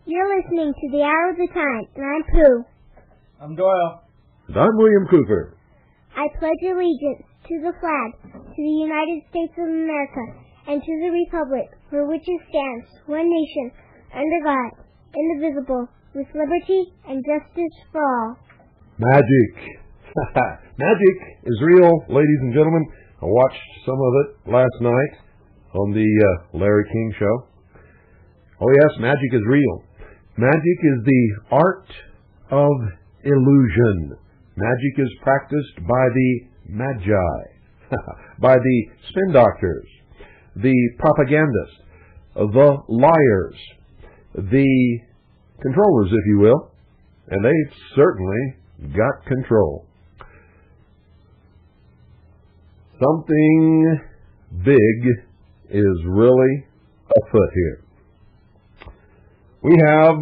You're listening to The Hour of the Time, and I'm Pooh. I'm Doyle. And I'm William Cooper. I pledge allegiance to the flag, to the United States of America, and to the republic for which it stands, one nation, under God, indivisible, with liberty and justice for all. Magic. Magic is real, ladies and gentlemen. I watched some of it last night on the Larry King Show. Oh yes, magic is real. Magic is the art of illusion. Magic is practiced by the magi, by the spin doctors, the propagandists, the liars, the controllers, if you will, and they've certainly got control. Something big is really afoot here. We have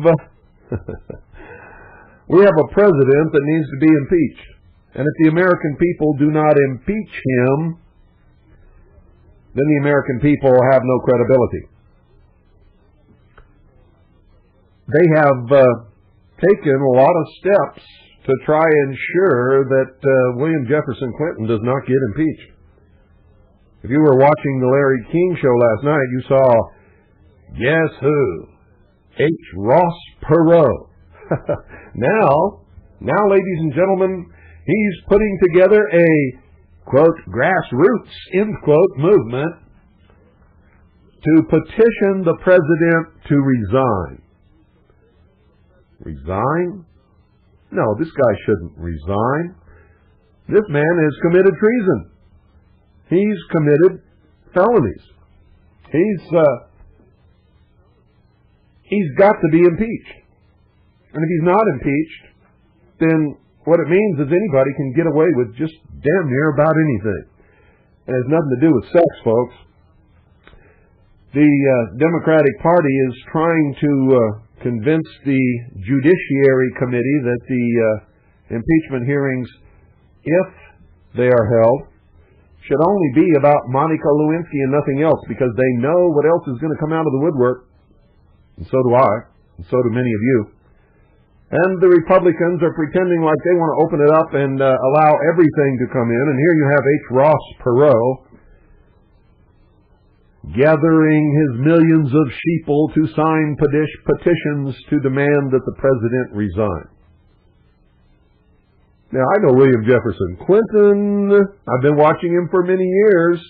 a president that needs to be impeached. And if the American people do not impeach him, then the American people have no credibility. They have taken a lot of steps to try and ensure that William Jefferson Clinton does not get impeached. If you were watching the Larry King Show last night, you saw, guess who? H. Ross Perot. Now, ladies and gentlemen, he's putting together a, quote, grassroots, end quote, movement to petition the president to resign. Resign? No, this guy shouldn't resign. This man has committed treason. He's committed felonies. He's got to be impeached. And if he's not impeached, then what it means is anybody can get away with just damn near about anything. It has nothing to do with sex, folks. The Democratic Party is trying to convince the Judiciary Committee that the impeachment hearings, if they are held, should only be about Monica Lewinsky and nothing else, because they know what else is going to come out of the woodwork. And so do I, and so do many of you. And the Republicans are pretending like they want to open it up and allow everything to come in. And here you have H. Ross Perot gathering his millions of sheeple to sign petitions to demand that the president resign. Now, I know William Jefferson Clinton. I've been watching him for many years.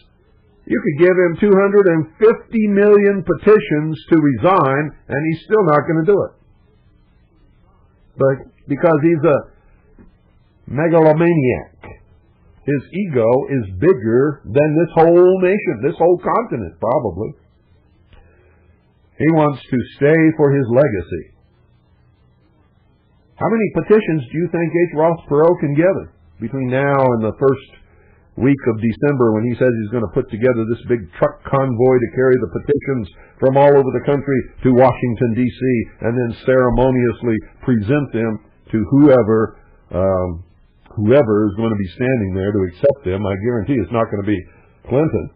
You could give him 250 million petitions to resign, and he's still not going to do it. But because he's a megalomaniac, his ego is bigger than this whole nation, this whole continent, probably. He wants to stay for his legacy. How many petitions do you think H. Ross Perot can gather between now and the first week of December, when he says he's going to put together this big truck convoy to carry the petitions from all over the country to Washington, D.C., and then ceremoniously present them to whoever is going to be standing there to accept them? I guarantee it's not going to be Clinton.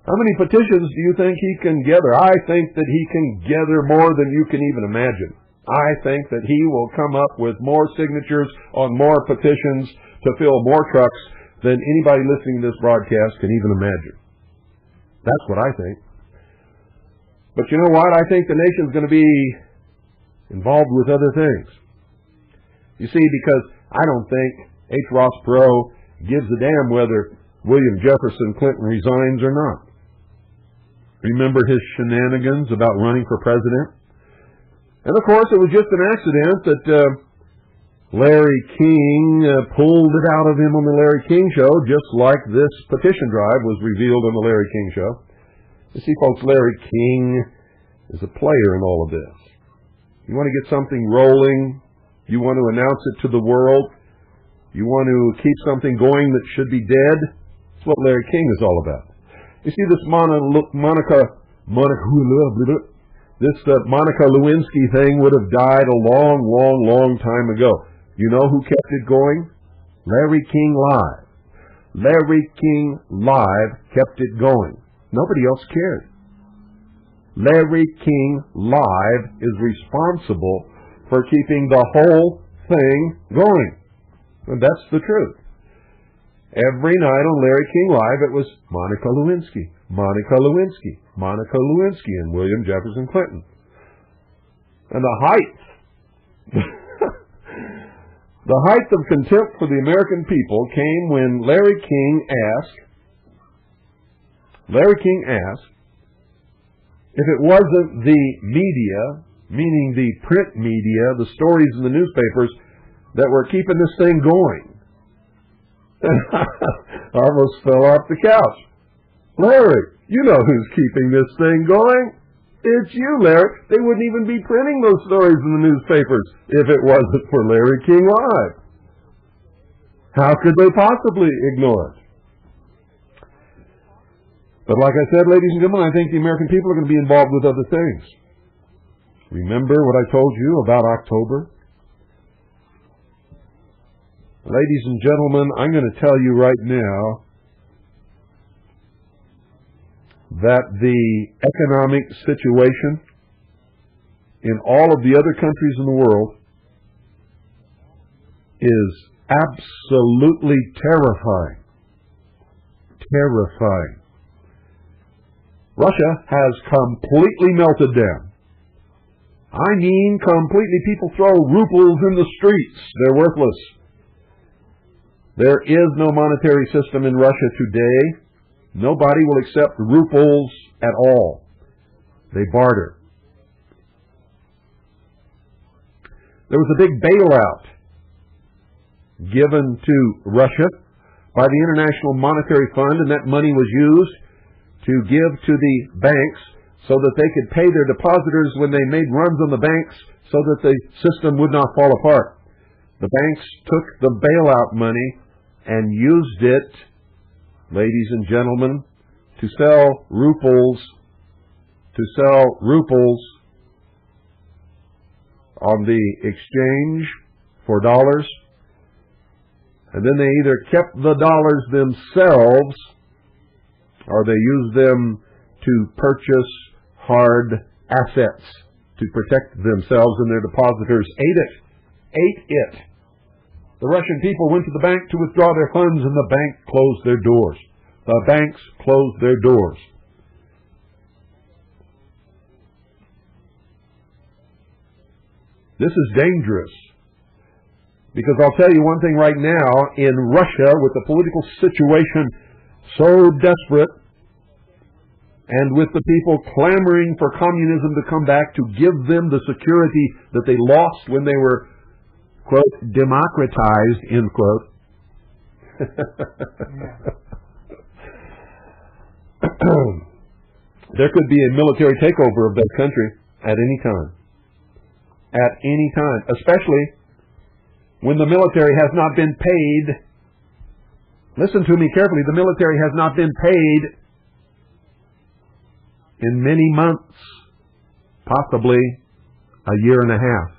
How many petitions do you think he can gather? I think that he can gather more than you can even imagine. I think that he will come up with more signatures on more petitions to fill more trucks than anybody listening to this broadcast can even imagine. That's what I think. But you know what? I think the nation's going to be involved with other things. You see, because I don't think H. Ross Perot gives a damn whether William Jefferson Clinton resigns or not. Remember his shenanigans about running for president? And of course, it was just an accident that Larry King pulled it out of him on the Larry King Show, just like this petition drive was revealed on the Larry King Show. You see, folks, Larry King is a player in all of this. You want to get something rolling, you want to announce it to the world, you want to keep something going that should be dead, that's what Larry King is all about. You see, this Monica Lewinsky thing would have died a long time ago. You know who kept it going? Larry King Live. Larry King Live kept it going. Nobody else cared. Larry King Live is responsible for keeping the whole thing going. And that's the truth. Every night on Larry King Live, it was Monica Lewinsky, Monica Lewinsky, Monica Lewinsky, and William Jefferson Clinton. And the height of contempt for the American people came when Larry King asked if it wasn't the media, meaning the print media, the stories in the newspapers, that were keeping this thing going. I almost fell off the couch. Larry, you know who's keeping this thing going? It's you, Larry. They wouldn't even be printing those stories in the newspapers if it wasn't for Larry King Live. How could they possibly ignore it? But like I said, ladies and gentlemen, I think the American people are going to be involved with other things. Remember what I told you about October? Ladies and gentlemen, I'm going to tell you right now that the economic situation in all of the other countries in the world is absolutely terrifying. Terrifying. Russia has completely melted down. I mean, completely. People throw rubles in the streets. They're worthless. There is no monetary system in Russia today. Nobody will accept rubles at all. They barter. There was a big bailout given to Russia by the International Monetary Fund, and that money was used to give to the banks so that they could pay their depositors when they made runs on the banks so that the system would not fall apart. The banks took the bailout money and used it, ladies and gentlemen, to sell rubles on the exchange for dollars. And then they either kept the dollars themselves or they used them to purchase hard assets to protect themselves, and their depositors ate it. The Russian people went to the bank to withdraw their funds, and the bank closed their doors. The banks closed their doors. This is dangerous. Because I'll tell you one thing right now, in Russia, with the political situation so desperate, and with the people clamoring for communism to come back to give them the security that they lost when they were, quote, democratized, end quote. There could be a military takeover of that country at any time. At any time. Especially when the military has not been paid. Listen to me carefully. The military has not been paid in many months, possibly a year and a half.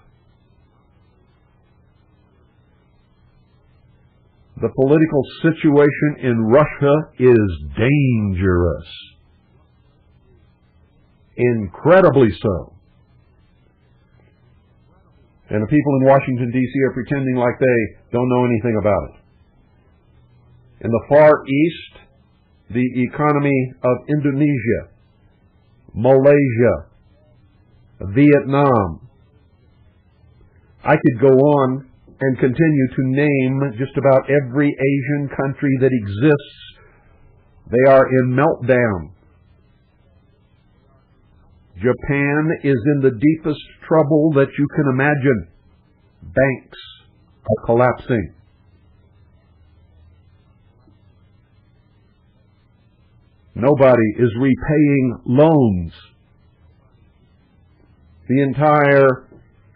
The political situation in Russia is dangerous. Incredibly so. And the people in Washington, D.C. are pretending like they don't know anything about it. In the Far East, the economy of Indonesia, Malaysia, Vietnam. I could go on and continue to name just about every Asian country that exists. They are in meltdown. Japan is in the deepest trouble that you can imagine. Banks are collapsing. Nobody is repaying loans. The entire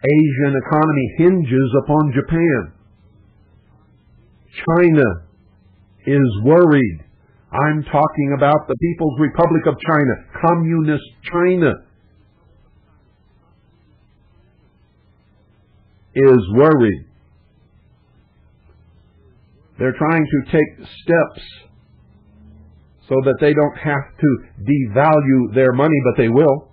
Asian economy hinges upon Japan. China is worried. I'm talking about the People's Republic of China, Communist China, is worried. They're trying to take steps so that they don't have to devalue their money, but they will.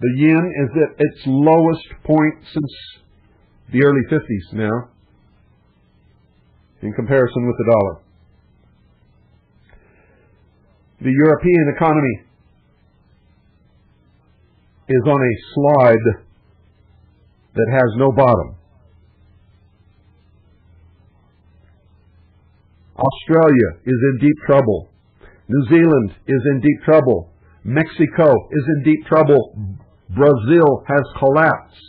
The yen is at its lowest point since the early 50s now, in comparison with the dollar. The European economy is on a slide that has no bottom. Australia is in deep trouble. New Zealand is in deep trouble. Mexico is in deep trouble. Brazil has collapsed.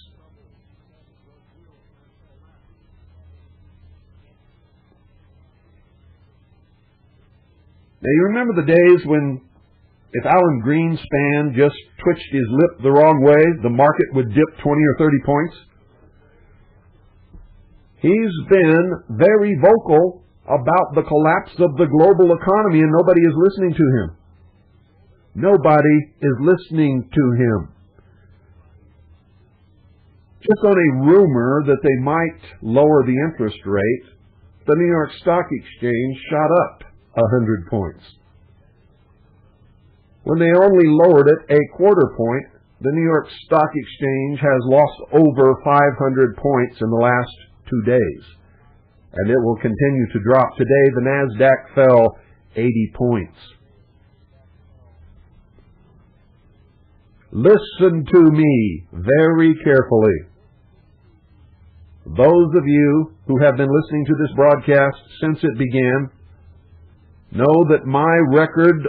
Now you remember the days when if Alan Greenspan just twitched his lip the wrong way, the market would dip 20 or 30 points? He's been very vocal about the collapse of the global economy, and nobody is listening to him. Nobody is listening to him. Just on a rumor that they might lower the interest rate, the New York Stock Exchange shot up 100 points. When they only lowered it a quarter point, the New York Stock Exchange has lost over 500 points in the last 2 days. And it will continue to drop. Today, the NASDAQ fell 80 points. Listen to me very carefully. Those of you who have been listening to this broadcast since it began know that my record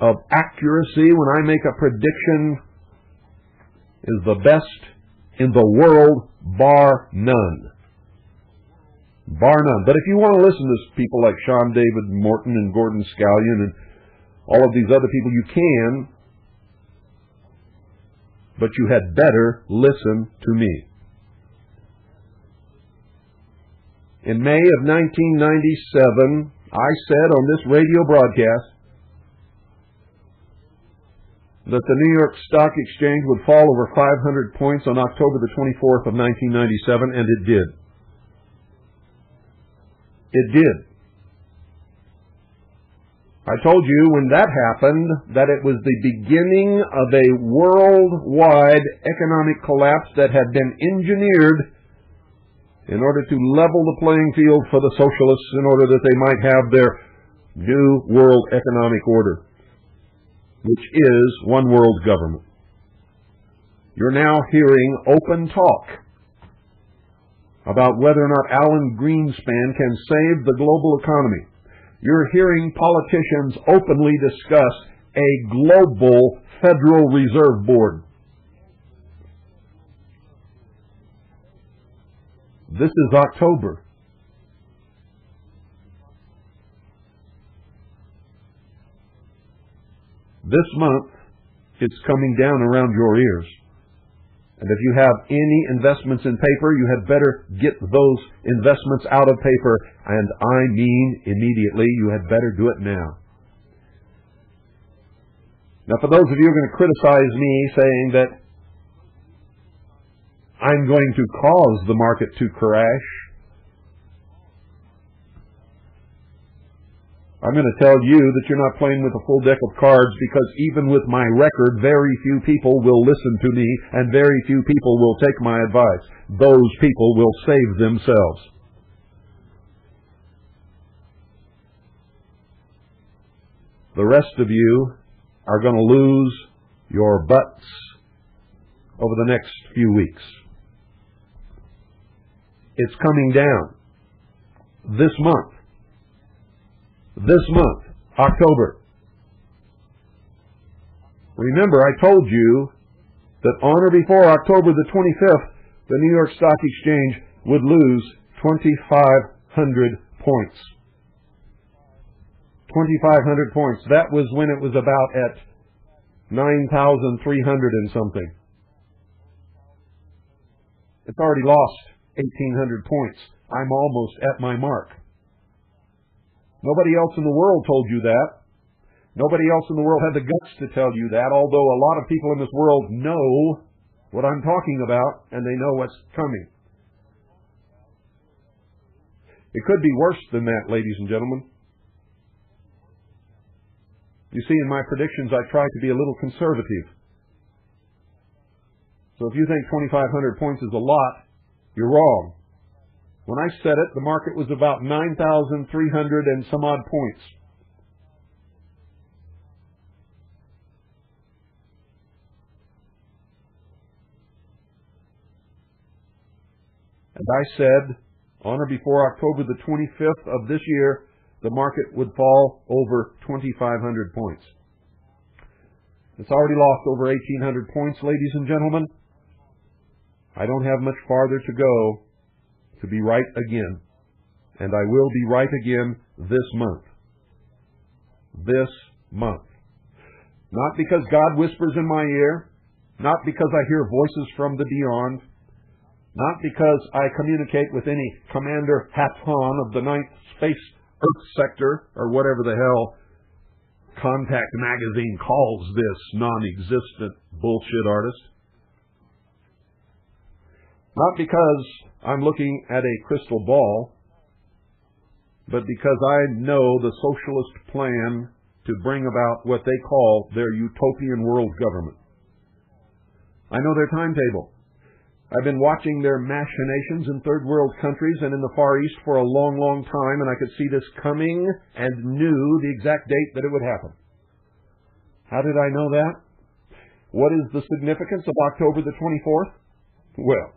of accuracy when I make a prediction is the best in the world, bar none. Bar none. But if you want to listen to people like Sean David Morton and Gordon Scallion and all of these other people, you can, but you had better listen to me. In May of 1997, I said on this radio broadcast that the New York Stock Exchange would fall over 500 points on October the 24th of 1997, and it did. It did. I told you when that happened that it was the beginning of a worldwide economic collapse that had been engineered in order to level the playing field for the socialists in order that they might have their new world economic order, which is one world government. You're now hearing open talk about whether or not Alan Greenspan can save the global economy. You're hearing politicians openly discuss a global Federal Reserve Board. This is October. This month, it's coming down around your ears. And if you have any investments in paper, you had better get those investments out of paper, and I mean immediately. You had better do it now. Now, for those of you who are going to criticize me saying that I'm going to cause the market to crash, I'm going to tell you that you're not playing with a full deck of cards, because even with my record, very few people will listen to me, and very few people will take my advice. Those people will save themselves. The rest of you are going to lose your butts over the next few weeks. It's coming down this month. This month, October. Remember, I told you that on or before October the 25th, the New York Stock Exchange would lose 2,500 points. 2,500 points. That was when it was about at 9,300 and something. It's already lost 1,800 points. I'm almost at my mark. Nobody else in the world told you that. Nobody else in the world had the guts to tell you that, although a lot of people in this world know what I'm talking about, and they know what's coming. It could be worse than that, ladies and gentlemen. You see, in my predictions, I try to be a little conservative. So if you think 2,500 points is a lot, you're wrong. When I said it, the market was about 9,300 and some odd points. And I said, on or before October the 25th of this year, the market would fall over 2,500 points. It's already lost over 1,800 points, ladies and gentlemen. I don't have much farther to go to be right again. And I will be right again this month. This month. Not because God whispers in my ear, not because I hear voices from the beyond, not because I communicate with any Commander Hatton of the 9th Space Earth Sector, or whatever the hell Contact magazine calls this non-existent bullshit artist. Not because I'm looking at a crystal ball, but because I know the socialist plan to bring about what they call their utopian world government. I know their timetable. I've been watching their machinations in third world countries and in the Far East for a long, long time, and I could see this coming and knew the exact date that it would happen. How did I know that? What is the significance of October the 24th? Well,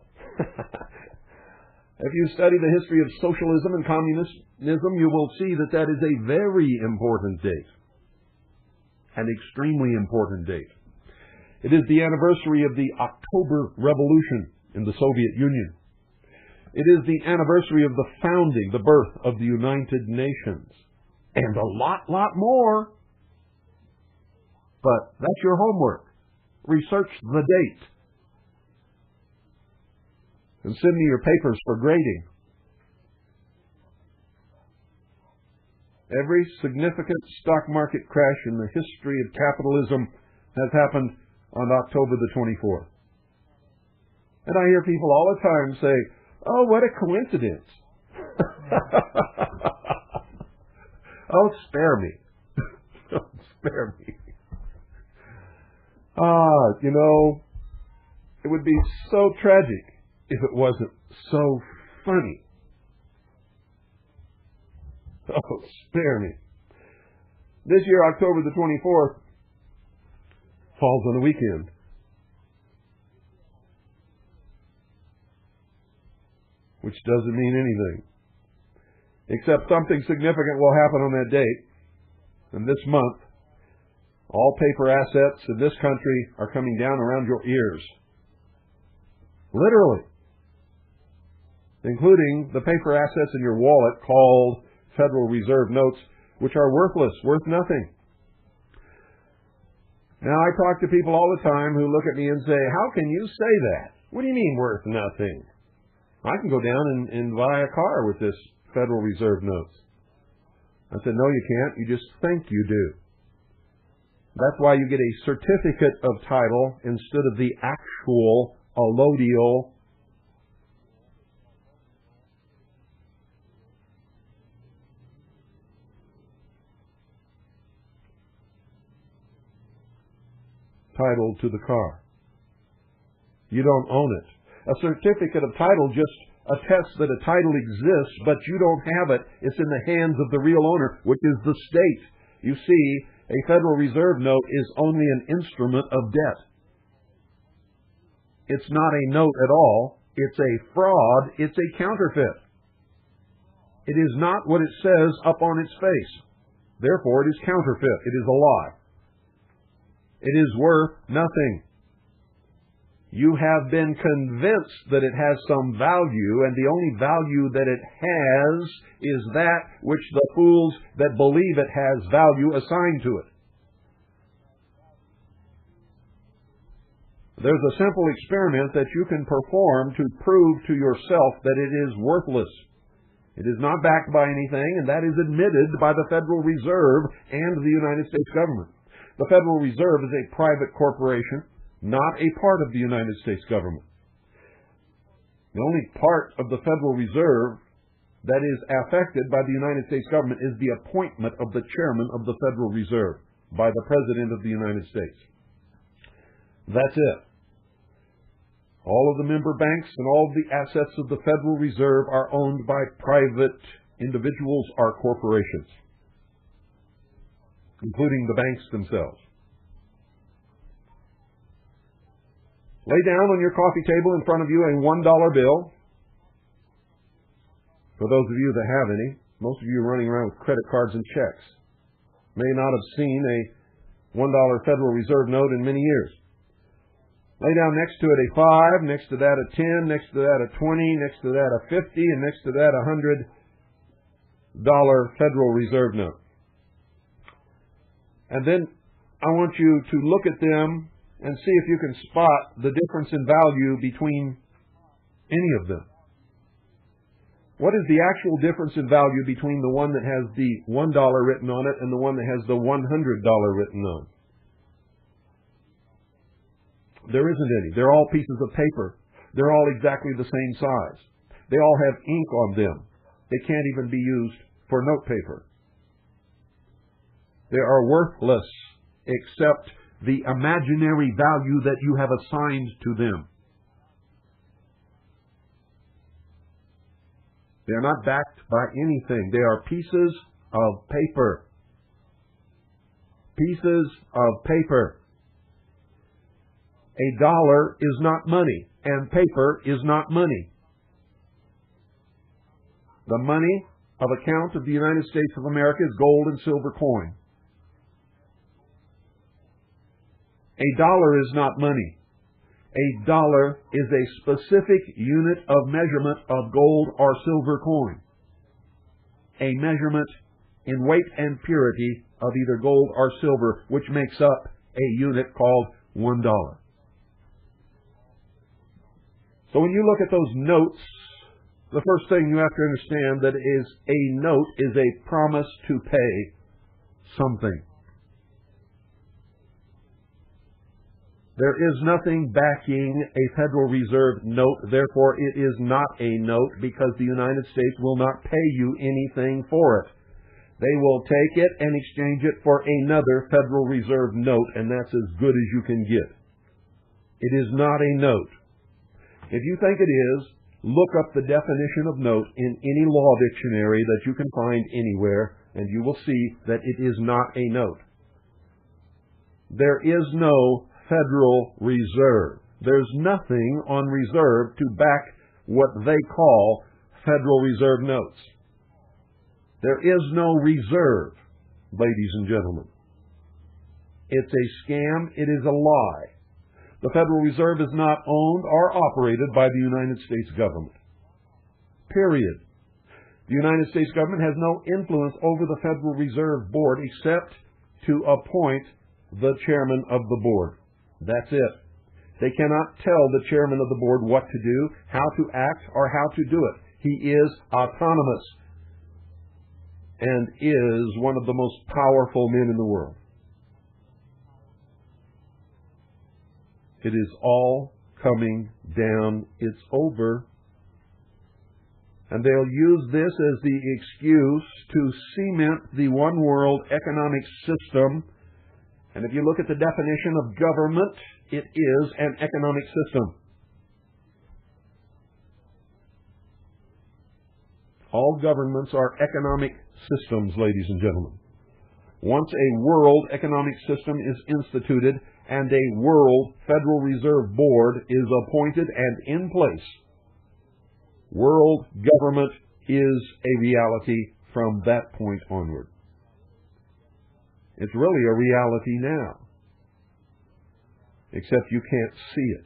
if you study the history of socialism and communism, you will see that that is a very important date. An extremely important date. It is the anniversary of the October Revolution in the Soviet Union. It is the anniversary of the founding, the birth of the United Nations. And a lot more. But that's your homework. Research the date. And send me your papers for grading. Every significant stock market crash in the history of capitalism has happened on October the 24th. And I hear people all the time say, oh, what a coincidence. Oh, spare me. Spare me. It would be so tragic if it wasn't so funny. Oh, spare me. This year, October the 24th, falls on a weekend. Which doesn't mean anything. Except something significant will happen on that date. And this month, all paper assets in this country are coming down around your ears. Literally. Including the paper assets in your wallet called Federal Reserve notes, which are worthless, worth nothing. Now, I talk to people all the time who look at me and say, how can you say that? What do you mean worth nothing? I can go down and buy a car with this Federal Reserve notes. I said, no, you can't. You just think you do. That's why you get a certificate of title instead of the actual allodial title to the car. You don't own it. A certificate of title just attests that a title exists, but you don't have it. It's in the hands of the real owner, which is the state. You see, a Federal Reserve note is only an instrument of debt. It's not a note at all. It's a fraud. It's a counterfeit. It is not what it says up on its face. Therefore, it is counterfeit. It is a lie. It is worth nothing. You have been convinced that it has some value, and the only value that it has is that which the fools that believe it has value assign to it. There's a simple experiment that you can perform to prove to yourself that it is worthless. It is not backed by anything, and that is admitted by the Federal Reserve and the United States government. The Federal Reserve is a private corporation, not a part of the United States government. The only part of the Federal Reserve that is affected by the United States government is the appointment of the chairman of the Federal Reserve by the President of the United States. That's it. All of the member banks and all of the assets of the Federal Reserve are owned by private individuals or corporations, including the banks themselves. Lay down on your coffee table in front of you a $1 bill. For those of you that have any, most of you are running around with credit cards and checks. May not have seen a $1 Federal Reserve note in many years. Lay down next to it a 5, next to that a 10, next to that a 20, next to that a 50, and next to that a $100 Federal Reserve note. And then I want you to look at them and see if you can spot the difference in value between any of them. What is the actual difference in value between the one that has the $1 written on it and the one that has the $100 written on it? There isn't any. They're all pieces of paper. They're all exactly the same size. They all have ink on them. They can't even be used for note paper. They are worthless except the imaginary value that you have assigned to them. They are not backed by anything. They are pieces of paper. Pieces of paper. A dollar is not money, and paper is not money. The money of account of the United States of America is gold and silver coin. A dollar is not money. A dollar is a specific unit of measurement of gold or silver coin. A measurement in weight and purity of either gold or silver, which makes up a unit called $1. So when you look at those notes, the first thing you have to understand that is a note is a promise to pay something. There is nothing backing a Federal Reserve note, therefore it is not a note because the United States will not pay you anything for it. They will take it and exchange it for another Federal Reserve note, and that's as good as you can get. It is not a note. If you think it is, look up the definition of note in any law dictionary that you can find anywhere, and you will see that it is not a note. There is no Federal Reserve. There's nothing on reserve to back what they call Federal Reserve notes. There is no reserve, ladies and gentlemen. It's a scam. It is a lie. The Federal Reserve is not owned or operated by the United States government. Period. The United States government has no influence over the Federal Reserve Board except to appoint the chairman of the board. That's it. They cannot tell the chairman of the board what to do, how to act, or how to do it. He is autonomous and is one of the most powerful men in the world. It is all coming down. It's over. And they'll use this as the excuse to cement the one world economic system. And if you look at the definition of government, it is an economic system. All governments are economic systems, ladies and gentlemen. Once a world economic system is instituted and a world Federal Reserve Board is appointed and in place, World government is a reality from that point onward. It's really a reality now, except you can't see it.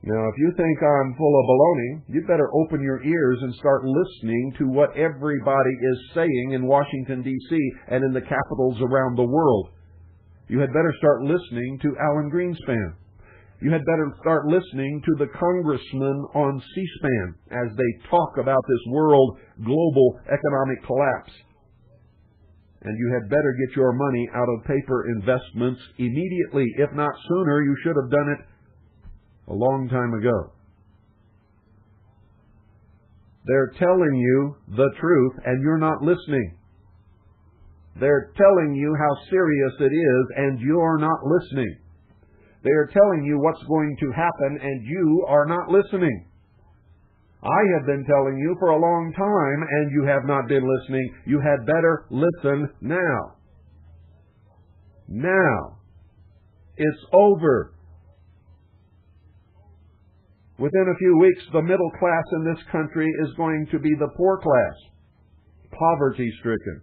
Now, if you think I'm full of baloney, you'd better open your ears and start listening to what everybody is saying in Washington, D.C. and in the capitals around the world. You had better start listening to Alan Greenspan. You had better start listening to the congressmen on C-SPAN as they talk about this world global economic collapse. And you had better get your money out of paper investments immediately. If not sooner, you should have done it a long time ago. They're telling you the truth, and you're not listening. They're telling you how serious it is, and you're not listening. They are telling you what's going to happen, and you are not listening. I have been telling you for a long time, and you have not been listening. You had better listen now. Now. It's over. Within a few weeks, the middle class in this country is going to be the poor class, poverty-stricken.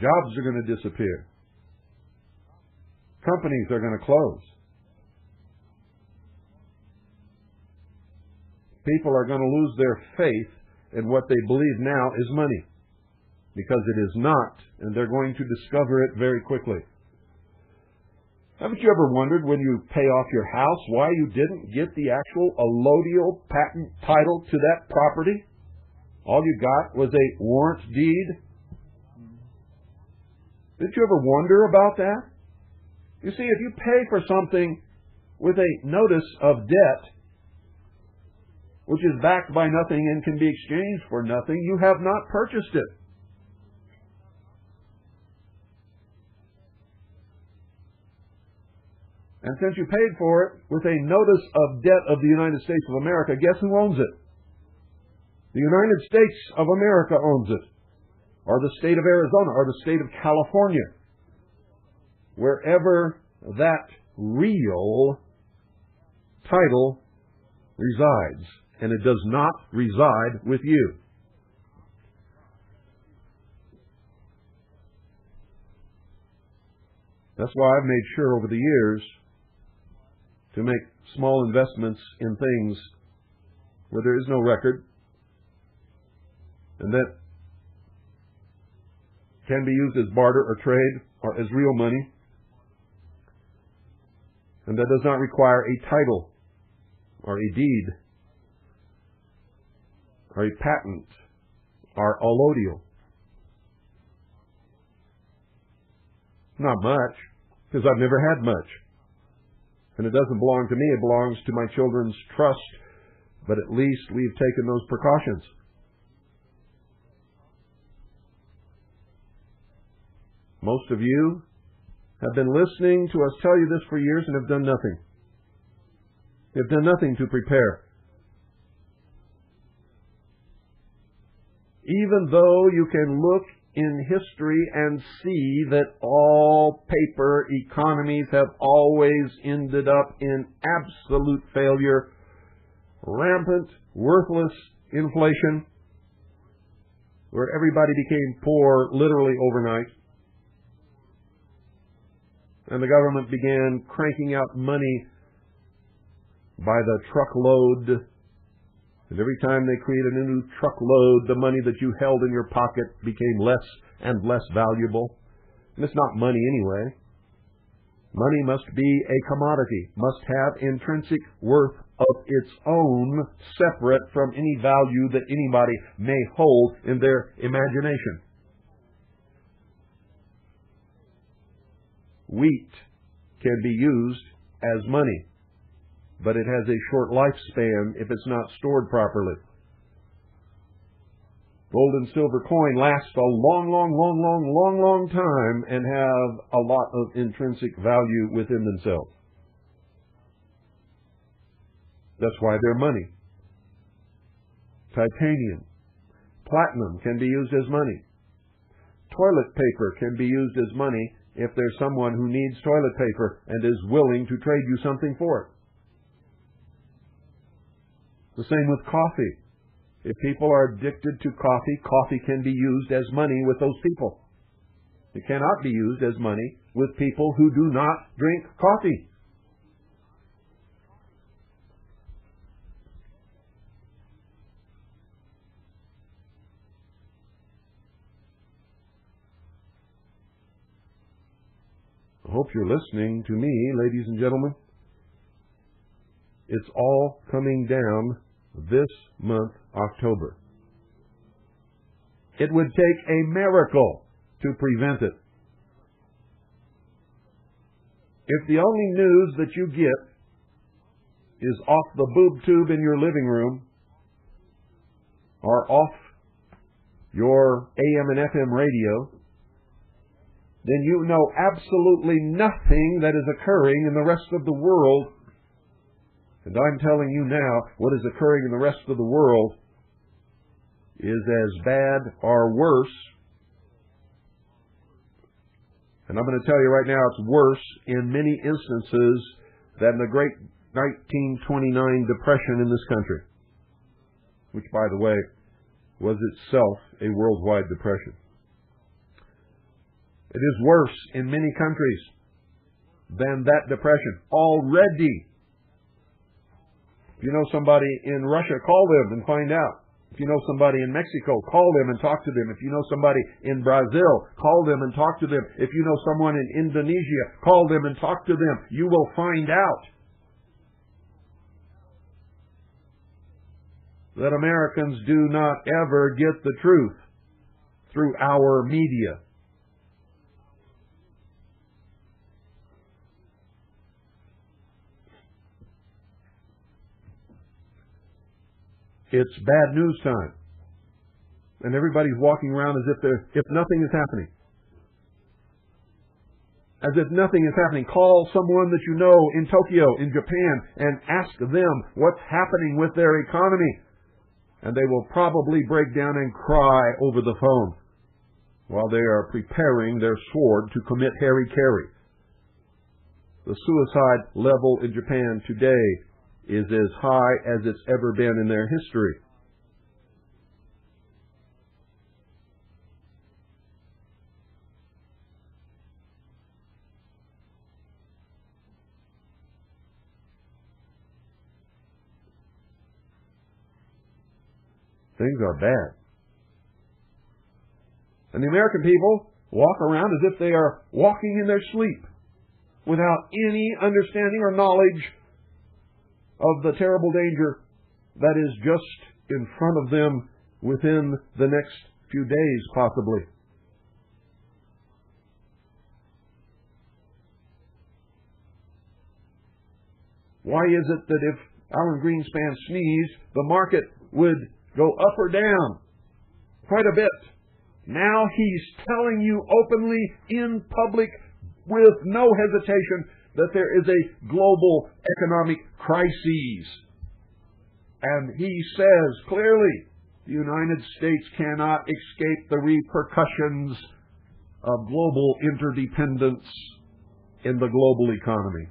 Jobs are going to disappear. Companies are going to close. People are going to lose their faith in what they believe now is money, because it is not, and they're going to discover it very quickly. Haven't you ever wondered when you pay off your house why you didn't get the actual allodial patent title to that property? All you got was a warrant deed. Did you ever wonder about that? You see, if you pay for something with a notice of debt, which is backed by nothing and can be exchanged for nothing, you have not purchased it. And since you paid for it with a notice of debt of the United States of America, guess who owns it? The United States of America owns it. Or the state of Arizona, or the state of California. Wherever that real title resides. And it does not reside with you. That's why I've made sure over the years to make small investments in things where there is no record, and that can be used as barter or trade or as real money, and that does not require a title or a deed or a patent or allodial. Not much, because I've never had much. And it doesn't belong to me, it belongs to my children's trust, but at least we've taken those precautions. Most of you have been listening to us tell you this for years and have done nothing. You've done nothing to prepare. Even though you can look in history and see that all paper economies have always ended up in absolute failure, rampant, worthless inflation, where everybody became poor literally overnight, and the government began cranking out money by the truckload. And every time they created a new truckload, the money that you held in your pocket became less and less valuable. And it's not money anyway. Money must be a commodity, must have intrinsic worth of its own, separate from any value that anybody may hold in their imagination. Wheat can be used as money, but it has a short lifespan if it's not stored properly. Gold and silver coin last a long time and have a lot of intrinsic value within themselves. That's why they're money. Titanium, platinum can be used as money. toilet paper can be used as money if there's someone who needs toilet paper and is willing to trade you something for it. The same with coffee. If people are addicted to coffee, coffee can be used as money with those people. It cannot be used as money with people who do not drink coffee. I hope you're listening to me, ladies and gentlemen. It's all coming down this month, October. It would take a miracle to prevent it. If the only news that you get is off the boob tube in your living room or off your AM and FM radio, then you know absolutely nothing that is occurring in the rest of the world. And I'm telling you now, what is occurring in the rest of the world is as bad or worse. And I'm going to tell you right now, it's worse in many instances than the great 1929 depression in this country, which, by the way, was itself a worldwide depression. It is worse in many countries than that depression already. If you know somebody in Russia, call them and find out. If you know somebody in Mexico, call them and talk to them. If you know somebody in Brazil, call them and talk to them. If you know someone in Indonesia, call them and talk to them. You will find out that Americans do not ever get the truth through our media. It's bad news time. And everybody's walking around as if nothing is happening. As if nothing is happening. Call someone that you know in Tokyo, in Japan, and ask them what's happening with their economy. And they will probably break down and cry over the phone while they are preparing their sword to commit hara-kiri. The suicide level in Japan today is as high as it's ever been in their history. Things are bad. And the American people walk around as if they are walking in their sleep without any understanding or knowledge of the terrible danger that is just in front of them within the next few days, possibly. Why is it that if Alan Greenspan sneezed, the market would go up or down quite a bit? Now he's telling you openly in public with no hesitation that there is a global economic crisis. And he says clearly the United States cannot escape the repercussions of global interdependence in the global economy.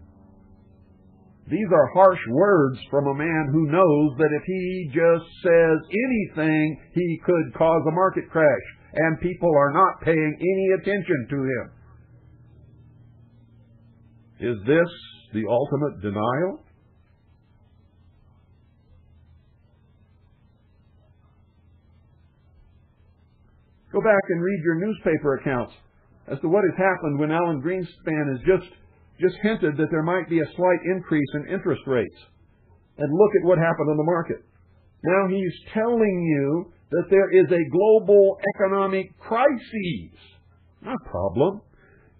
These are harsh words from a man who knows that if he just says anything, he could cause a market crash, and people are not paying any attention to him. Is this the ultimate denial? Go back and read your newspaper accounts as to what has happened when Alan Greenspan has just hinted that there might be a slight increase in interest rates. And look at what happened on the market. Now he's telling you that there is a global economic crisis. Not problem.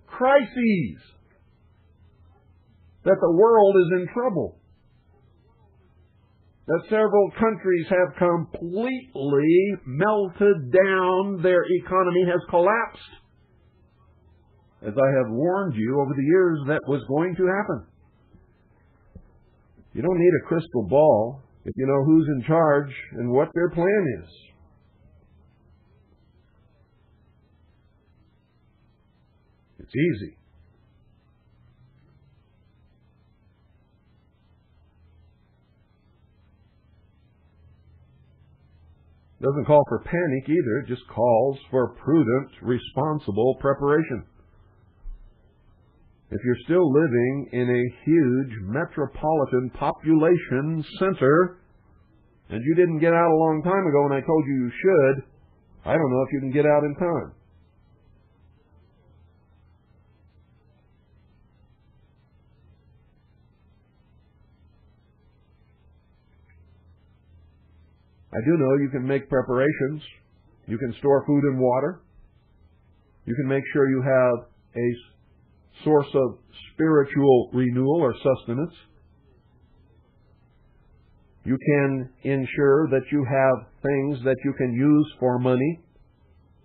Crises. That the world is in trouble. That several countries have completely melted down. Their economy has collapsed. As I have warned you over the years, that was going to happen. You don't need a crystal ball if you know who's in charge and what their plan is. It's easy. It doesn't call for panic either. It just calls for prudent, responsible preparation. If you're still living in a huge metropolitan population center, and you didn't get out a long time ago and I told you you should, I don't know if you can get out in time. I do know you can make preparations. You can store food and water. You can make sure you have a source of spiritual renewal or sustenance. You can ensure that you have things that you can use for money.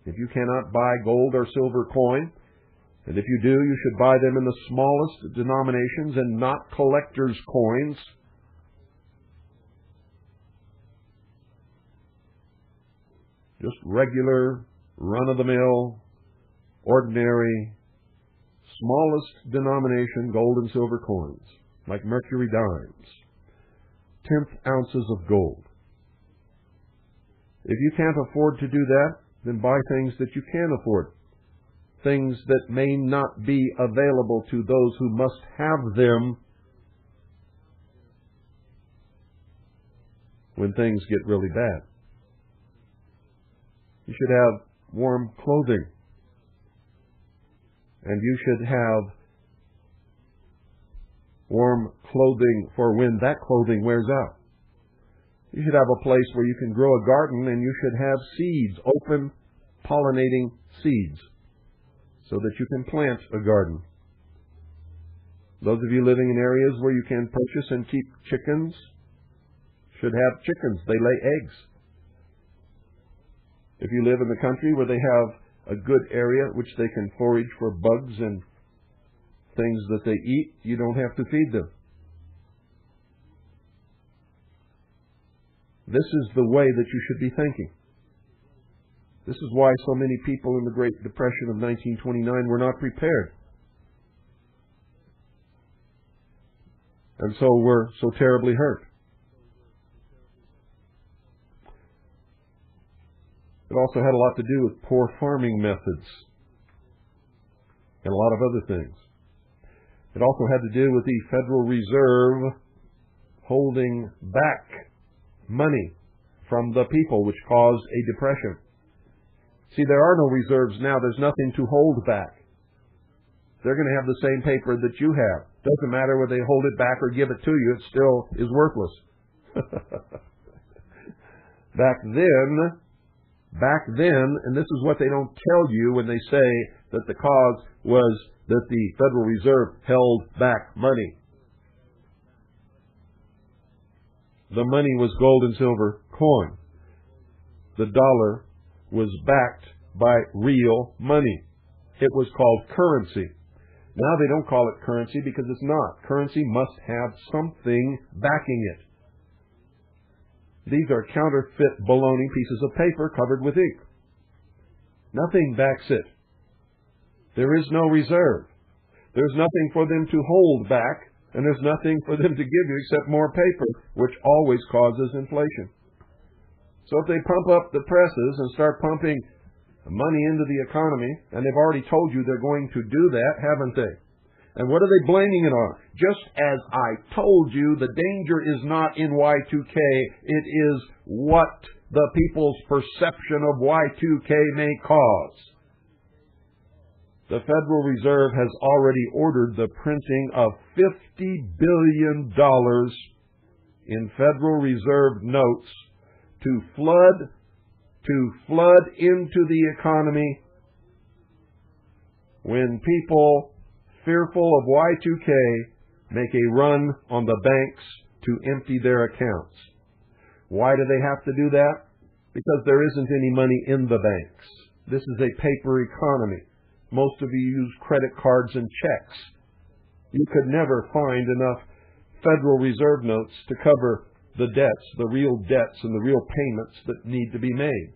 If you cannot buy gold or silver coin, and if you do, you should buy them in the smallest denominations and not collector's coins. Just regular, run-of-the-mill, ordinary, smallest denomination gold and silver coins, like mercury dimes, 10th ounces of gold. If you can't afford to do that, then buy things that you can afford, things that may not be available to those who must have them when things get really bad. You should have warm clothing. And you should have warm clothing for when that clothing wears out. You should have a place where you can grow a garden, and you should have seeds, open pollinating seeds, so that you can plant a garden. Those of you living in areas where you can purchase and keep chickens should have chickens. They lay eggs. If you live in the country where they have a good area which they can forage for bugs and things that they eat, you don't have to feed them. This is the way that you should be thinking. This is why so many people in the Great Depression of 1929 were not prepared. And so were so terribly hurt. It also had a lot to do with poor farming methods and a lot of other things. It also had to do with the Federal Reserve holding back money from the people, which caused a depression. See, there are no reserves now. There's nothing to hold back. They're going to have the same paper that you have. Doesn't matter whether they hold it back or give it to you. It still is worthless. Back then, and this is what they don't tell you when they say that the cause was that the Federal Reserve held back money. The money was gold and silver coin. The dollar was backed by real money. It was called currency. Now they don't call it currency because it's not. Currency must have something backing it. These are counterfeit baloney pieces of paper covered with ink. Nothing backs it. There is no reserve. There's nothing for them to hold back, and there's nothing for them to give you except more paper, which always causes inflation. So if they pump up the presses and start pumping money into the economy, and they've already told you they're going to do that, haven't they? And what are they blaming it on? Just as I told you, the danger is not in Y2K. It is what the people's perception of Y2K may cause. The Federal Reserve has already ordered the printing of $50 billion in Federal Reserve notes to flood into the economy when people fearful of Y2K make a run on the banks to empty their accounts. Why do they have to do that? Because there isn't any money in the banks. This is a paper economy. Most of you use credit cards and checks. You could never find enough Federal Reserve notes to cover the debts, the real debts and the real payments that need to be made.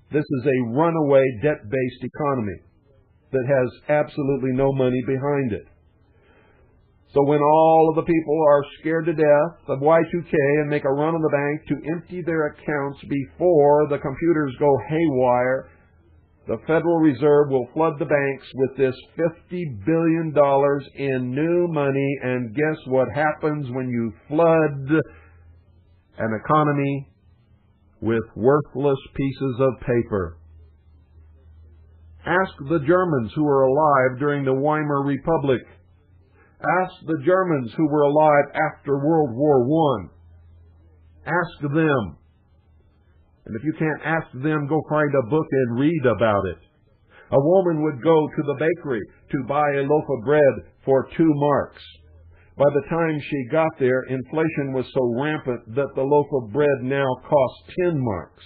This is a runaway debt-based economy. that has absolutely no money behind it. So when all of the people are scared to death of Y2K and make a run on the bank to empty their accounts before the computers go haywire, the Federal Reserve will flood the banks with this $50 billion in new money. And guess what happens when you flood an economy with worthless pieces of paper? Ask the Germans who were alive during the Weimar Republic. Ask the Germans who were alive after World War I. Ask them. And if you can't ask them, go find a book and read about it. A woman would go to the bakery to buy a loaf of bread for 2 marks. By the time she got there, inflation was so rampant that the loaf of bread now cost 10 marks.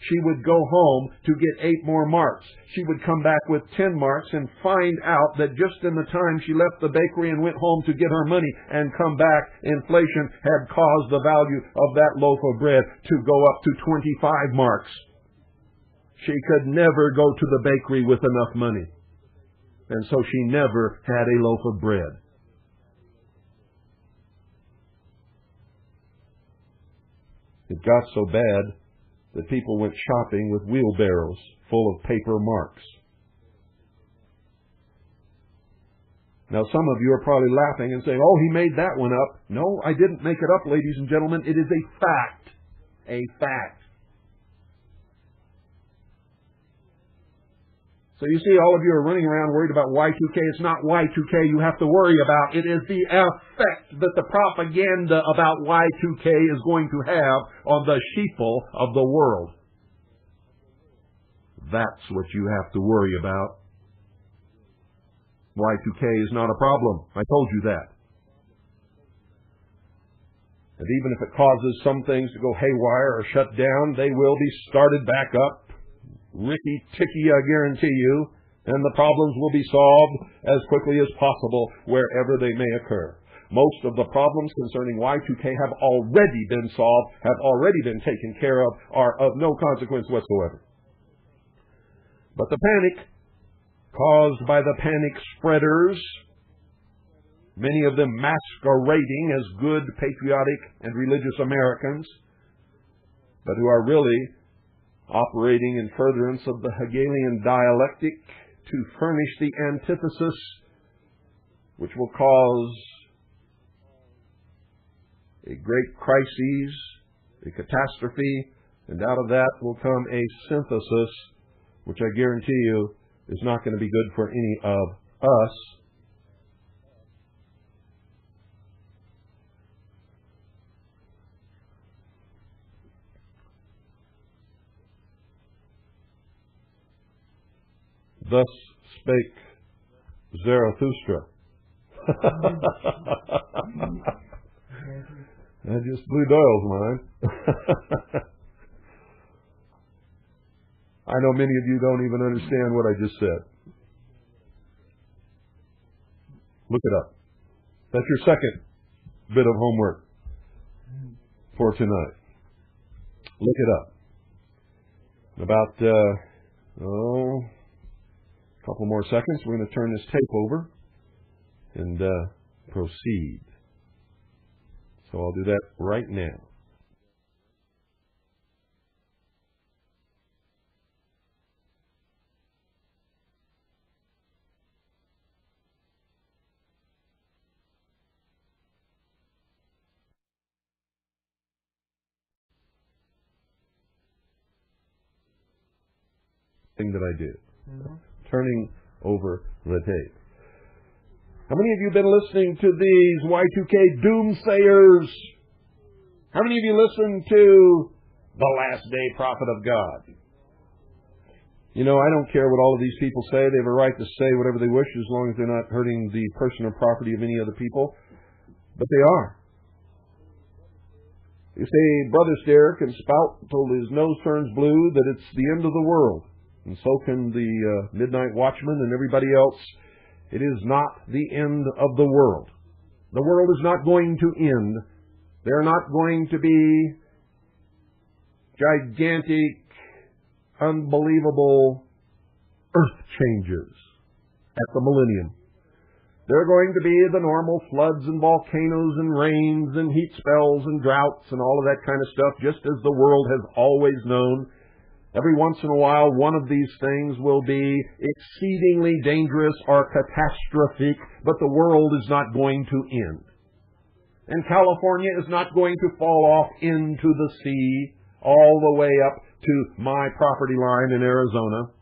She would go home to get 8 more marks. She would come back with 10 marks and find out that just in the time she left the bakery and went home to get her money and come back, inflation had caused the value of that loaf of bread to go up to 25 marks. She could never go to the bakery with enough money. And so she never had a loaf of bread. It got so bad that people went shopping with wheelbarrows full of paper marks. Now, some of you are probably laughing and saying, oh, he made that one up. No, I didn't make it up, ladies and gentlemen. It is a fact. A fact. So you see, all of you are running around worried about Y2K. It's not Y2K you have to worry about. It is the effect that the propaganda about Y2K is going to have on the sheeple of the world. That's what you have to worry about. Y2K is not a problem. I told you that. And even if it causes some things to go haywire or shut down, they will be started back up. Ricky-ticky, I guarantee you, and the problems will be solved as quickly as possible wherever they may occur. Most of the problems concerning Y2K have already been solved, have already been taken care of, are of no consequence whatsoever. But the panic caused by the panic spreaders, many of them masquerading as good, patriotic, and religious Americans, but who are really operating in furtherance of the Hegelian dialectic to furnish the antithesis which will cause a great crisis, a catastrophe, and out of that will come a synthesis which I guarantee you is not going to be good for any of us. Thus spake Zarathustra. That just blew Doyle's mind. I know many of you don't even understand what I just said. Look it up. That's your second bit of homework for tonight. Look it up. About, a couple more seconds, we're going to turn this tape over and proceed. So I'll do that right now. Thing that I did. Turning over the tape. How many of you have been listening to these Y2K doomsayers? How many of you listen to the last day prophet of God? You know, I don't care what all of these people say. They have a right to say whatever they wish as long as they're not hurting the person or property of any other people. But they are. You say, Brother Stare can spout until his nose turns blue that it's the end of the world. And so can the Midnight Watchman and everybody else. It is not the end of the world. The world is not going to end. There are not going to be gigantic, unbelievable earth changes. at the millennium. There are going to be the normal floods and volcanoes and rains and heat spells and droughts and all of that kind of stuff, just as the world has always known. Every once in a while, one of these things will be exceedingly dangerous or catastrophic, but the world is not going to end. And California is not going to fall off into the sea all the way up to my property line in Arizona.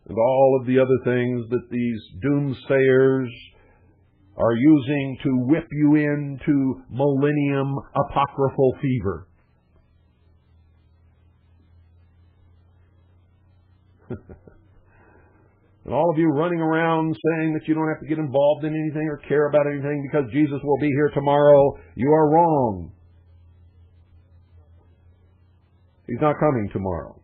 And all of the other things that these doomsayers are using to whip you into millennium apocryphal fever. And all of you running around saying that you don't have to get involved in anything or care about anything because Jesus will be here tomorrow, you are wrong. He's not coming tomorrow.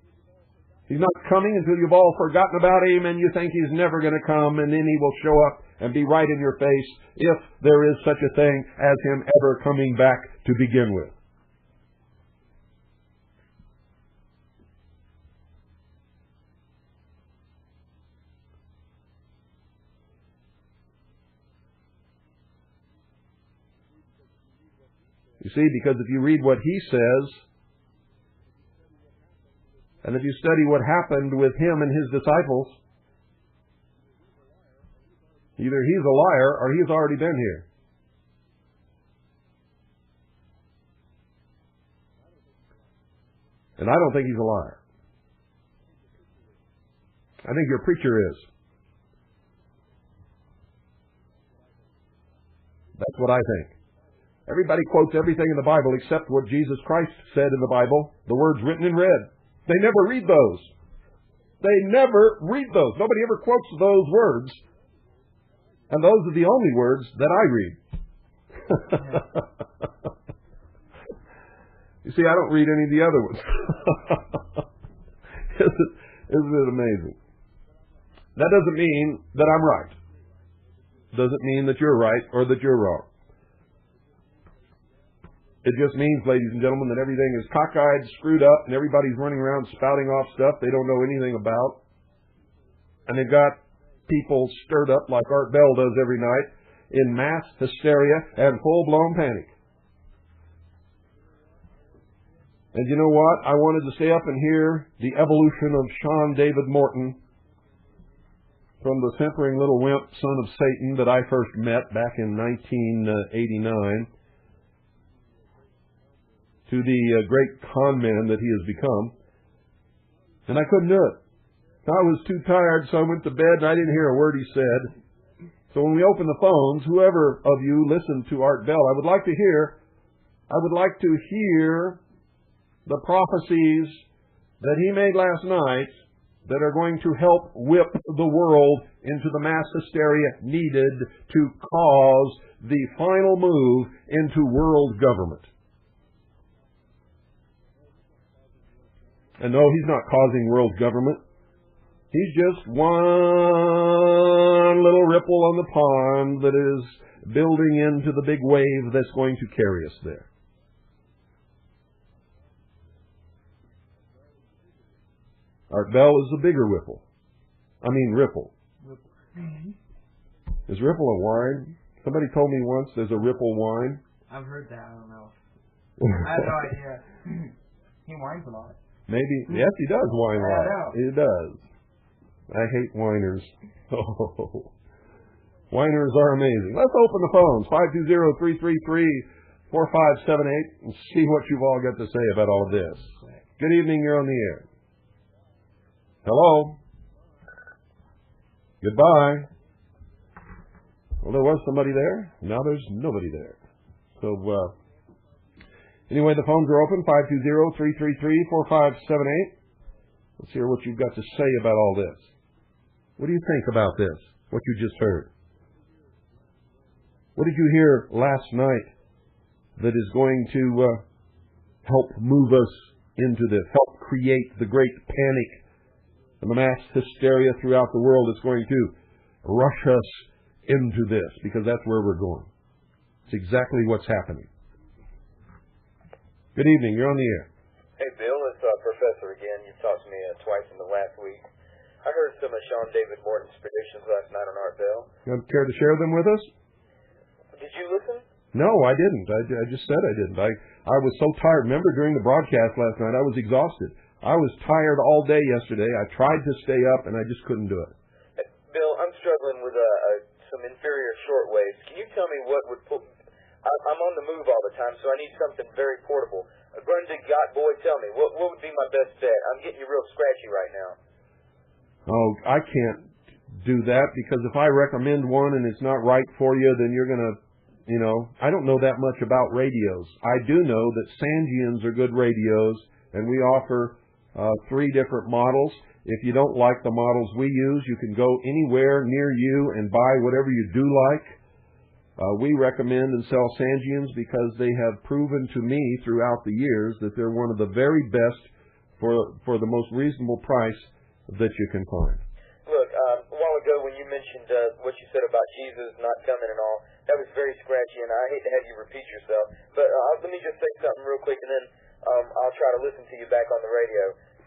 He's not coming until you've all forgotten about Him and you think He's never going to come, and then He will show up and be right in your face if there is such a thing as Him ever coming back to begin with. You see, because if you read what He says, and if you study what happened with Him and His disciples, either He's a liar or He's already been here. And I don't think He's a liar. I think your preacher is. That's what I think. Everybody quotes everything in the Bible except what Jesus Christ said in the Bible, the words written in red. They never read those. They never read those. Nobody ever quotes those words. And those are the only words that I read. You see, I don't read any of the other ones. Isn't it amazing? That doesn't mean that I'm right. Doesn't mean that you're right or that you're wrong. It just means, ladies and gentlemen, that everything is cockeyed, screwed up, and everybody's running around spouting off stuff they don't know anything about. And they've got people stirred up like Art Bell does every night in mass hysteria and full-blown panic. And you know what? I wanted to stay up and hear the evolution of Sean David Morton, from the simpering little wimp son of Satan that I first met back in 1989, to the great con man that he has become. And I couldn't do it. I was too tired, so I went to bed and I didn't hear a word he said. So when we opened the phones, whoever of you listened to Art Bell, I would like to hear the prophecies that he made last night that are going to help whip the world into the mass hysteria needed to cause the final move into world government. And no, he's not causing world government. He's just one little ripple on the pond that is building into the big wave that's going to carry us there. Art Bell is the bigger ripple. Ripple. Is ripple a wine? Somebody told me once there's a ripple wine. I've heard that. I don't know. I have no idea. He whines a lot. Maybe. Yes, he does whine a lot. He does. I hate whiners. Oh. Whiners are amazing. Let's open the phones. 520-333-4578 and see what you've all got to say about all of this. Good evening. You're on the air. Hello. Goodbye. Well, there was somebody there. Now there's nobody there. So, anyway, the phones are open. 520-333-4578. Let's hear what you've got to say about all this. What do you think about this? What you just heard? What did you hear last night that is going to help move us into this, help create the great panic and the mass hysteria throughout the world that's going to rush us into this, because that's where we're going. It's exactly what's happening. Good evening. You're on the air. Hey, Bill. It's Professor again. You've talked to me twice in the last week. I heard some of Sean David Morton's predictions last night on Art Bell. You care to share them with us? Did you listen? No, I didn't. I just said I didn't. I was so tired. Remember, during the broadcast last night, I was exhausted. I was tired all day yesterday. I tried to stay up, and I just couldn't do it. Bill, I'm struggling with some inferior shortwaves. Can you tell me what would put... I'm on the move all the time, so I need something very portable. Grundig God, boy, tell me, what would be my best bet? I'm getting you real scratchy right now. Oh, I can't do that, because if I recommend one and it's not right for you, then you're going to, I don't know that much about radios. I do know that Sangians are good radios, and we offer 3 different models. If you don't like the models we use, you can go anywhere near you and buy whatever you do like. We recommend and sell Sangians because they have proven to me throughout the years that they're one of the very best for the most reasonable price that you can find. Look, a while ago when you mentioned what you said about Jesus not coming and all, that was very scratchy, and I hate to have you repeat yourself. But let me just say something real quick, and then I'll try to listen to you back on the radio.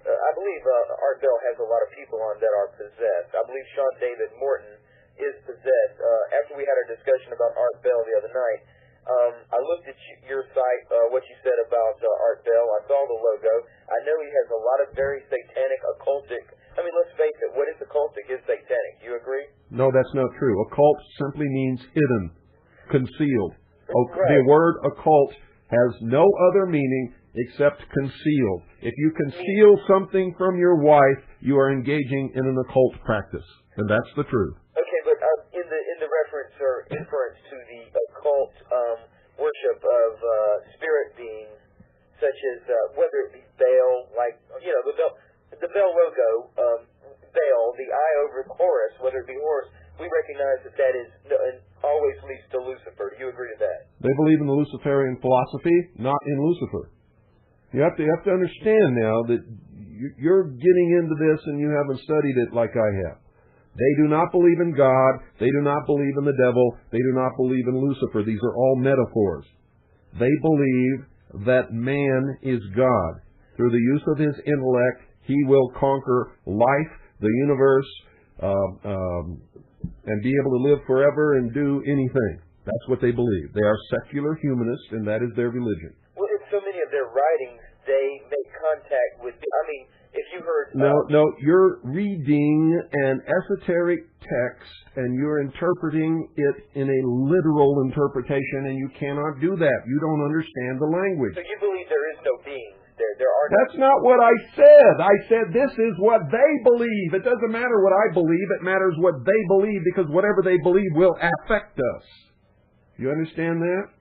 I believe Art Bell has a lot of people on that are possessed. I believe Sean David Morton is possessed. After we had our discussion about Art Bell the other night, I looked at your site, what you said about Art Bell. I saw the logo. I know he has a lot of very satanic, occultic... I mean, let's face it, what is occultic is satanic. Do you agree? No, that's not true. Occult simply means hidden, concealed. Right. The word occult has no other meaning except concealed. If you conceal something from your wife, you are engaging in an occult practice, and that's the truth. Okay, but in the reference or inference to the occult worship of spirit beings, such as whether it be Baal, like the Baal logo, Baal, the eye over Horus, whether it be Horus, we recognize that is always leads to Lucifer. Do you agree to that? They believe in the Luciferian philosophy, not in Lucifer. You have to understand now that you're getting into this and you haven't studied it like I have. They do not believe in God. They do not believe in the devil. They do not believe in Lucifer. These are all metaphors. They believe that man is God. Through the use of his intellect, he will conquer life, the universe, and be able to live forever and do anything. That's what they believe. They are secular humanists, and that is their religion. Well, in so many of their writings, they make contact with... if you heard... No, you're reading an esoteric text, and you're interpreting it in a literal interpretation, and you cannot do that. You don't understand the language. So you believe there is no beings? There are... That's not what I said. I said this is what they believe. It doesn't matter what I believe. It matters what they believe, because whatever they believe will affect us. You understand that?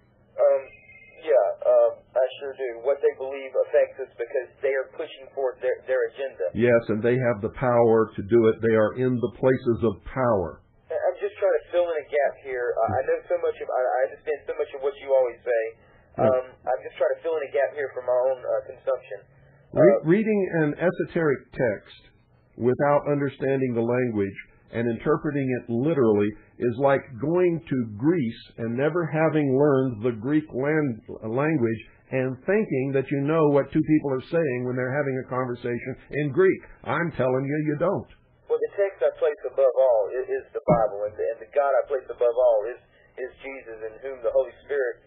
I sure do. What they believe affects us because they are pushing forward their agenda. Yes, and they have the power to do it. They are in the places of power. I'm just trying to fill in a gap here. I know so much of... I understand so much of what you always say. I'm just trying to fill in a gap here for my own consumption. Reading an esoteric text without understanding the language and interpreting it literally is like going to Greece and never having learned the Greek language and thinking that you know what two people are saying when they're having a conversation in Greek. I'm telling you, you don't. Well, the text I place above all is the Bible, and the God I place above all is Jesus, in whom the Holy Spirit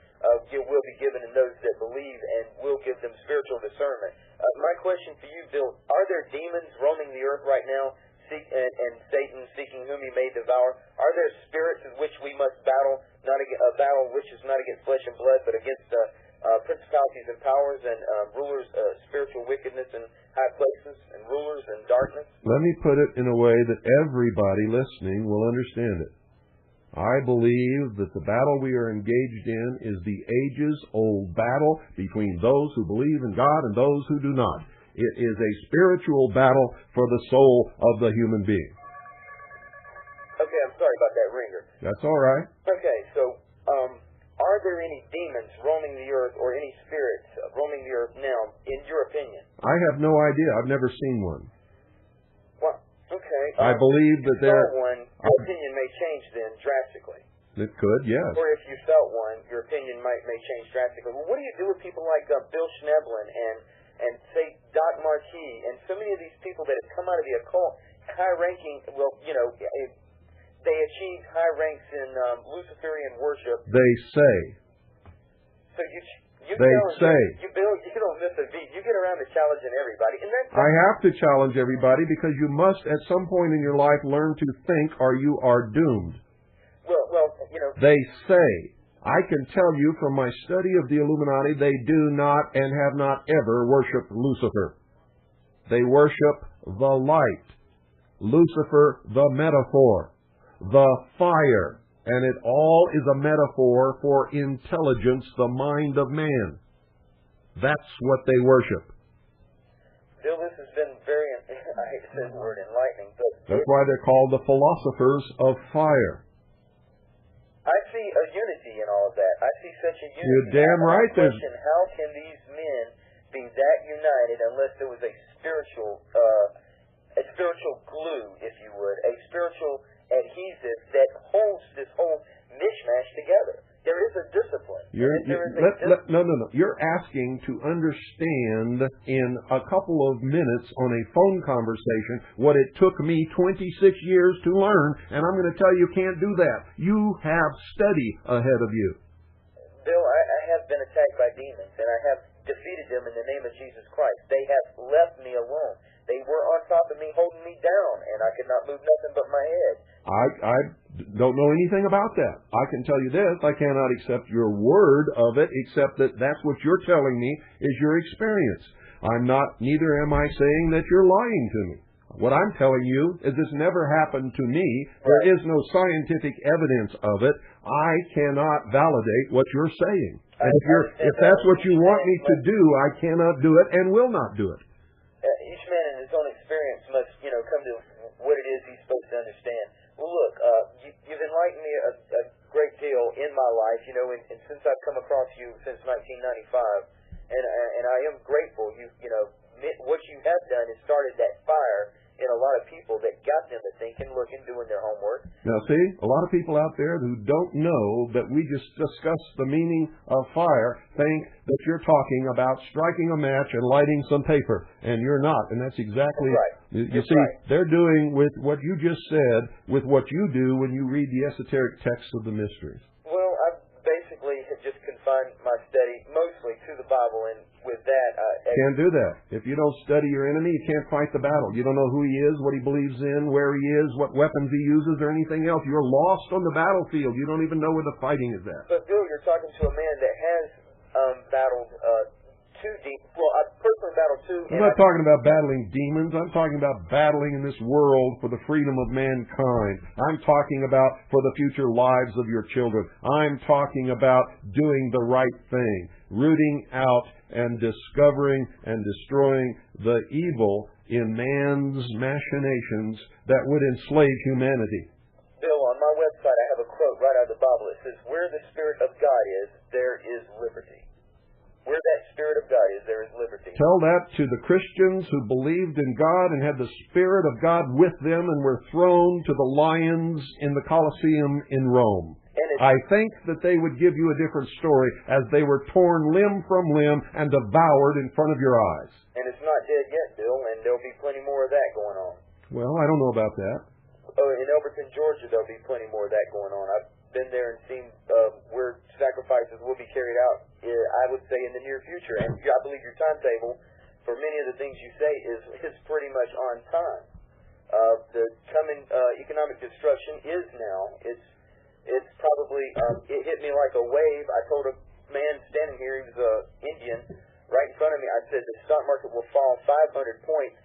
will be given in those that believe, and will give them spiritual discernment. My question for you, Bill, are there demons roaming the earth right now, and Satan seeking whom he may devour? Are there spirits in which we must battle, not a battle which is not against flesh and blood, but against principalities and powers and rulers, spiritual wickedness in high places, and rulers in darkness? Let me put it in a way that everybody listening will understand it. I believe that the battle we are engaged in is the ages-old battle between those who believe in God and those who do not. It is a spiritual battle for the soul of the human being. Okay, I'm sorry about that ringer. That's all right. Okay, so are there any demons roaming the earth, or any spirits roaming the earth now, in your opinion? I have no idea. I've never seen one. Well, okay. I believe that there... one, your opinion may change then drastically. It could, yes. Or if you felt one, your opinion may change drastically. Well, what do you do with people like Bill Schneblin and say Doc Marquis, and so many of these people that have come out of the occult, high-ranking, well, you know, they achieved high ranks in Luciferian worship. They say. So you Bill, you don't miss a beat. You get around to challenging everybody, and that's. I have to challenge everybody because you must, at some point in your life, learn to think, or you are doomed. Well, you know. They say. I can tell you from my study of the Illuminati, they do not and have not ever worshipped Lucifer. They worship the light. Lucifer, the metaphor. The fire. And it all is a metaphor for intelligence, the mind of man. That's what they worship. Bill, this has been very, I hate to say the word enlightening, but... That's why they're called the philosophers of fire. I see a unity in all of that. I see such a unity. You're damn right. How can these men be that united unless there was a spiritual glue, if you would, a spiritual adhesive that holds this whole mishmash together? There is a discipline. No. You're asking to understand in a couple of minutes on a phone conversation what it took me 26 years to learn, and I'm going to tell you can't do that. You have study ahead of you. Bill, I have been attacked by demons, and I have defeated them in the name of Jesus Christ. They have left me alone. They were on top of me, holding me down, and I could not move nothing but my head. I don't know anything about that. I can tell you this, I cannot accept your word of it, except that that's what you're telling me is your experience. Neither am I saying that you're lying to me. What I'm telling you is this never happened to me. There is no scientific evidence of it. I cannot validate what you're saying. And if that's what you want me to do, I cannot do it and will not do it. Each man in his own experience must, come to what it is he's supposed to understand. Well, look, you've enlightened me a great deal in my life, and since I've come across you since 1995, and I am grateful. What you have done is started that fire in a lot of people that got them to thinking, looking, doing their homework. Now, see, a lot of people out there who don't know that we just discussed the meaning of fire think that you're talking about striking a match and lighting some paper, and you're not. And that's exactly, right. You see, right. They're doing with what you just said with what you do when you read the esoteric texts of the mysteries. Well, I basically have just confined my study mostly to the Bible, and with that... Can't do that. If you don't study your enemy, you can't fight the battle. You don't know who he is, what he believes in, where he is, what weapons he uses, or anything else. You're lost on the battlefield. You don't even know where the fighting is at. But, Bill, you're talking to a man that has battled two demons. Well, I personally battled two. I'm not talking about battling demons. I'm talking about battling in this world for the freedom of mankind. I'm talking about for the future lives of your children. I'm talking about doing the right thing, rooting out and discovering and destroying the evil in man's machinations that would enslave humanity. Bill, on my website I have a quote right out of the Bible. It says, "Where the Spirit of God is, there is liberty." Where that Spirit of God is, there is liberty. Tell that to the Christians who believed in God and had the Spirit of God with them and were thrown to the lions in the Colosseum in Rome. I think that they would give you a different story as they were torn limb from limb and devoured in front of your eyes. And it's not dead yet, Bill, and there'll be plenty more of that going on. Well, I don't know about that. In Elberton, Georgia, there'll be plenty more of that going on. I've been there and seen where sacrifices will be carried out, I would say, in the near future. And I believe your timetable for many of the things you say is pretty much on time. The coming economic destruction is now. It's probably, it hit me like a wave. I told a man standing here, he was an Indian, right in front of me, I said the stock market will fall 500 points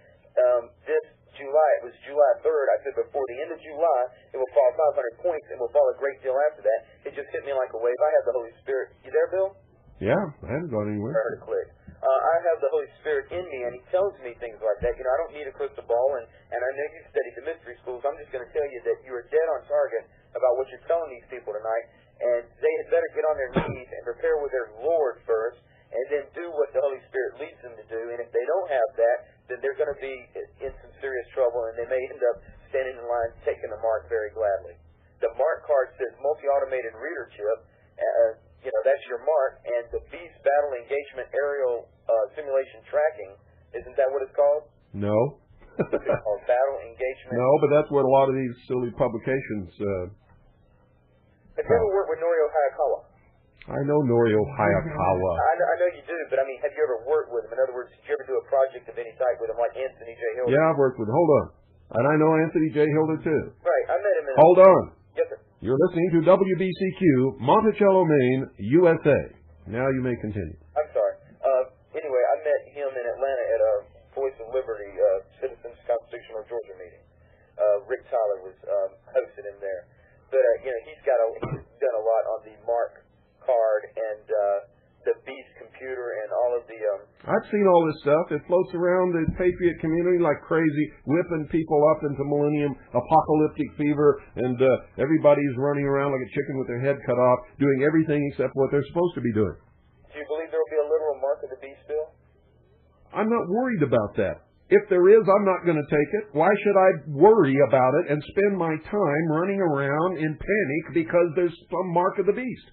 this July. It was July 3rd. I said before the end of July, it will fall 500 points and will fall a great deal after that. It just hit me like a wave. I have the Holy Spirit. You there, Bill? Yeah, I haven't gone anywhere. I heard a click. I have the Holy Spirit in me, and He tells me things like that. I don't need a crystal ball, and I know you studied the mystery schools. I'm just going to tell you that you are dead on target about what you're telling these people tonight, and they had better get on their knees and prepare with their Lord first, and then do what the Holy Spirit leads them to do. And if they don't have that, then they're going to be in some serious trouble, and they may end up standing in line taking the mark very gladly. The mark card says multi-automated reader chip. That's your mark, and the Beast Battle Engagement Aerial simulation tracking. Isn't that what it's called? No. What's it called? Battle engagement? No, but that's what a lot of these silly publications... Have you ever worked with Norio Hayakawa? I know Norio Hayakawa. I know you do, but I mean, have you ever worked with him? In other words, did you ever do a project of any type with him, like Anthony J. Hilder? Yeah, I've worked with him. Hold on. And I know Anthony J. Hilder, too. Right, I met him in... Hold on. Yes, sir. You're listening to WBCQ, Monticello, Maine, USA. Now you may continue. I'm sorry. Anyway, I met him in Atlanta at a Voice of Liberty Citizens Constitutional Georgia meeting. Rick Tyler was hosted him there. But, he's done a lot on the Mark card and the Beast computer and all of the... I've seen all this stuff. It floats around the Patriot community like crazy, whipping people up into millennium apocalyptic fever, and everybody's running around like a chicken with their head cut off, doing everything except what they're supposed to be doing. Do you believe there will be a literal mark of the beast bill? I'm not worried about that. If there is, I'm not going to take it. Why should I worry about it and spend my time running around in panic because there's some mark of the beast?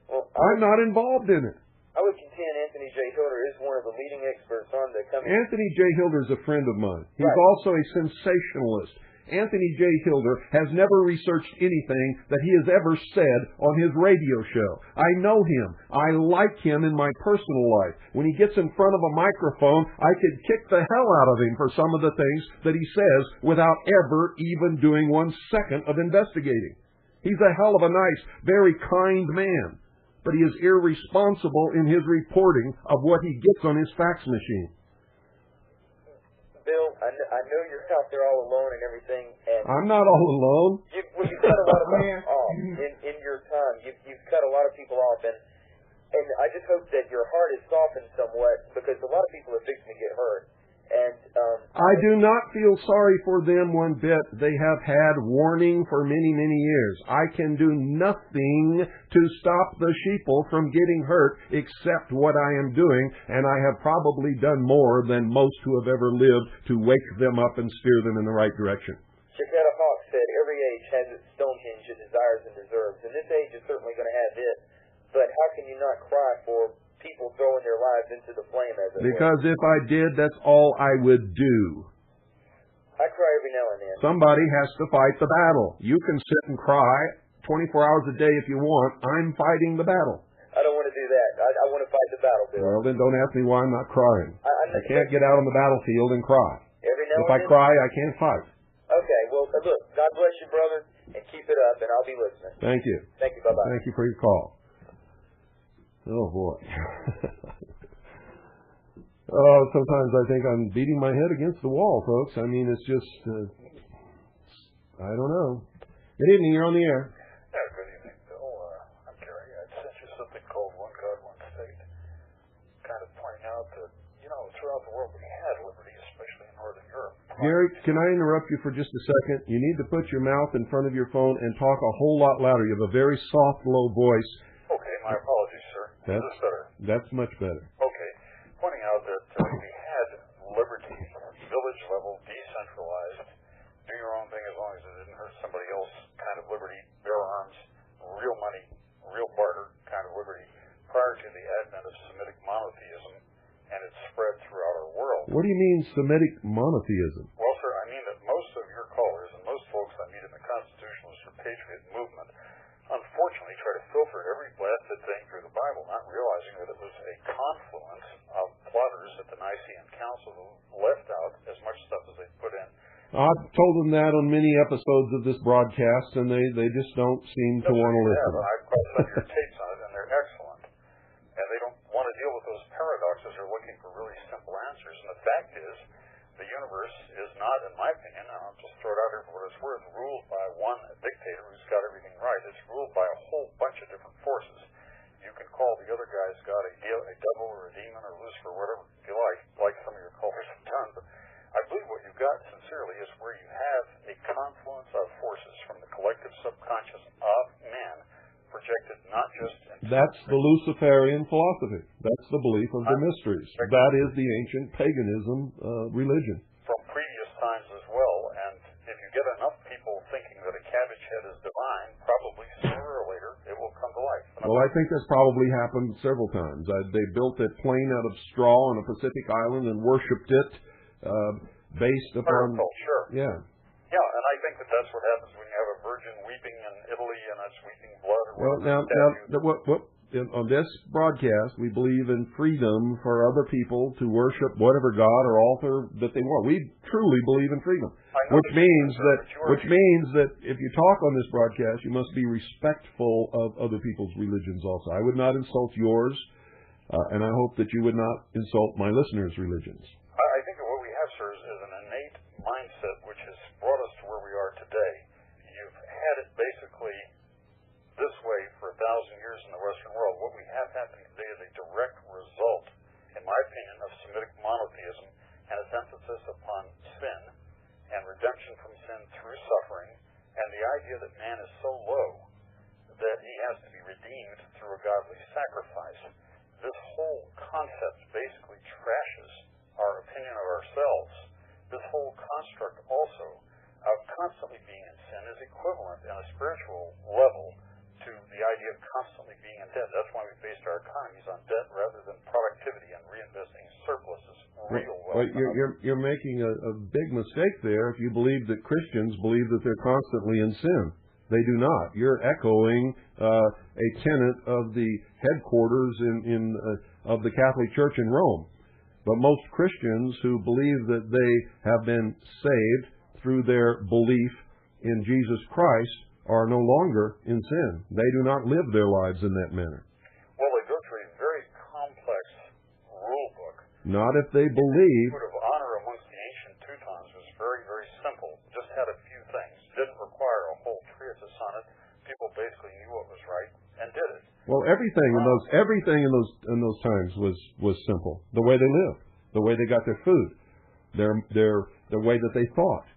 Well, I'm not involved in it. I would contend Anthony J. Hilder is one of the leading experts on the coming... Anthony J. Hilder is a friend of mine. He's Right. also a sensationalist. Anthony J. Hilder has never researched anything that he has ever said on his radio show. I know him. I like him in my personal life. When he gets in front of a microphone, I could kick the hell out of him for some of the things that he says without ever even doing 1 second of investigating. He's a hell of a nice, very kind man. But he is irresponsible in his reporting of what he gets on his fax machine. Bill, I know you're out there all alone and everything, and I'm not all alone. you've cut a lot of people off in your time. You've cut a lot of people off, and I just hope that your heart is softened somewhat, because a lot of people are fixing to get hurt. And I do not feel sorry for them one bit. They have had warning for many, many years. I can do nothing to stop the sheeple from getting hurt except what I am doing, and I have probably done more than most who have ever lived to wake them up and steer them in the right direction. Chiquetta Hawk said, every age has its Stonehenge it desires and deserves, and this age is certainly going to have it, but how can you not cry for people throwing their lives into the flame, as it Because were? if I did, that's all I would do. I cry every now and then. Somebody has to fight the battle. You can sit and cry 24 hours a day if you want. I'm fighting the battle. I don't want to do that. I want to fight the battle, Bill. Well, then don't ask me why I'm not crying. I can't get out on the battlefield and cry. Every now If and I then? cry, I can't fight. Okay, well, look, God bless you, brother, and keep it up, and I'll be listening. Thank you. Thank you, bye-bye. Thank you for your call. Oh, boy. Oh, sometimes I think I'm beating my head against the wall, folks. I mean, it's just, I don't know. Good evening. You're on the air. Yeah, good evening, Bill. I'm Gary. I sent you something called One God, One State, kind of pointing out that, throughout the world we had liberty, especially in Northern Europe. Gary, can I interrupt you for just a second? You need to put your mouth in front of your phone and talk a whole lot louder. You have a very soft, low voice. Okay, my apologies, sir. Is this better? That's much better. Okay, pointing out that we had liberty, village level, decentralized, do your own thing as long as it didn't hurt somebody else kind of liberty, bear arms, real money, real barter kind of liberty, prior to the advent of Semitic monotheism and its spread throughout our world. What do you mean Semitic monotheism? Well, sir, I mean that most of your callers and most folks I meet in the Constitutionalist or Patriot movement unfortunately try to filter every blasted thing through the Bible, not realizing that it was a confluence of plotters at the Nicene Council who left out as much stuff as they put in. I've told them that on many episodes of this broadcast, and they just don't seem to want to listen. I've got some of your tapes on it, and they're excellent. And they don't want to deal with those paradoxes. They're looking for really simple answers. And the fact is, the universe is not, in my opinion, I'll just throw it out here for what it's worth, ruled by one dictator who's got everything right. It's ruled by a whole bunch of different forces. You can call the other guy's God a devil or a demon or Lucifer, whatever you like some of your callers have done. But I believe what you've got, sincerely, is where you have a confluence of forces from the collective subconscious of man projected not just into... That's the Luciferian philosophy. That's the belief of the mysteries. That is the ancient paganism religion. From previous times as well, and if you get enough people thinking that a cabbage head is divine, probably sooner or later it will come to life. Well, I think that's probably happened several times. They built that plane out of straw on a Pacific island and worshipped it based upon... Sure. Yeah. Yeah, and I think that's what happens when you have a virgin weeping in Italy and it's weeping blood. Or well, on this broadcast, we believe in freedom for other people to worship whatever god or altar that they want. We truly believe in freedom, which means that if you talk on this broadcast, you must be respectful of other people's religions also. I would not insult yours, and I hope that you would not insult my listeners' religions. I think that what we have, sir, is an innate mindset which has brought us to where we are today. You've had it basically this way for 1,000 years in the Western world. What we have happening today is a direct result, in my opinion, of Semitic monotheism and its emphasis upon sin and redemption from sin through suffering, and the idea that man is so low that he has to be redeemed through a godly sacrifice. This whole concept basically trashes our opinion of ourselves. This whole construct also of constantly being in sin is equivalent on a spiritual level to the idea of constantly being in debt. That's why we based our economies on debt rather than productivity and reinvesting surpluses. You're making a big mistake there if you believe that Christians believe that they're constantly in sin. They do not. You're echoing a tenet of the headquarters of the Catholic Church in Rome. But most Christians who believe that they have been saved through their belief in Jesus Christ are no longer in sin. They do not live their lives in that manner. Well, they go through a very complex rule book. Not if they believe... The code of honor amongst the ancient Teutons was very, very simple. Just had a few things. Didn't require a whole treatise on it. People basically knew what was right and did it. Well, everything in those times was simple. The way they lived, the way they got their food, the way that they thought,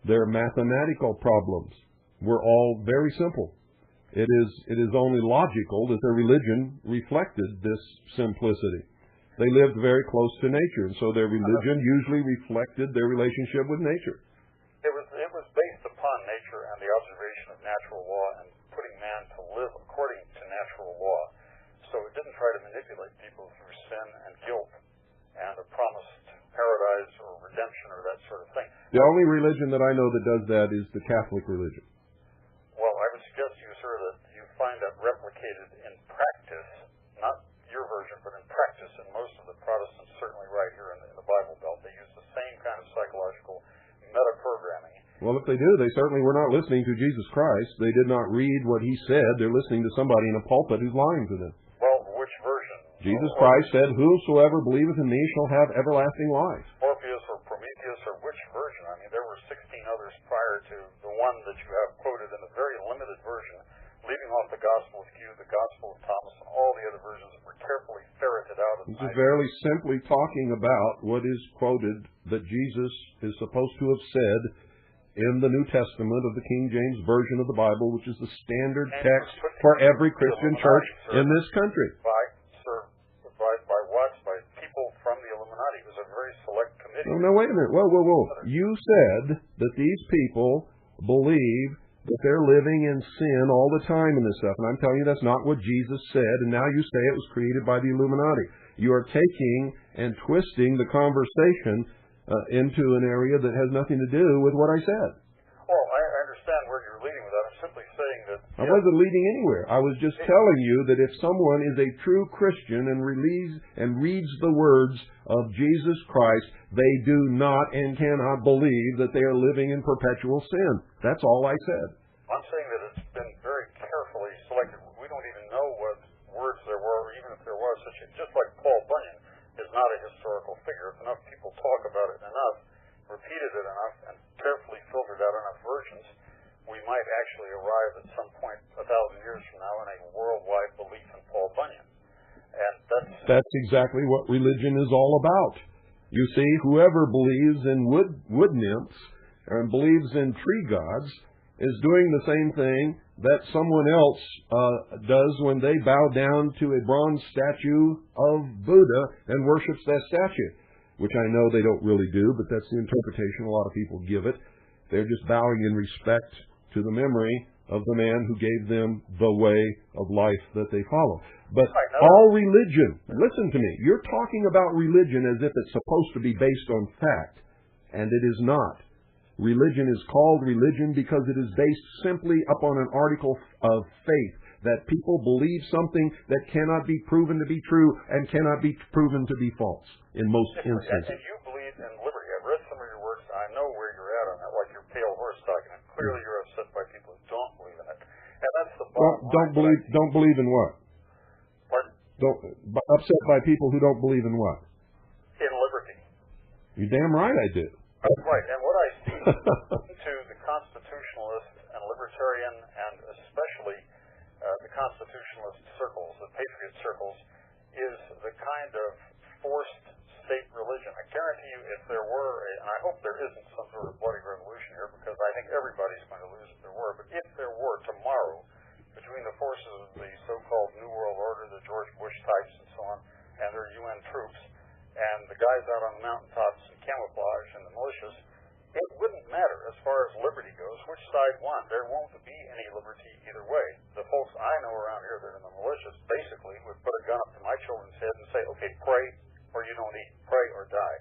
their mathematical problems were all very simple. It is only logical that their religion reflected this simplicity. They lived very close to nature, and so their religion usually reflected their relationship with nature. It was based upon nature and the observation of natural law and putting man to live according to natural law. So it didn't try to manipulate people through sin and guilt and a promised paradise or redemption or that sort of thing. The only religion that I know that does that is the Catholic religion. Well, I would suggest to you, sir, that you find that replicated in practice, not your version, but in practice, and most of the Protestants, certainly right here in the Bible Belt, they use the same kind of psychological meta-programming. Well, if they do, they certainly were not listening to Jesus Christ. They did not read what he said. They're listening to somebody in a pulpit who's lying to them. Well, which version? Jesus Christ said, "Whosoever believeth in me shall have everlasting life." Orpheus or Prometheus, or which version? I mean, there were 16 others prior to the one that you have quoted in a very limited version, leaving off the Gospel of Q, the Gospel of Thomas, and all the other versions that were carefully ferreted out. This is very simply talking about what is quoted that Jesus is supposed to have said in the New Testament of the King James Version of the Bible, which is the standard text for every Christian church in this country. By what? By people from the Illuminati. It was a very select committee. No, wait a minute. Whoa. You said that these people believe that they're living in sin all the time in this stuff. And I'm telling you that's not what Jesus said, and now you say it was created by the Illuminati. You are taking and twisting the conversation into an area that has nothing to do with what I said. Well, I understand where you're leading with that. I'm simply saying that... I wasn't leading anywhere. I was just telling you that if someone is a true Christian and reads the words of Jesus Christ, they do not and cannot believe that they are living in perpetual sin. That's all I said. I'm saying that it's been very carefully selected. We don't even know what words there were, or even if there was such a... Just like Paul Bunyan is not a historical figure. If enough people talk about it enough, repeated it enough, and carefully filtered out enough versions, we might actually arrive at some point 1,000 years from now in a worldwide belief in Paul Bunyan. And that's exactly what religion is all about. You see, whoever believes in wood nymphs and believes in tree gods is doing the same thing that someone else does when they bow down to a bronze statue of Buddha and worships that statue, which I know they don't really do, but that's the interpretation a lot of people give it. They're just bowing in respect to the memory of the man who gave them the way of life that they follow. But all religion, listen to me, you're talking about religion as if it's supposed to be based on fact, and it is not. Religion is called religion because it is based simply upon an article of faith, that people believe something that cannot be proven to be true and cannot be proven to be false in most instances. And you believe in liberty. I've read some of your works. I know where you're at on that, like your pale horse document. Clearly you're upset by people who don't believe in it. And that's the bottom line. Don't believe in what? Pardon? Upset by people who don't believe in what? In liberty. You're damn right I do. That's right. And what I see to the constitutionalist and libertarian and especially the constitutionalist circles, the patriot circles, is the kind of forced state religion. I guarantee you if there were, and I hope there isn't some sort of bloody revolution here because I think everybody's going to lose if there were, but if there were tomorrow, between the forces of the so-called New World Order, the George Bush types and so on, and their UN troops, and the guys out on the mountaintops in camouflage and the militias, it wouldn't matter as far as liberty goes which side won. There won't be any liberty either way. The folks I know around here that are in the militias basically would put a gun up to my children's head and say, okay, pray or you don't eat, pray or die.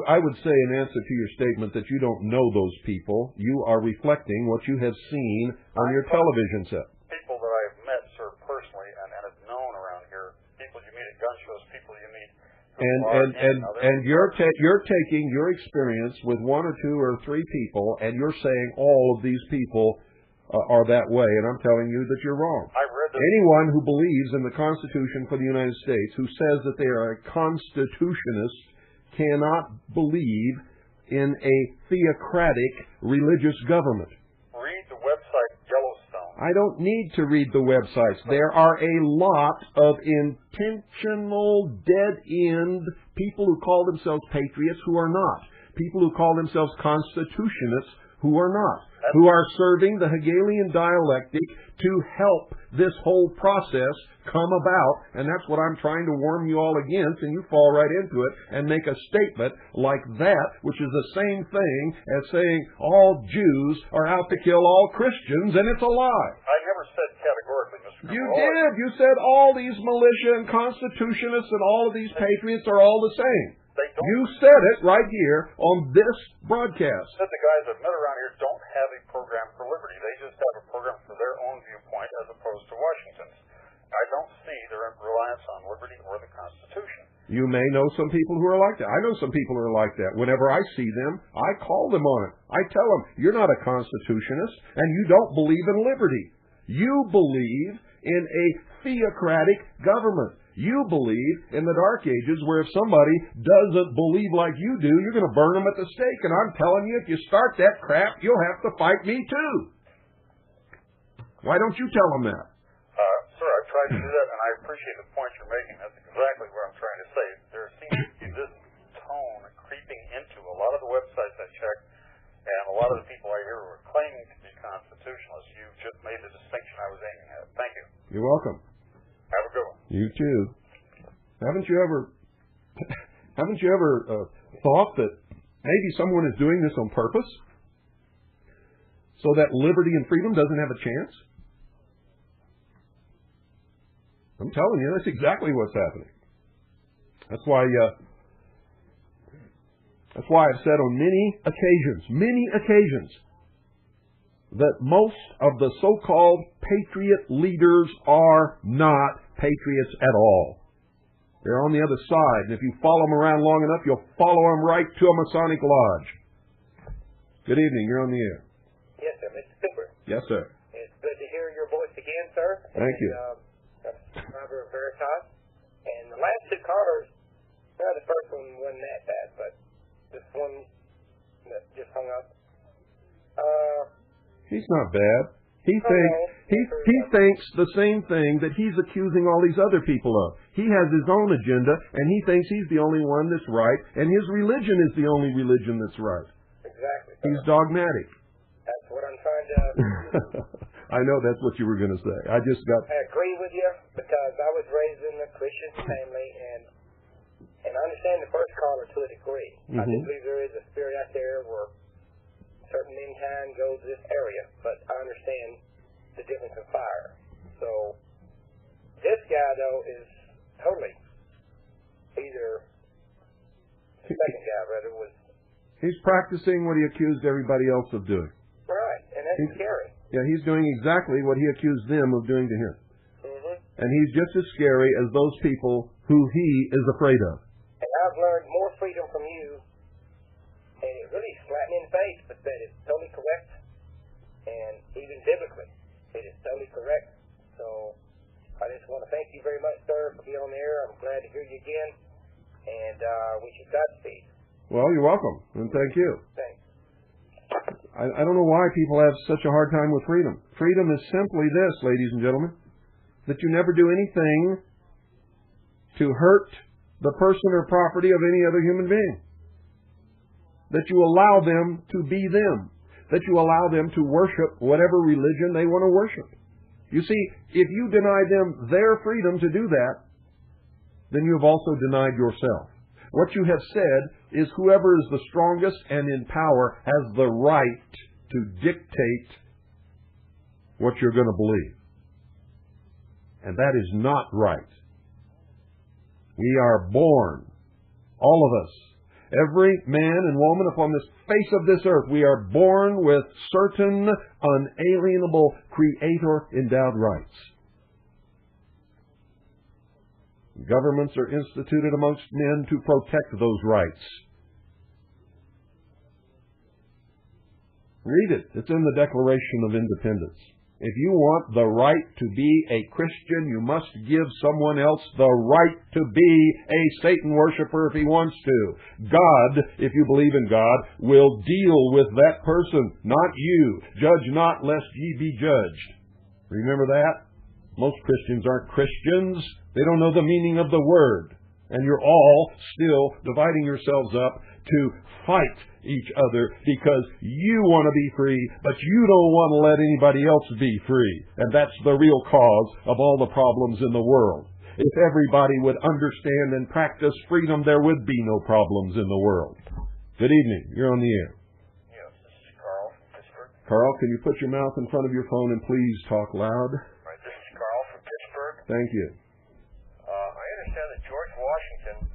I would say in answer to your statement that you don't know those people, you are reflecting what you have seen on your television set. People that I have met, sir, personally and have known around here, people you meet at gun shows, people you meet. And you're taking your experience with one or two or three people, and you're saying all of these people are that way, and I'm telling you that you're wrong. Anyone who believes in the Constitution for the United States, who says that they are a constitutionist, cannot believe in a theocratic religious government. Read the website Yellowstone. I don't need to read the websites. There are a lot of intentional, dead-end people who call themselves patriots who are not. People who call themselves constitutionists who are not. Who are serving the Hegelian dialectic to help this whole process come about. And that's what I'm trying to warn you all against, and you fall right into it and make a statement like that, which is the same thing as saying all Jews are out to kill all Christians, and it's a lie. I never said categorically, Mr. Colonel. You did. You said all these militia and constitutionists and all of these patriots are all the same. You said it right here on this broadcast. Said the guys I've met around here don't have a program for liberty. They just have a program for their own viewpoint as opposed to Washington's. I don't see their reliance on liberty or the Constitution. You may know some people who are like that. I know some people who are like that. Whenever I see them, I call them on it. I tell them, you're not a constitutionist, and you don't believe in liberty. You believe in a theocratic government. You believe in the Dark Ages where if somebody doesn't believe like you do, you're going to burn them at the stake. And I'm telling you, if you start that crap, you'll have to fight me too. Why don't you tell them that? Sir, I've tried to do that, and I appreciate the point you're making. That's exactly what I'm trying to say. There seems to be this tone creeping into a lot of the websites I checked, and a lot of the people I hear who are claiming to be constitutionalists. You just made the distinction I was aiming at. Thank you. You're welcome. Have a good one. You too. Haven't you ever thought that maybe someone is doing this on purpose so that liberty and freedom doesn't have a chance? I'm telling you, that's exactly what's happening. That's why I've said on many occasions, that most of the so-called patriot leaders are not patriots at all. They're on the other side, and if you follow them around long enough, you'll follow them right to a Masonic lodge. Good evening. You're on the air. Yes, sir. Mr. Cooper. Yes, sir. It's good to hear your voice again, sir. Thank you. Robert Veritas. And the last two callers, well, the first one wasn't that bad, but this one that just hung up. He's not bad. He thinks the same thing that he's accusing all these other people of. He has his own agenda, and he thinks he's the only one that's right, and his religion is the only religion that's right. Exactly. He's dogmatic. That's what I'm trying to... I know that's what you were going to say. I agree with you, because I was raised in a Christian family, and I understand the first caller to a degree. I do believe there is a spirit out there where certain end time goes this area, but I understand the difference in fire. So this guy, though, is totally either the second guy, rather, was... He's practicing what he accused everybody else of doing. Right, and that's scary. Yeah, he's doing exactly what he accused them of doing to him. Mm-hmm. And he's just as scary as those people who he is afraid of. And I've learned more freedom from you, and it really slapped me in the face, but that is totally correct, and even biblically, it is totally correct. So I just want to thank you very much, sir, for being on the air. I'm glad to hear you again, and wish you Godspeed. Well, you're welcome, and thank you. Thanks. I don't know why people have such a hard time with freedom. Freedom is simply this, ladies and gentlemen, that you never do anything to hurt the person or property of any other human being. That you allow them to be them. That you allow them to worship whatever religion they want to worship. You see, if you deny them their freedom to do that, then you have also denied yourself. What you have said is whoever is the strongest and in power has the right to dictate what you're going to believe. And that is not right. We are born, all of us, every man and woman upon this face of this earth, we are born with certain unalienable Creator-endowed rights. Governments are instituted amongst men to protect those rights. Read it. It's in the Declaration of Independence. If you want the right to be a Christian, you must give someone else the right to be a Satan worshiper if he wants to. God, if you believe in God, will deal with that person, not you. Judge not, lest ye be judged. Remember that? Most Christians aren't Christians. They don't know the meaning of the word. And you're all still dividing yourselves up to fight each other because you want to be free, but you don't want to let anybody else be free. And that's the real cause of all the problems in the world. If everybody would understand and practice freedom, there would be no problems in the world. Good evening. You're on the air. Yes, this is Carl from Pittsburgh. Carl, can you put your mouth in front of your phone and please talk loud? Right, this is Carl from Pittsburgh. Thank you. I understand that George Washington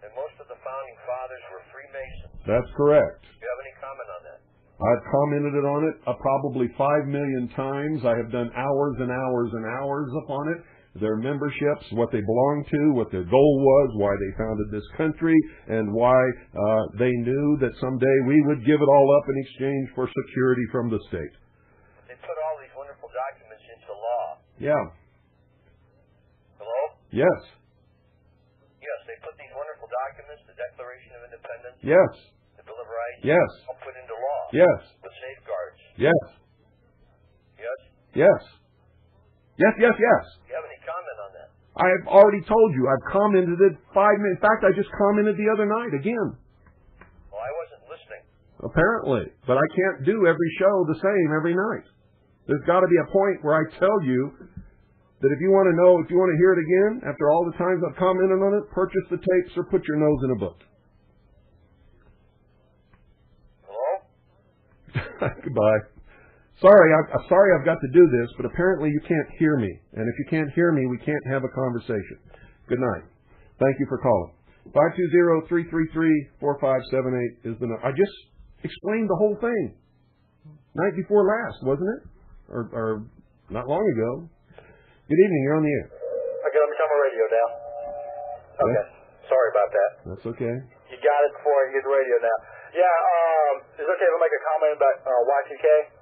and most of the founding fathers were Freemasons. That's correct. Do you have any comment on that? I've commented on it probably 5 million times. I have done hours and hours and hours upon it. Their memberships, what they belong to, what their goal was, why they founded this country, and why they knew that someday we would give it all up in exchange for security from the state. They put all these wonderful documents into law. Yeah. Hello? Yes. Yes, they put these wonderful documents, the Declaration of Independence, Yes. the Bill of Rights, Yes. all put into law. Yes. With safeguards. Yes. Yes? Yes. Yes, yes, yes. Do you have any comment on that? I've already told you. I've commented it 5 minutes. In fact, I just commented the other night again. Well, I wasn't listening. Apparently. But I can't do every show the same every night. There's got to be a point where I tell you that if you want to know, if you want to hear it again, after all the times I've commented on it, purchase the tapes or put your nose in a book. Hello? Goodbye. Sorry I've got to do this, but apparently you can't hear me. And if you can't hear me, we can't have a conversation. Good night. Thank you for calling. 520-333-4578 is the number. I just explained the whole thing. Night before last, wasn't it? Or not long ago. Good evening. You're on the air. Okay, let me turn my radio down. Okay. Yeah. Sorry about that. That's okay. You got it before I get the radio now. Yeah, is it okay if I make a comment about Y2K?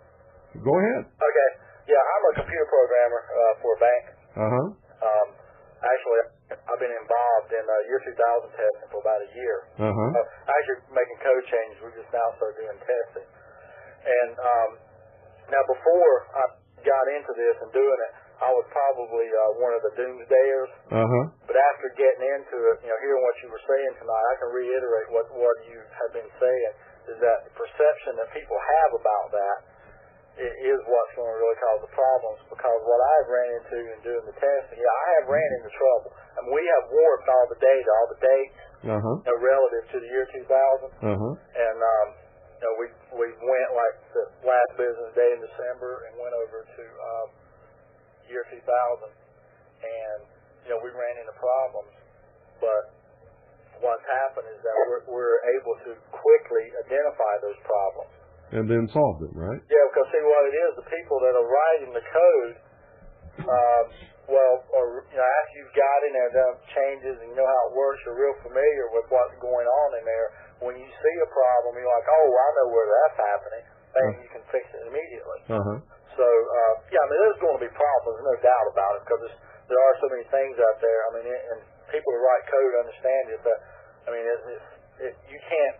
Go ahead. Okay. Yeah, I'm a computer programmer for a bank. Uh-huh. Actually, I've been involved in year 2000 testing for about a year. Uh-huh. Actually, making code changes. We just now started doing testing. And now, before I got into this and doing it, I was probably one of the doomsdayers. Uh-huh. But after getting into it, hearing what you were saying tonight, I can reiterate what you have been saying, is that the perception that people have about that is what's going to really cause the problems, because what I've ran into in doing the testing, I have ran into trouble. I mean, we have warped all the data, all the dates Uh-huh. relative to the year 2000. Uh-huh. And we went like the last business day in December and went over to year 2000, and we ran into problems, but what's happened is that we're able to quickly identify those problems and then solve them, right? Yeah, because see what it is, the people that are writing the code, after you've got in there, done changes, and you know how it works, you're real familiar with what's going on in there. When you see a problem, you're like, oh, I know where that's happening, and you can fix it immediately. So, there's going to be problems, no doubt about it, because there are so many things out there. I mean, and people who write code understand it, but, you can't,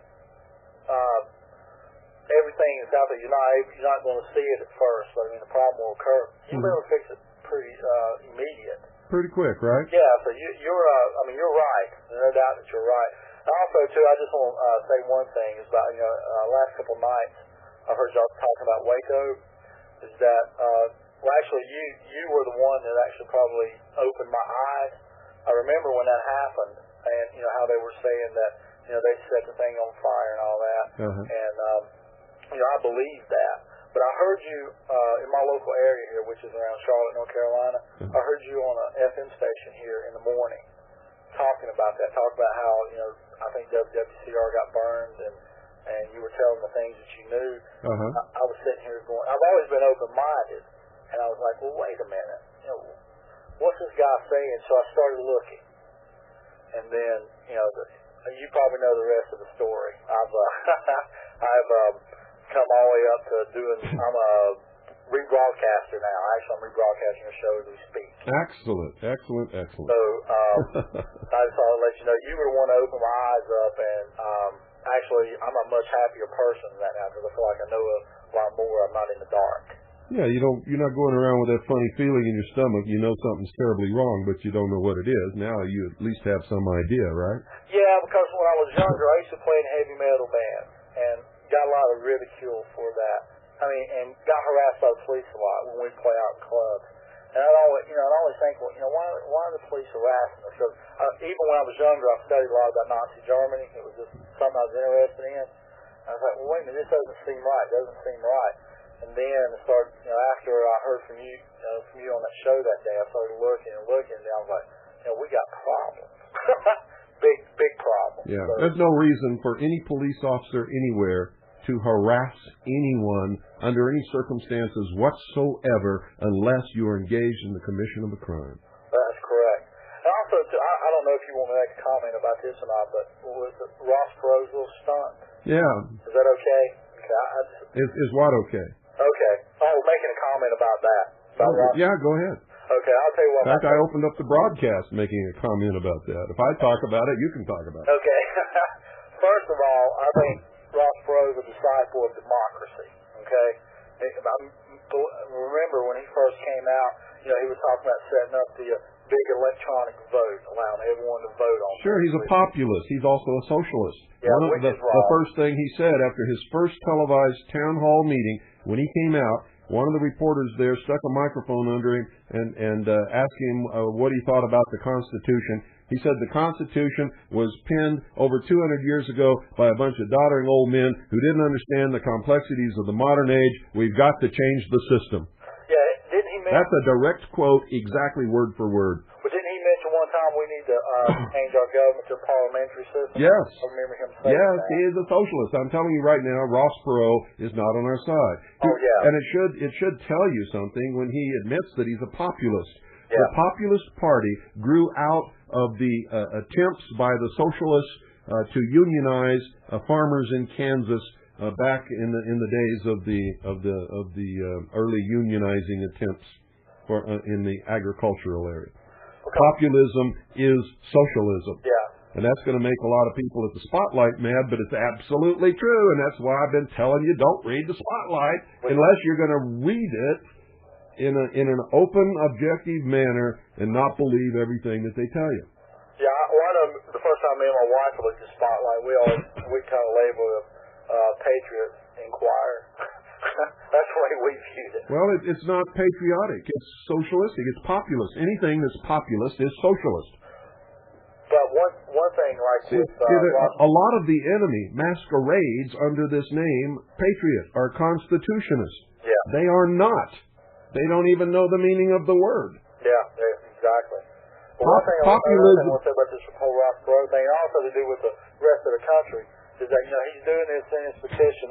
everything that's out there, you're not going to see it at first, but, the problem will occur. You'll be able to fix it pretty immediate. Pretty quick, right? Yeah, so you're right. There's no doubt that you're right. And also, too, I just want to say one thing is about, last couple of nights, I heard y'all talking about Waco, is that, actually, you were the one that actually probably opened my eyes. I remember when that happened, and, how they were saying that, they set the thing on fire and all that, and, I believed that. But I heard you in my local area here, which is around Charlotte, North Carolina, I heard you on an FM station here in the morning talking about that, talking about how, I think WWCR got burned, and you were telling the things that you knew. I was sitting here going, I've always been open-minded, and I was like, well, wait a minute, what's this guy saying? So I started looking, and then, you probably know the rest of the story. I've come all the way up to I'm a rebroadcaster now. Actually, I'm rebroadcasting a show as we speak. Excellent. So, I just thought I'd let you know, you were the one to open my eyes up, and actually, I'm a much happier person than that now, because I feel like I know a lot more. I'm not in the dark. Yeah, you're not going around with that funny feeling in your stomach. You know something's terribly wrong, but you don't know what it is. Now you at least have some idea, right? Yeah, because when I was younger, I used to play in heavy metal bands, and got a lot of ridicule for that. And got harassed by the police a lot when we'd play out in clubs. And I'd always think, why are the police harassing us? Because even when I was younger, I studied a lot about Nazi Germany. It was just something I was interested in. I was like, well, wait a minute, this doesn't seem right. It doesn't seem right. And then I started, after I heard from you on that show that day, I started looking, and I was like, we got problems. big problem. Yeah, so, there's no reason for any police officer anywhere to harass anyone under any circumstances whatsoever unless you are engaged in the commission of a crime. That's correct. And also, I don't know if you want to make a comment about this or not, but was it Ross Perot's little stunt? Yeah. Is that okay? Is what okay? Okay. Oh, making a comment about that. Yeah, go ahead. Okay, I'll tell you what. In fact, I opened up the broadcast making a comment about that. If I talk about it, you can talk about it. Okay. First of all, I think Ross Perot is a disciple of democracy. Okay? Remember when he first came out, he was talking about setting up the big electronic vote, allowing everyone to vote on. Sure, he's a populist. He's also a socialist. Yeah, the first thing he said after his first televised town hall meeting, when he came out, one of the reporters there stuck a microphone under him and asked him what he thought about the Constitution. He said the Constitution was penned over 200 years ago by a bunch of doddering old men who didn't understand the complexities of the modern age. We've got to change the system. Yeah, didn't he mention... That's a direct quote, exactly word for word. But didn't he mention one time we need to change our government to a parliamentary system? Yes. I remember him saying yes, that. He is a socialist. I'm telling you right now, Ross Perot is not on our side. Oh, yeah. And it should tell you something when he admits that he's a populist. Yeah. The Populist Party grew out of the attempts by the socialists to unionize farmers in Kansas back in the days of the early unionizing attempts in the agricultural area. Okay. Populism is socialism. Yeah. And that's going to make a lot of people at the Spotlight mad, but it's absolutely true, and that's why I've been telling you don't read the Spotlight unless you're going to read it in an open, objective manner and not believe everything that they tell you. Yeah, the first time me and my wife looked at Spotlight, we kind of labeled it Patriot Inquirer. That's the way we viewed it. Well, it's not patriotic. It's socialistic. It's populist. Anything that's populist is socialist. But one thing like See, with a lot of the enemy masquerades under this name patriot or constitutionist. Yeah. They are not. They don't even know the meaning of the word. Yeah, exactly. Well, one thing I want to say about this whole Ross Perot thing, and also to do with the rest of the country, is that he's doing this in his petition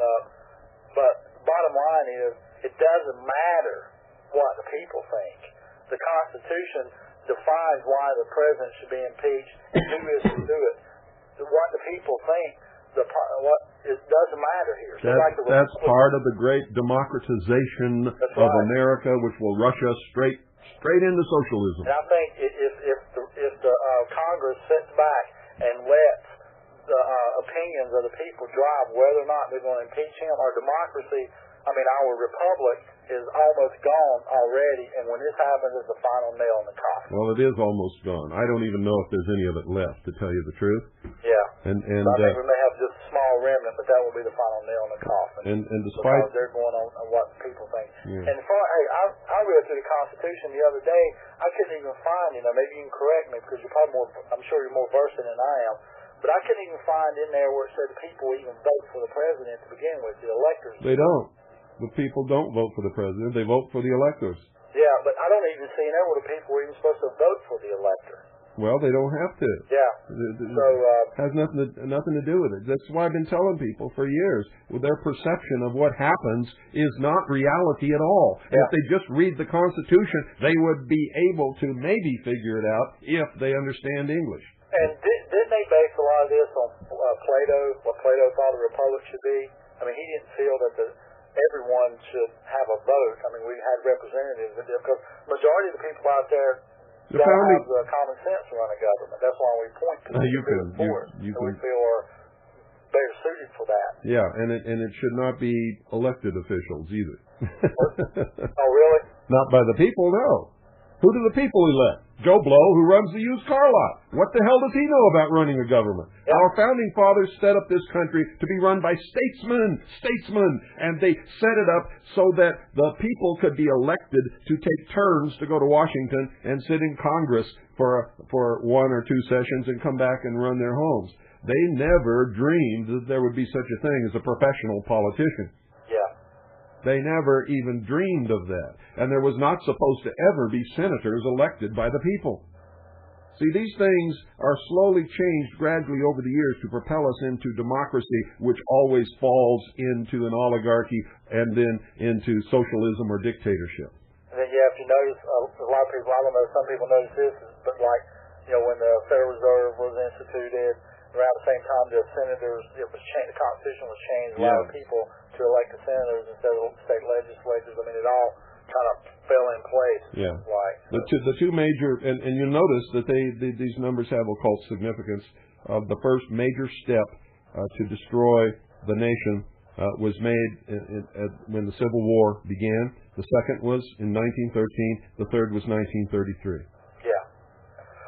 but bottom line is it doesn't matter what the people think. The Constitution defines why the president should be impeached and who is to do it. What the people think, it doesn't matter here. That's part of the great democratization of America, which will rush us straight into socialism. And I think if the Congress sits back and lets the opinions of the people drive whether or not they're going to impeach him, our democracy, our republic is almost gone already, and when this happens, it's the final nail in the coffin. Well, it is almost gone. I don't even know if there's any of it left, to tell you the truth. Yeah. And I think we may have just a small remnant, but that will be the final nail in the coffin. And despite because they're going on what people think. Yeah. And I read through the Constitution the other day. I couldn't even find, maybe you can correct me because I'm sure you're more versed than I am. But I couldn't even find in there where it said the people even vote for the president to begin with, the electors. They don't. The people don't vote for the president. They vote for the electors. Yeah, but I don't even see in there where the people are even supposed to vote for the elector. Well, they don't have to. Yeah. So has nothing to do with it. That's why I've been telling people for years. Well, their perception of what happens is not reality at all. Yeah. If they just read the Constitution, they would be able to maybe figure it out if they understand English. And didn't they base a lot of this on Plato, what Plato thought a republic should be? He didn't feel that everyone should have a vote. We had representatives, because majority of the people out there don't have the common sense to run a government. That's why we point to you we feel are better suited for that. Yeah, and it should not be elected officials either. Oh, really? Not by the people, no. Who do the people elect? Joe Blow, who runs the used car lot. What the hell does he know about running a government? Yeah. Our founding fathers set up this country to be run by statesmen, and they set it up so that the people could be elected to take turns to go to Washington and sit in Congress for 1 or 2 sessions and come back and run their homes. They never dreamed that there would be such a thing as a professional politician. Yeah. They never even dreamed of that. And there was not supposed to ever be senators elected by the people. See, these things are slowly changed gradually over the years to propel us into democracy, which always falls into an oligarchy and then into socialism or dictatorship. And then, if you notice, a lot of people, I don't know, some people notice this, but when the Federal Reserve was instituted, around the same time the senators, the Constitution was changed, a lot of people to elect the senators instead of state legislatures. It all kind of fell in place. Yeah. The two major, and you'll notice that these numbers have occult significance. The first major step to destroy the nation was made when the Civil War began. The second was in 1913. The third was 1933. Yeah.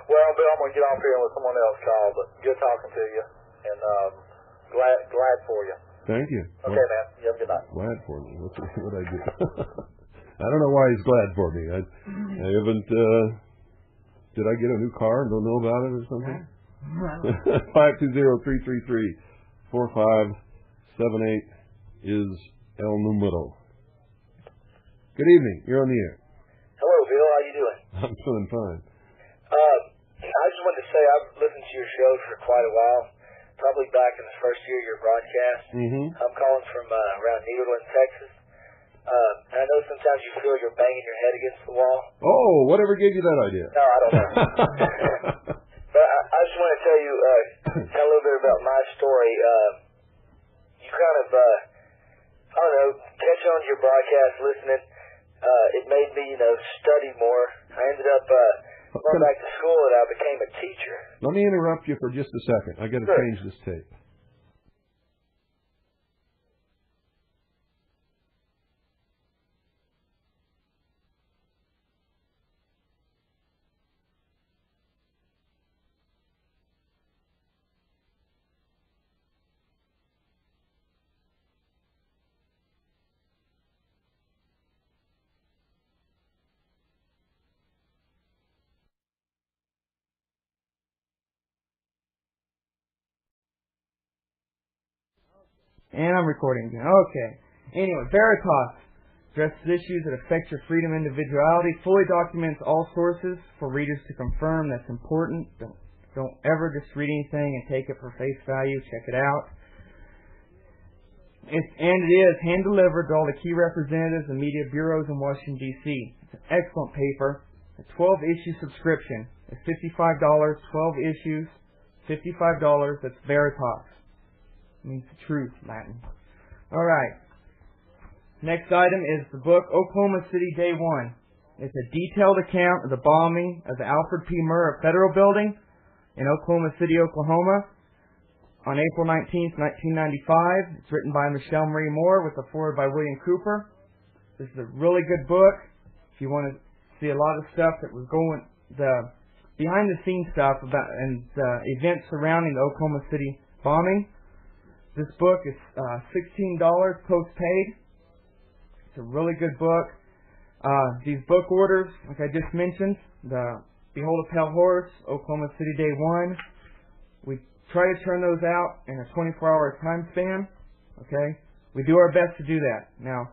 Well, Bill, I'm going to get off here and let someone else call, but good talking to you, and glad for you. Thank you. Okay, man. You have a good night. Glad for me. What I do? I don't know why he's glad for me. I haven't. Did I get a new car and don't know about it or something? 520-333-4578 is El Numero. Good evening. You're on the air. Hello, Bill. How you doing? I'm doing fine. I just wanted to say I've listened to your show for quite a while, probably back in the first year of your broadcast. Mm-hmm. I'm calling from around Nederland, Texas. And I know sometimes you feel you're banging your head against the wall. Oh, whatever gave you that idea? No, I don't know. But I just want to tell you, tell a little bit about my story. You kind of, I don't know, catch on to your broadcast, listening. It made me, study more. I ended up going back to school and I became a teacher. Let me interrupt you for just a second. I got to change this tape. And I'm recording again. Okay. Anyway, Veritas addresses issues that affect your freedom and individuality, fully documents all sources for readers to confirm. That's important. Don't ever just read anything and take it for face value. Check it out. It is hand-delivered to all the key representatives and media bureaus in Washington, D.C. It's an excellent paper. A 12-issue subscription is $55. 12 issues, $55. That's Veritas. It means the truth, Latin. All right. Next item is the book Oklahoma City Day One. It's a detailed account of the bombing of the Alfred P. Murrah Federal Building in Oklahoma City, Oklahoma, on April 19th, 1995. It's written by Michelle Marie Moore with a foreword by William Cooper. This is a really good book. If you want to see a lot of stuff that was going, the behind-the-scenes stuff about and the events surrounding the Oklahoma City bombing, this book is $16 post-paid. It's a really good book. These book orders, like I just mentioned, the Behold a Pale Horse, Oklahoma City Day One, we try to turn those out in a 24-hour time span. Okay, we do our best to do that. Now,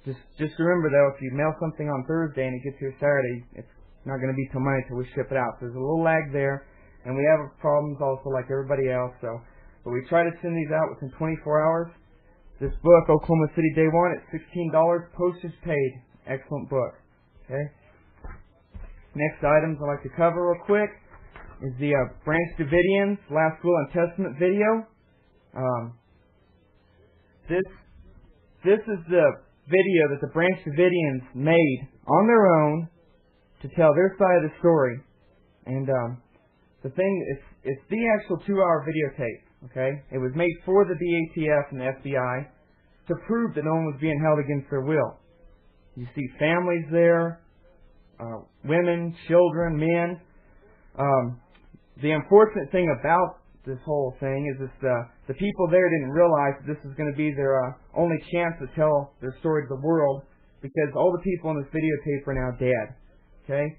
just remember though, if you mail something on Thursday and it gets here Saturday, it's not going to be till Monday till we ship it out. So there's a little lag there, and we have problems also like everybody else. But we try to send these out within 24 hours. This book, Oklahoma City Day One, it's $16, postage paid. Excellent book. Okay. Next items I'd like to cover real quick is the Branch Davidians Last Will and Testament video. This is the video that the Branch Davidians made on their own to tell their side of the story. And the thing is, it's the actual 2-hour videotape. Okay, it was made for the BATF and the FBI to prove that no one was being held against their will. You see families there, women, children, men. The unfortunate thing about this whole thing is the people there didn't realize that this was going to be their only chance to tell their story to the world, because all the people in this videotape are now dead. Okay,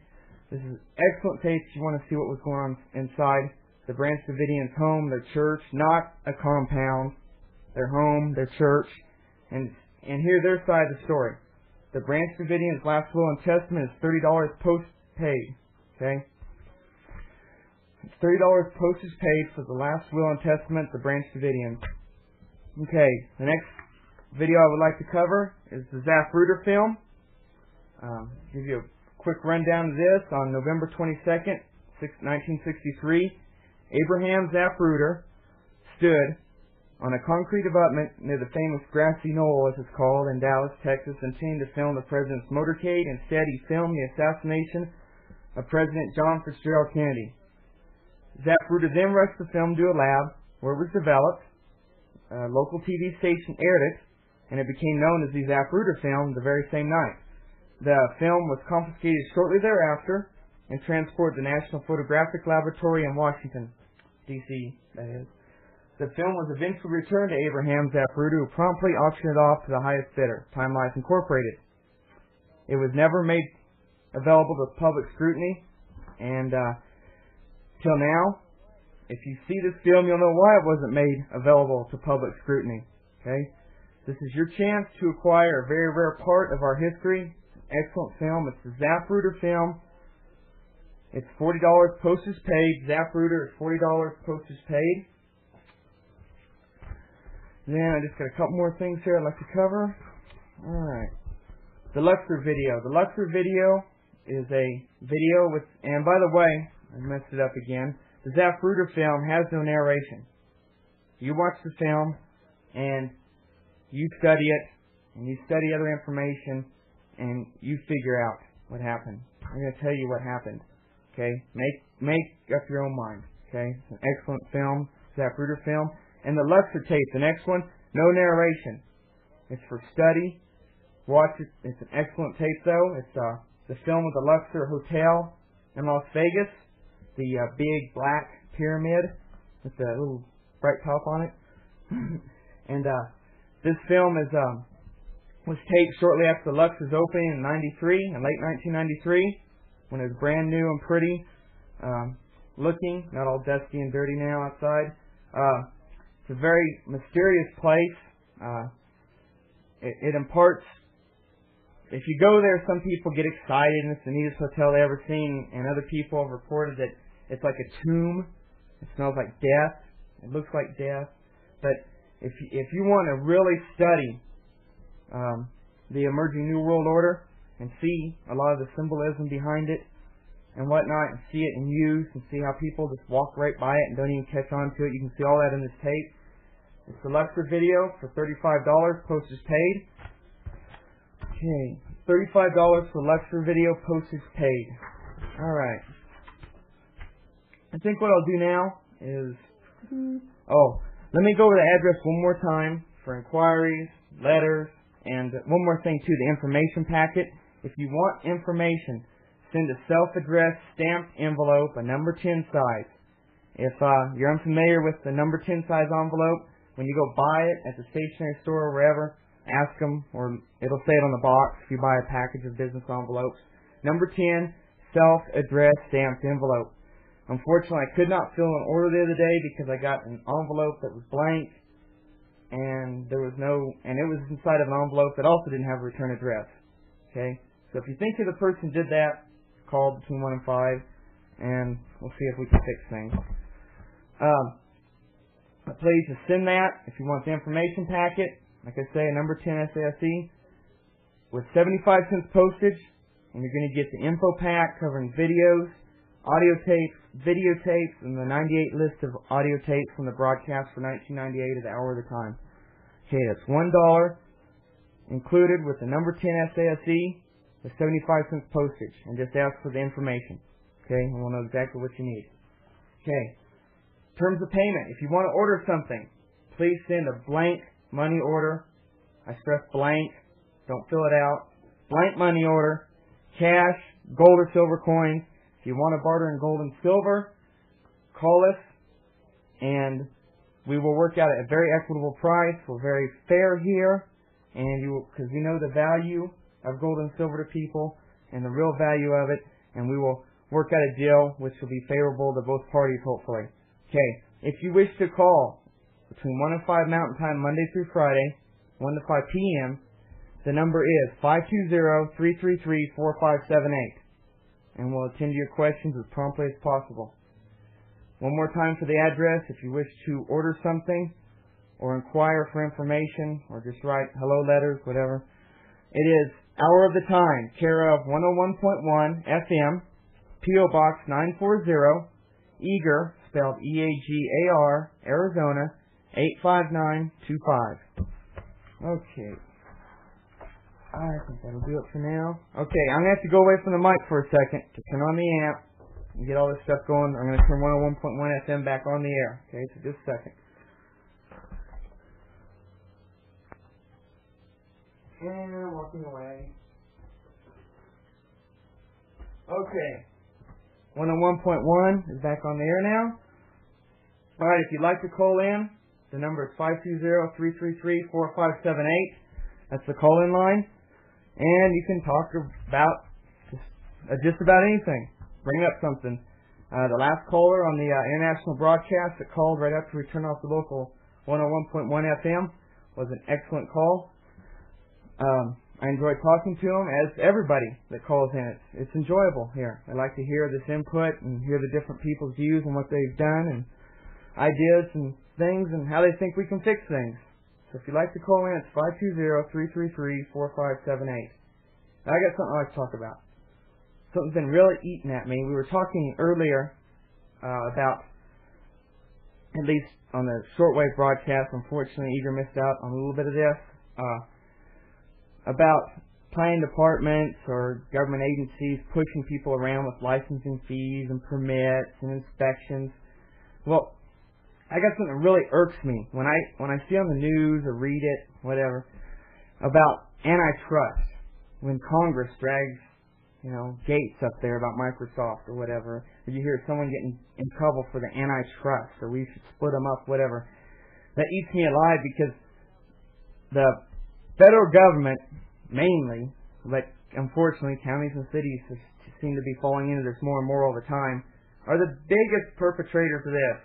this is excellent tape if you want to see what was going on inside the Branch Davidians' home, their church, not a compound, their home, their church, and hear their side of the story. The Branch Davidians' Last Will and Testament is $30 post-paid. Okay? It's $30 postage paid for the Last Will and Testament, the Branch Davidians. Okay, the next video I would like to cover is the Zapruder film. Give you a quick rundown of this. On November 22nd, 1963, Abraham Zapruder stood on a concrete abutment near the famous Grassy Knoll, as it's called, in Dallas, Texas, intending to film the president's motorcade. Instead, he filmed the assassination of President John Fitzgerald Kennedy. Zapruder then rushed the film to a lab where it was developed. A local TV station aired it, and it became known as the Zapruder film the very same night. The film was confiscated shortly thereafter and transported to the National Photographic Laboratory in Washington, D.C., that is. The film was eventually returned to Abraham Zapruder, who promptly auctioned it off to the highest bidder, Time Life Incorporated. It was never made available to public scrutiny, and till now, if you see this film, you'll know why it wasn't made available to public scrutiny. Okay, this is your chance to acquire a very rare part of our history. Excellent film. It's the Zapruder film. It's $40 postage paid. Zapruder is $40 postage paid. Then I just got a couple more things here I'd like to cover. Alright. The Luxor video. The Luxor video is a video with, and by the way, I messed it up again. The Zapruder film has no narration. You watch the film and you study it and you study other information and you figure out what happened. I'm going to tell you what happened. Okay, make up your own mind. Okay, it's an excellent film, Zapruder film. And the Luxor tape, the next one, no narration. It's for study. Watch it. It's an excellent tape, though. It's the film of the Luxor Hotel in Las Vegas, the big black pyramid with the little bright top on it. And this film was taped shortly after the Luxor's opening in late 1993. When it was brand new and pretty looking, not all dusty and dirty now outside. It's a very mysterious place. It imparts. If you go there, some people get excited and it's the neatest hotel they ever seen, and other people have reported that it's like a tomb. It smells like death. It looks like death. But if you want to really study the emerging New World Order and see a lot of the symbolism behind it and whatnot, and see it in use, and see how people just walk right by it and don't even catch on to it, you can see all that in this tape. It's a lecture video for $35, postage paid. Okay, $35 for lecture video, postage paid. Alright. I think what I'll do now is... let me go over the address one more time for inquiries, letters, and one more thing too, the information packet. If you want information, send a self-addressed stamped envelope, a number 10 size. If you're unfamiliar with the number 10 size envelope, when you go buy it at the stationery store or wherever, ask them, or it'll say it on the box if you buy a package of business envelopes. Number 10, self-addressed stamped envelope. Unfortunately, I could not fill an order the other day because I got an envelope that was blank, and it was inside of an envelope that also didn't have a return address. Okay? So if you think you're the person who did that, call between 1 and 5, and we'll see if we can fix things. Please just send that if you want the information packet. Like I say, a number 10 SASE with 75 cents postage, and you're going to get the info pack covering videos, audio tapes, videotapes, and the 98 list of audio tapes from the broadcast for 1998 at the hour of the time. Okay, that's $1 included with the number 10 SASE with 75 cents postage, and just ask for the information. Okay, and we'll know exactly what you need. Okay, terms of payment. If you want to order something, please send a blank money order. I stress blank. Don't fill it out. Blank money order. Cash, gold or silver coins. If you want to barter in gold and silver, call us, and we will work out at a very equitable price. We're very fair here, and because we know the value of gold and silver to people and the real value of it, and we will work out a deal which will be favorable to both parties, hopefully. Okay, if you wish to call between 1 and 5 Mountain Time, Monday through Friday, 1 to 5 p.m., the number is 520-333-4578, and we'll attend to your questions as promptly as possible. One more time for the address, if you wish to order something or inquire for information or just write hello letters, whatever. It is Hour of the Time, care of 101.1 FM, P.O. Box 940, Eager, spelled E-A-G-A-R, Arizona, 85925. Okay. I think that'll do it for now. Okay, I'm going to have to go away from the mic for a second to turn on the amp and get all this stuff going. I'm going to turn 101.1 FM back on the air. Okay, so just a second. And walking away. Okay. 101.1 is back on the air now. Alright, if you'd like to call in, the number is 520-333-4578. That's the call-in line. And you can talk about just about anything. Bring up something. The last caller on the international broadcast that called right after we turned off the local 101.1 FM was an excellent call. I enjoy talking to him, as everybody that calls in. It's enjoyable here. I like to hear this input and hear the different people's views on what they've done and ideas and things and how they think we can fix things. So if you'd like to call in, it's 520-333-4578. Now I got something I'd like to talk about. Something's been really eating at me. We were talking earlier about, at least on the shortwave broadcast, unfortunately Eager missed out on a little bit of this, about planning departments or government agencies pushing people around with licensing fees and permits and inspections. Well, I got something that really irks me when I see on the news or read it, whatever, about antitrust. When Congress drags, Gates up there about Microsoft or whatever, or you hear someone getting in trouble for the antitrust, or we should split them up, whatever. That eats me alive because the federal government, mainly, but unfortunately counties and cities seem to be falling into this more and more all the time, are the biggest perpetrators of this.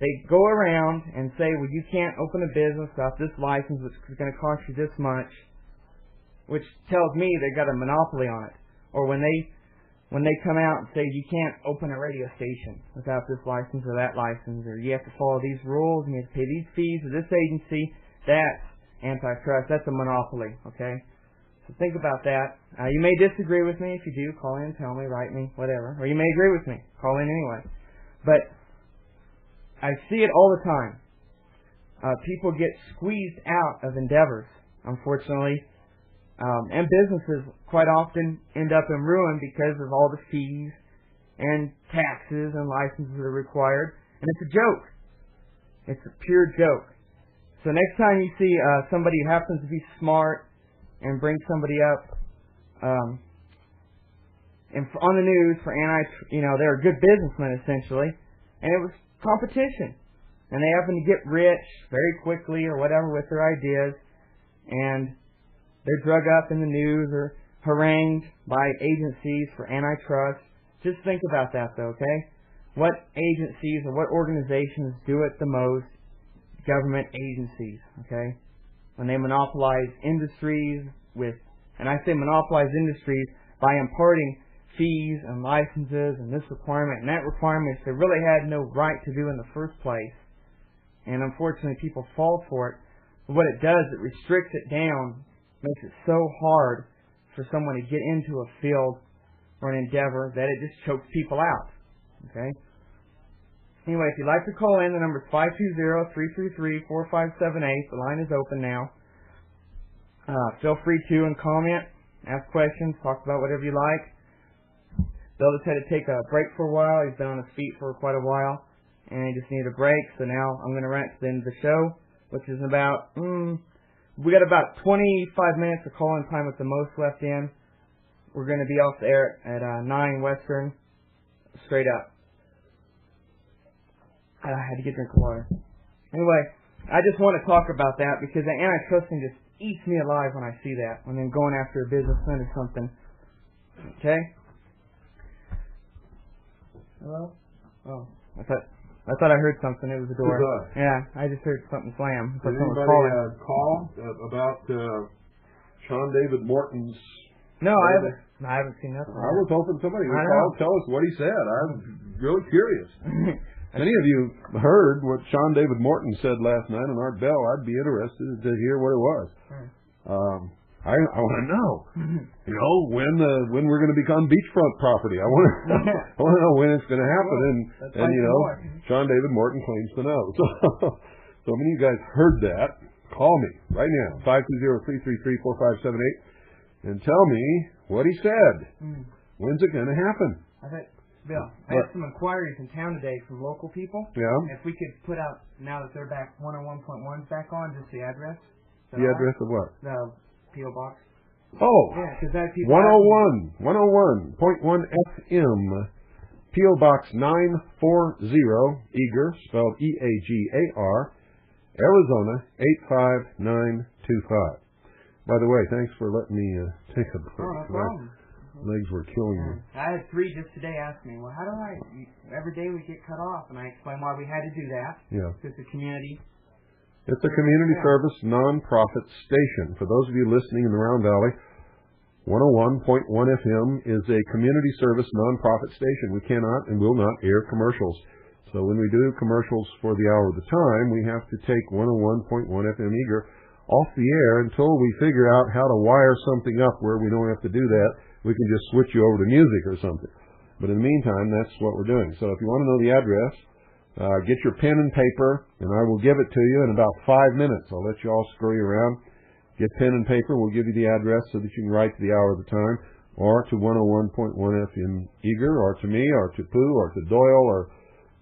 they go around and say, well, you can't open a business without this license, which is going to cost you this much, which tells me they got a monopoly on it. Or when they come out and say you can't open a radio station without this license or that license, or you have to follow these rules and you have to pay these fees to this agency, that's antitrust. That's a monopoly, okay? So think about that. You may disagree with me. If you do, call in, tell me, write me, whatever. Or you may agree with me. Call in anyway. But I see it all the time. People get squeezed out of endeavors, unfortunately. And businesses quite often end up in ruin because of all the fees and taxes and licenses that are required. And it's a joke. It's a pure joke. So next time you see somebody who happens to be smart and bring somebody up on the news for they're a good businessman essentially, and it was competition. And they happen to get rich very quickly or whatever with their ideas, and they're drug up in the news or harangued by agencies for antitrust. Just think about that, though, okay? What agencies or what organizations do it the most? Government agencies, okay? When they monopolize industries and I say monopolize industries by imparting fees and licenses and this requirement and that requirement they really had no right to do in the first place. And unfortunately, people fall for it. But what it does, it restricts it down, makes it so hard for someone to get into a field or an endeavor that it just chokes people out. Okay? Anyway, if you'd like to call in, the number is 520-333-4578. The line is open now. Feel free to and comment, ask questions, talk about whatever you like. Bill just had to take a break for a while. He's been on his feet for quite a while, and he just needed a break. So now I'm going to run it to the end of the show, which is about... we got about 25 minutes of call-in time at the most left in. We're going to be off the air at 9 Western, straight up. I had to get a drink of water. Anyway, I just want to talk about that because the antitrust thing just eats me alive when I see that, when I'm going after a businessman or something. Okay? Hello? Oh, I thought I heard something. It was the door. Yeah, I just heard something slam. Did anybody call about Sean David Morton's... No, I haven't seen nothing. I was hoping somebody would call and tell us what he said. I'm really curious. If any of you heard what Sean David Morton said last night on Art Bell, I'd be interested to hear what it was. I want to know, when we're going to become beachfront property. I want to know when it's going to happen. And Sean David Morton claims to know. So many of you guys heard that. Call me right now, 520-333-4578, and tell me what he said. When's it going to happen? Bill, I had some inquiries in town today from local people. Yeah. If we could put out, now that they're back, 101.1's back on, just the address. The address of what? The P.O. Box. Oh. Yeah, because that people 101.1 FM. P.O. Box 940, Eager, spelled E-A-G-A-R, Arizona 85925. By the way, thanks for letting me take a break. Oh, no problem. My legs were killing me. I had 3 just today ask me, well, how do every day we get cut off, and I explained why we had to do that. Yeah. It's a community. It's a community service non-profit station. For those of you listening in the Round Valley, 101.1 FM is a community service non-profit station. We cannot and will not air commercials. So when we do commercials for the hour of the time, we have to take 101.1 FM Eager off the air until we figure out how to wire something up where we don't have to do that. We can just switch you over to music or something. But in the meantime, that's what we're doing. So if you want to know the address, get your pen and paper, and I will give it to you in about 5 minutes. I'll let you all scurry around. Get pen and paper. We'll give you the address so that you can write to the hour of the time, or to 101.1 FM Eager, or to me, or to Pooh, or to Doyle, or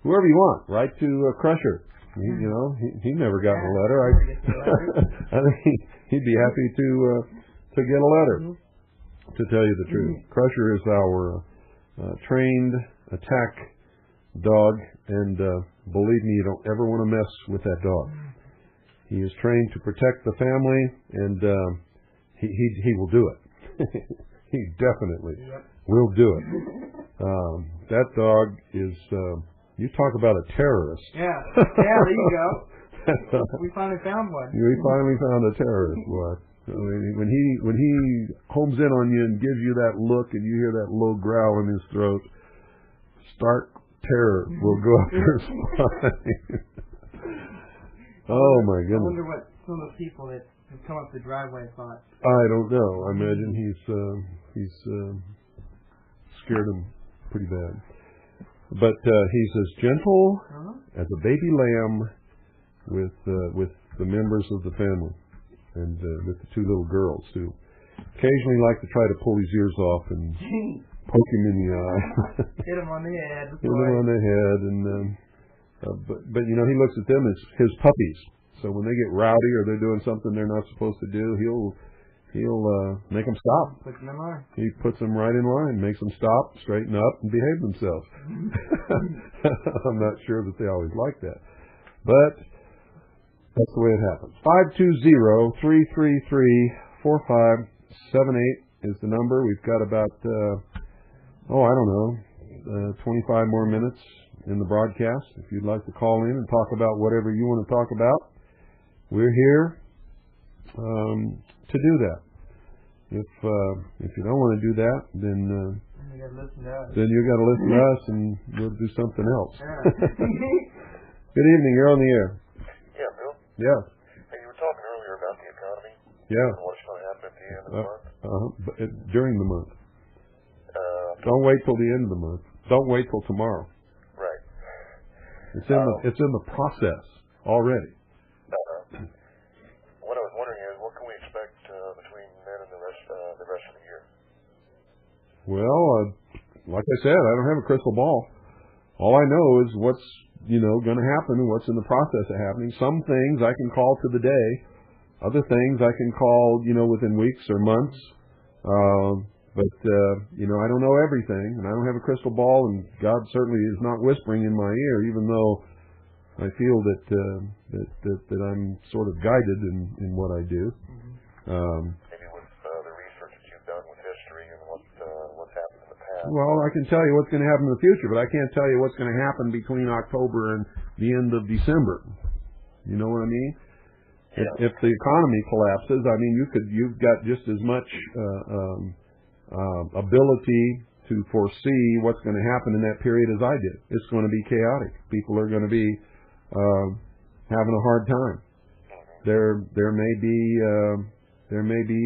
whoever you want. Write to Crusher. He never gotten a letter. I think he'd be happy to get a letter. To tell you the truth, Crusher is our trained attack dog, and believe me, you don't ever want to mess with that dog. He is trained to protect the family, and he will do it. He definitely will do it. That dog is You talk about a terrorist. Yeah, there you go. We finally found one. We finally found a terrorist, boy. I mean, when he homes in on you and gives you that look and you hear that low growl in his throat, stark terror will go up your spine. Oh my goodness! I wonder what some of the people that have come up the driveway thought. I don't know. I imagine he's scared him pretty bad. But he's as gentle as a baby lamb with the members of the family, and with the two little girls too. Occasionally, like to try to pull his ears off and poke him in the eye. Hit him on the head. Hit him on the head, and but you know, he looks at them as his puppies. So when they get rowdy or they're doing something they're not supposed to do, he'll make them stop. Puts them in line. He puts them right in line, makes them stop, straighten up, and behave themselves. I'm not sure that they always like that, but that's the way it happens. 520-333-4578 is the number. We've got about 25 more minutes in the broadcast. If you'd like to call in and talk about whatever you want to talk about, we're here to do that. If you don't want to do that, then you got to listen to us, and we'll do something else. Good evening. You're on the air. Yeah, Bill. Yeah. Hey, you were talking earlier about the economy. Yeah. And what's going to happen at the end of the month. During the month. Don't wait till the end of the month. Don't wait till tomorrow. Right. It's in the process already. What I was wondering is, what can we expect between then and the rest of the year? Well, like I said, I don't have a crystal ball. All I know is what's going to happen, what's in the process of happening. Some things I can call to the day. Other things I can call, within weeks or months. But I don't know everything, and I don't have a crystal ball, and God certainly is not whispering in my ear, even though I feel that I'm sort of guided in what I do. Maybe with the research that you've done with history and what's happened in the past. Well, I can tell you what's going to happen in the future, but I can't tell you what's going to happen between October and the end of December. You know what I mean? Yeah. If the economy collapses, I mean, you've got just as much ability to foresee what's going to happen in that period as I did. It's going to be chaotic. People are going to be having a hard time. There may be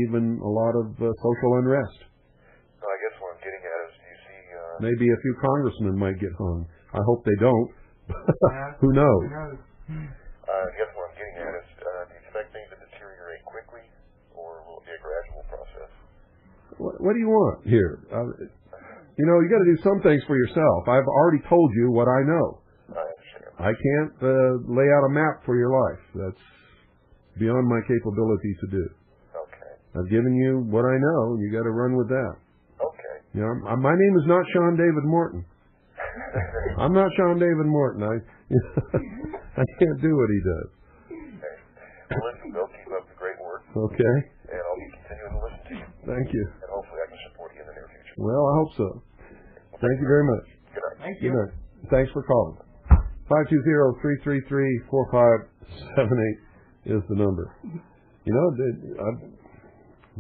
even a lot of social unrest. So I guess what I'm getting at is, do you see maybe a few congressmen might get hung. I hope they don't. Who knows? I guess what I'm getting at is, do you expect things to deteriorate quickly, or will it be a gradual process? What do you want here? You got to do some things for yourself. I've already told you what I know. I understand. I can't lay out a map for your life. That's beyond my capability to do. Okay. I've given you what I know, and you got to run with that. Okay. My name is not Sean David Morton. I'm not Sean David Morton. I can't do what he does. Okay. Well, listen, Bill, keep up the great work. Okay. And I'll be continuing to listen to you. Thank you. And hopefully I can support you in the near future. Well, I hope so. Thank you very much. Good night. Thank you. Good night. Thanks for calling. 520-333-4578 is the number.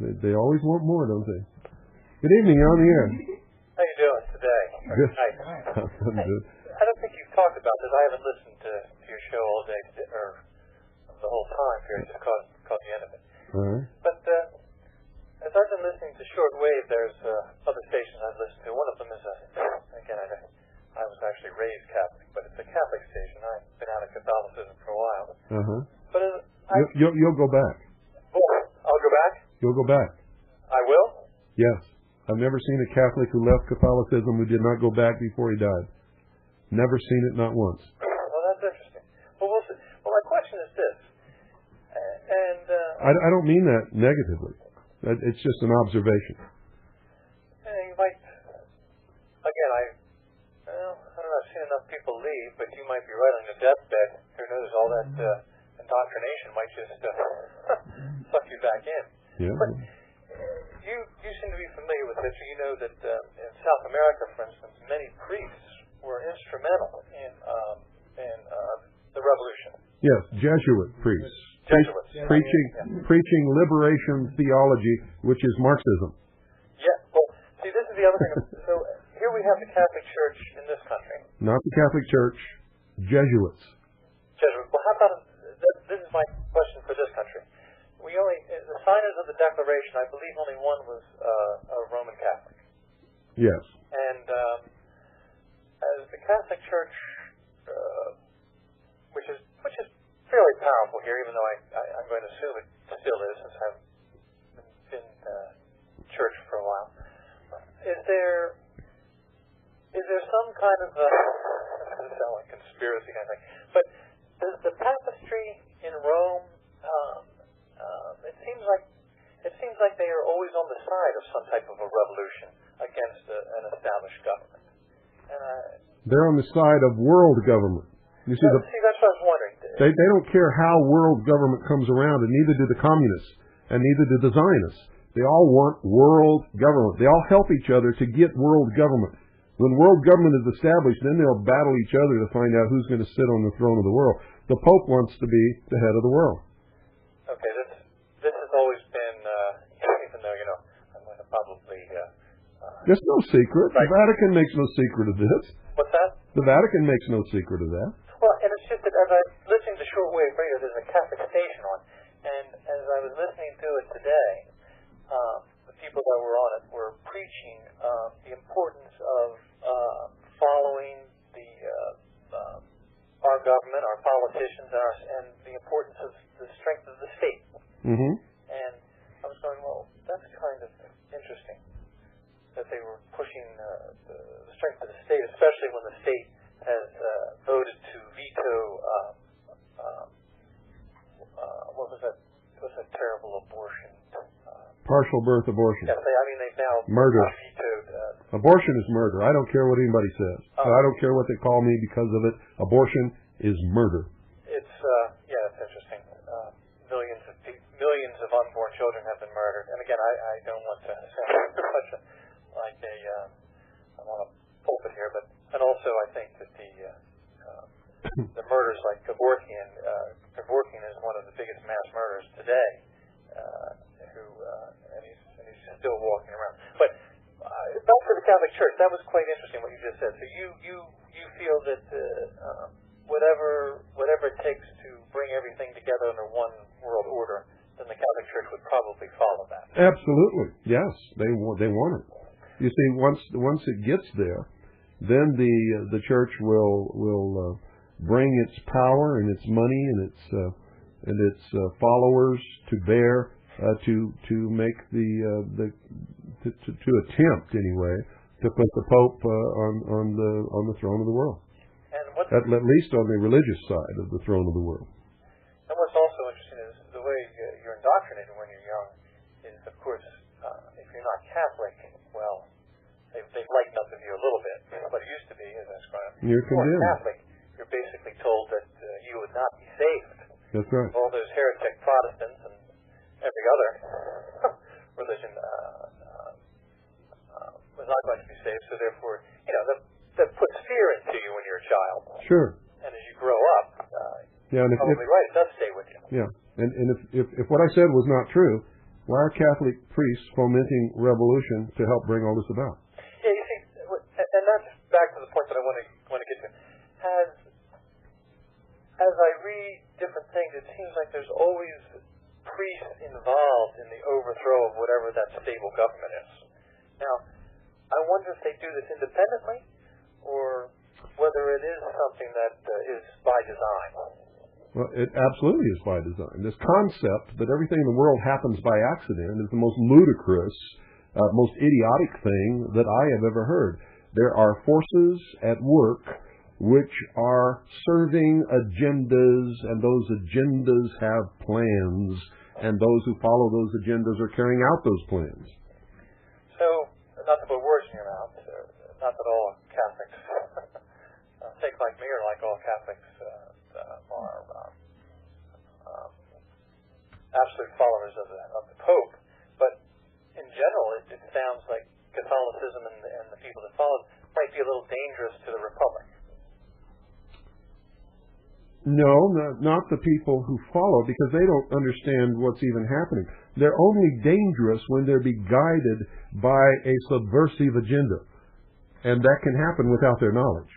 They always want more, don't they? Good evening. You're on the air. How you doing today? Good. Hi. I'm good. I don't think you've talked about this. I haven't listened to your show all day, or the whole time here. I just caught the end of it. All right. But as I've been listening to shortwave, there's other stations I've listened to. One of them is I was actually raised Catholic, but it's a Catholic station. I've been out of Catholicism for a while. But you'll go back. I'll go back? You'll go back. I will? Yes. I've never seen a Catholic who left Catholicism who did not go back before he died. Never seen it, not once. Well, that's interesting. Well, we'll see. Well, my question is this. I don't mean that negatively. It's just an observation. You might, again, I don't know, I've seen enough people leave, but you might be right on your deathbed. Who knows, all that indoctrination might just suck you back in. Yeah. But you seem to be familiar with this. You know that in South America, for instance, many priests were instrumental in the revolution. Yes, Jesuit priests. Jesuits. Preaching liberation theology, which is Marxism. Yeah, well, see, this is the other thing. So here we have the Catholic Church in this country. Not the Catholic Church, Jesuits. Jesuits. Well, how about, this is my question for this country. We only, the signers of the Declaration, I believe only one was a Roman Catholic. Yes. And as the Catholic Church, which is fairly powerful here, even though I'm going to assume it still is, since I've been church for a while. Is there some kind of it doesn't sound like conspiracy kind of thing, but does the papistry in Rome? It seems like they are always on the side of some type of a revolution against an established government. They're on the side of world government. You see, that's what I was wondering. They don't care how world government comes around, and neither do the communists, and neither do the Zionists. They all want world government. They all help each other to get world government. When world government is established, then they'll battle each other to find out who's going to sit on the throne of the world. The Pope wants to be the head of the world. Okay, this has always been, even though, I'm going to probably... There's no secret. Right. The Vatican makes no secret of this. What's that? The Vatican makes no secret of that. Well, and it's just that as I'm listening to shortwave radio, there's a Catholic station on, and as I was listening to it today, the people that were on it were preaching the importance of following our government, our politicians, and the importance of the strength of the state. Mm-hmm. And I was going, well, that's kind of interesting that they were pushing the strength of the state, especially when the state has voted to veto what was that? What's that terrible abortion? Partial birth abortion. Yes, they've now murder. Vetoed. Abortion is murder. I don't care what anybody says. I don't care what they call me because of it. Abortion is murder. It's it's interesting. Millions of unborn children have been murdered, and again, I don't want to sound much like I'm on a pulpit here, and also I think that the murders like Kevorkian is one of the biggest mass murderers today, and he's still walking around. But back to the Catholic Church, that was quite interesting what you just said. So you feel that whatever it takes to bring everything together under one world order, then the Catholic Church would probably follow that. Absolutely, yes, they want it. You see, once it gets there, then the church will bring its power and its money and its followers to bear to make to attempt anyway to put the Pope on the throne of the world. And at least on the religious side of the throne of the world. And what's also interesting is the way you're indoctrinated when you're young is, of course, if you're not Catholic, well, they've lightened up the view a little bit. But it used to be, as I was growing up, if you weren't Catholic, you're basically told that you would not be saved. That's right. All those heretic Protestants and every other religion was not going to be saved, so therefore, that puts fear into you when you're a child. Sure. And as you grow up, and probably right, it does stay with you. Yeah, and if what I said was not true, why are Catholic priests fomenting revolution to help bring all this about? Yeah, you see, and that's back to the point that I want to get to. As I read different things, it seems like there's always priests involved in the overthrow of whatever that stable government is. Now, I wonder if they do this independently, or whether it is something that is by design. Well, it absolutely is by design. This concept that everything in the world happens by accident is the most ludicrous, most idiotic thing that I have ever heard. There are forces at work which are serving agendas, and those agendas have plans, and those who follow those agendas are carrying out those plans. So, not to put words in your mouth, not that all Catholics think like me, or like all Catholics are absolute followers of the Pope, but in general, it sounds like Catholicism and the people that follow might be a little dangerous to the Republic. No, not the people who follow, because they don't understand what's even happening. They're only dangerous when they're being guided by a subversive agenda. And that can happen without their knowledge.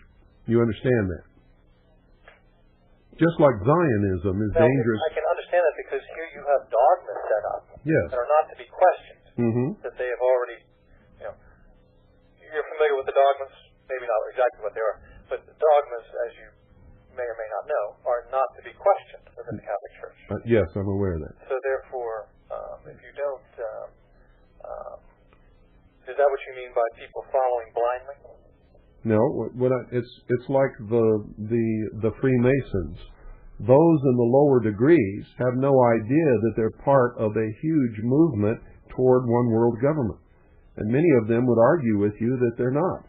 You understand that? Just like Zionism is dangerous. I can understand that because here you have dogmas set up that are not to be questioned, that they have already, you're familiar with the dogmas, maybe not exactly what they are, but the dogmas, as you may or may not know, are not to be questioned within the Catholic Church. Yes, I'm aware of that. So therefore, if you don't, is that what you mean by people following blindly? No, it's like the Freemasons. Those in the lower degrees have no idea that they're part of a huge movement toward one world government. And many of them would argue with you that they're not.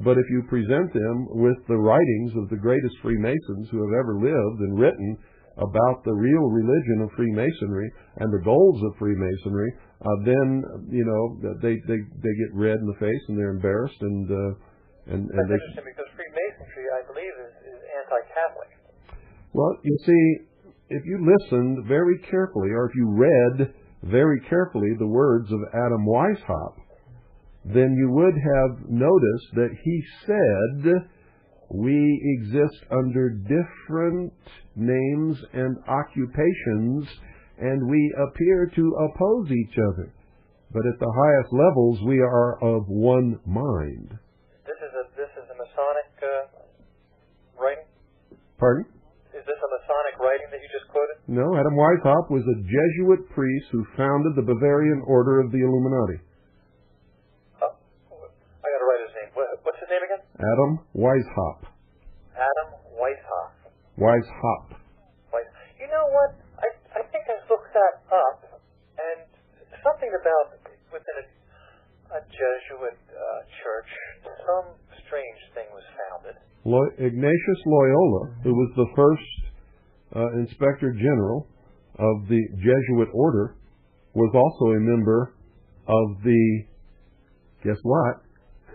But if you present them with the writings of the greatest Freemasons who have ever lived and written about the real religion of Freemasonry and the goals of Freemasonry, then they get red in the face and they're embarrassed and That's interesting because Freemasonry, I believe, is anti-Catholic. Well, you see, if you listened very carefully, or if you read very carefully the words of Adam Weishaupt, then you would have noticed that he said we exist under different names and occupations, and we appear to oppose each other. But at the highest levels, we are of one mind. This is a Masonic writing? Pardon? Is this a Masonic writing that you just quoted? No, Adam Weishaupt was a Jesuit priest who founded the Bavarian Order of the Illuminati. I got to write his name. What's his name again? Adam Weishaupt. Adam Weishaupt. Weishaupt. You know what? I think I looked that up, and something about within a Jesuit church, some strange thing was founded. Ignatius Loyola, who was the first Inspector General of the Jesuit Order, was also a member of the, guess what?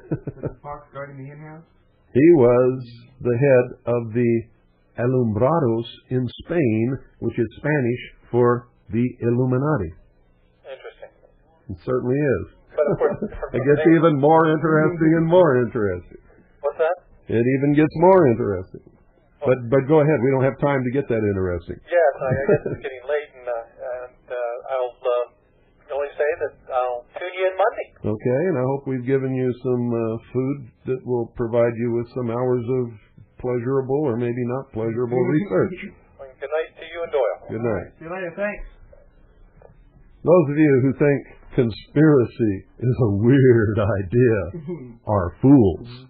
The fox guarding the henhouse? He was the head of the Alumbrados in Spain, which is Spanish for the Illuminati. Interesting. It certainly is. But of course, it gets even more interesting and more interesting. What's that? It even gets more interesting. But go ahead. We don't have time to get that interesting. Yes, I guess it's getting late, and I'll only say that I'll tune you in Monday. Okay, and I hope we've given you some food that will provide you with some hours of pleasurable or maybe not pleasurable research. Well, good night to you and Doyle. Good night. See you later. Thanks. Those of you who think conspiracy is a weird idea are fools.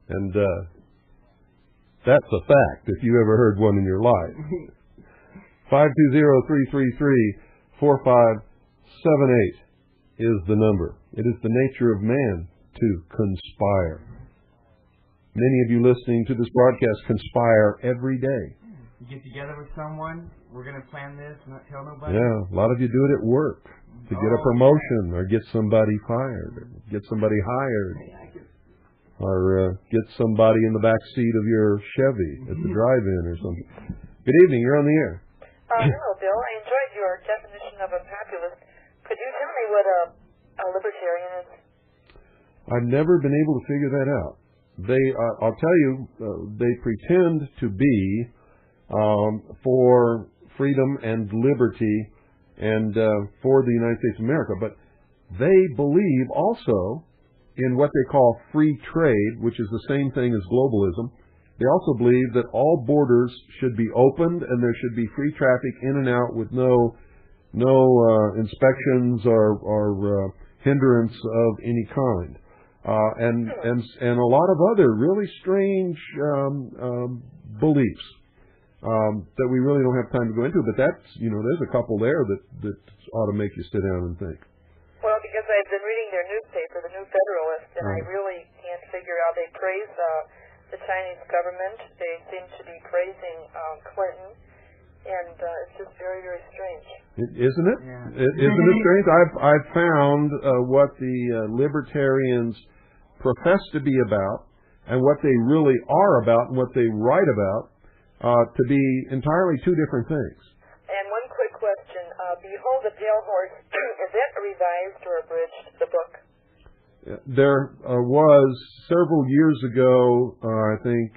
And that's a fact, if you ever heard one in your life. 520-333-4578 is the number. It is the nature of man to conspire. Many of you listening to this broadcast conspire every day. You get together with someone, we're going to plan this, not tell nobody. Yeah, a lot of you do it at work to get a promotion or get somebody fired or get somebody hired or get somebody in the back seat of your Chevy at the drive-in or something. Good evening, you're on the air. Hello, Bill. I enjoyed your definition of a populist. Could you tell me what a libertarian is? I've never been able to figure that out. I'll tell you, they pretend to be for freedom and liberty and for the United States of America, but they believe also in what they call free trade, which is the same thing as globalism. They also believe that all borders should be opened and there should be free traffic in and out with no inspections or hindrance of any kind. And a lot of other really strange beliefs that we really don't have time to go into. But that's, there's a couple there that ought to make you sit down and think. Well, because I've been reading their newspaper, the New Federalist, and I really can't figure out. They praise the Chinese government. They seem to be praising Clinton, and it's just very, very strange. Isn't it? Yeah. Isn't it strange? I've found what the libertarians profess to be about and what they really are about and what they write about to be entirely two different things. And one quick question. Behold the Pale Horse, is that a revised or abridged, the book? There was several years ago, I think,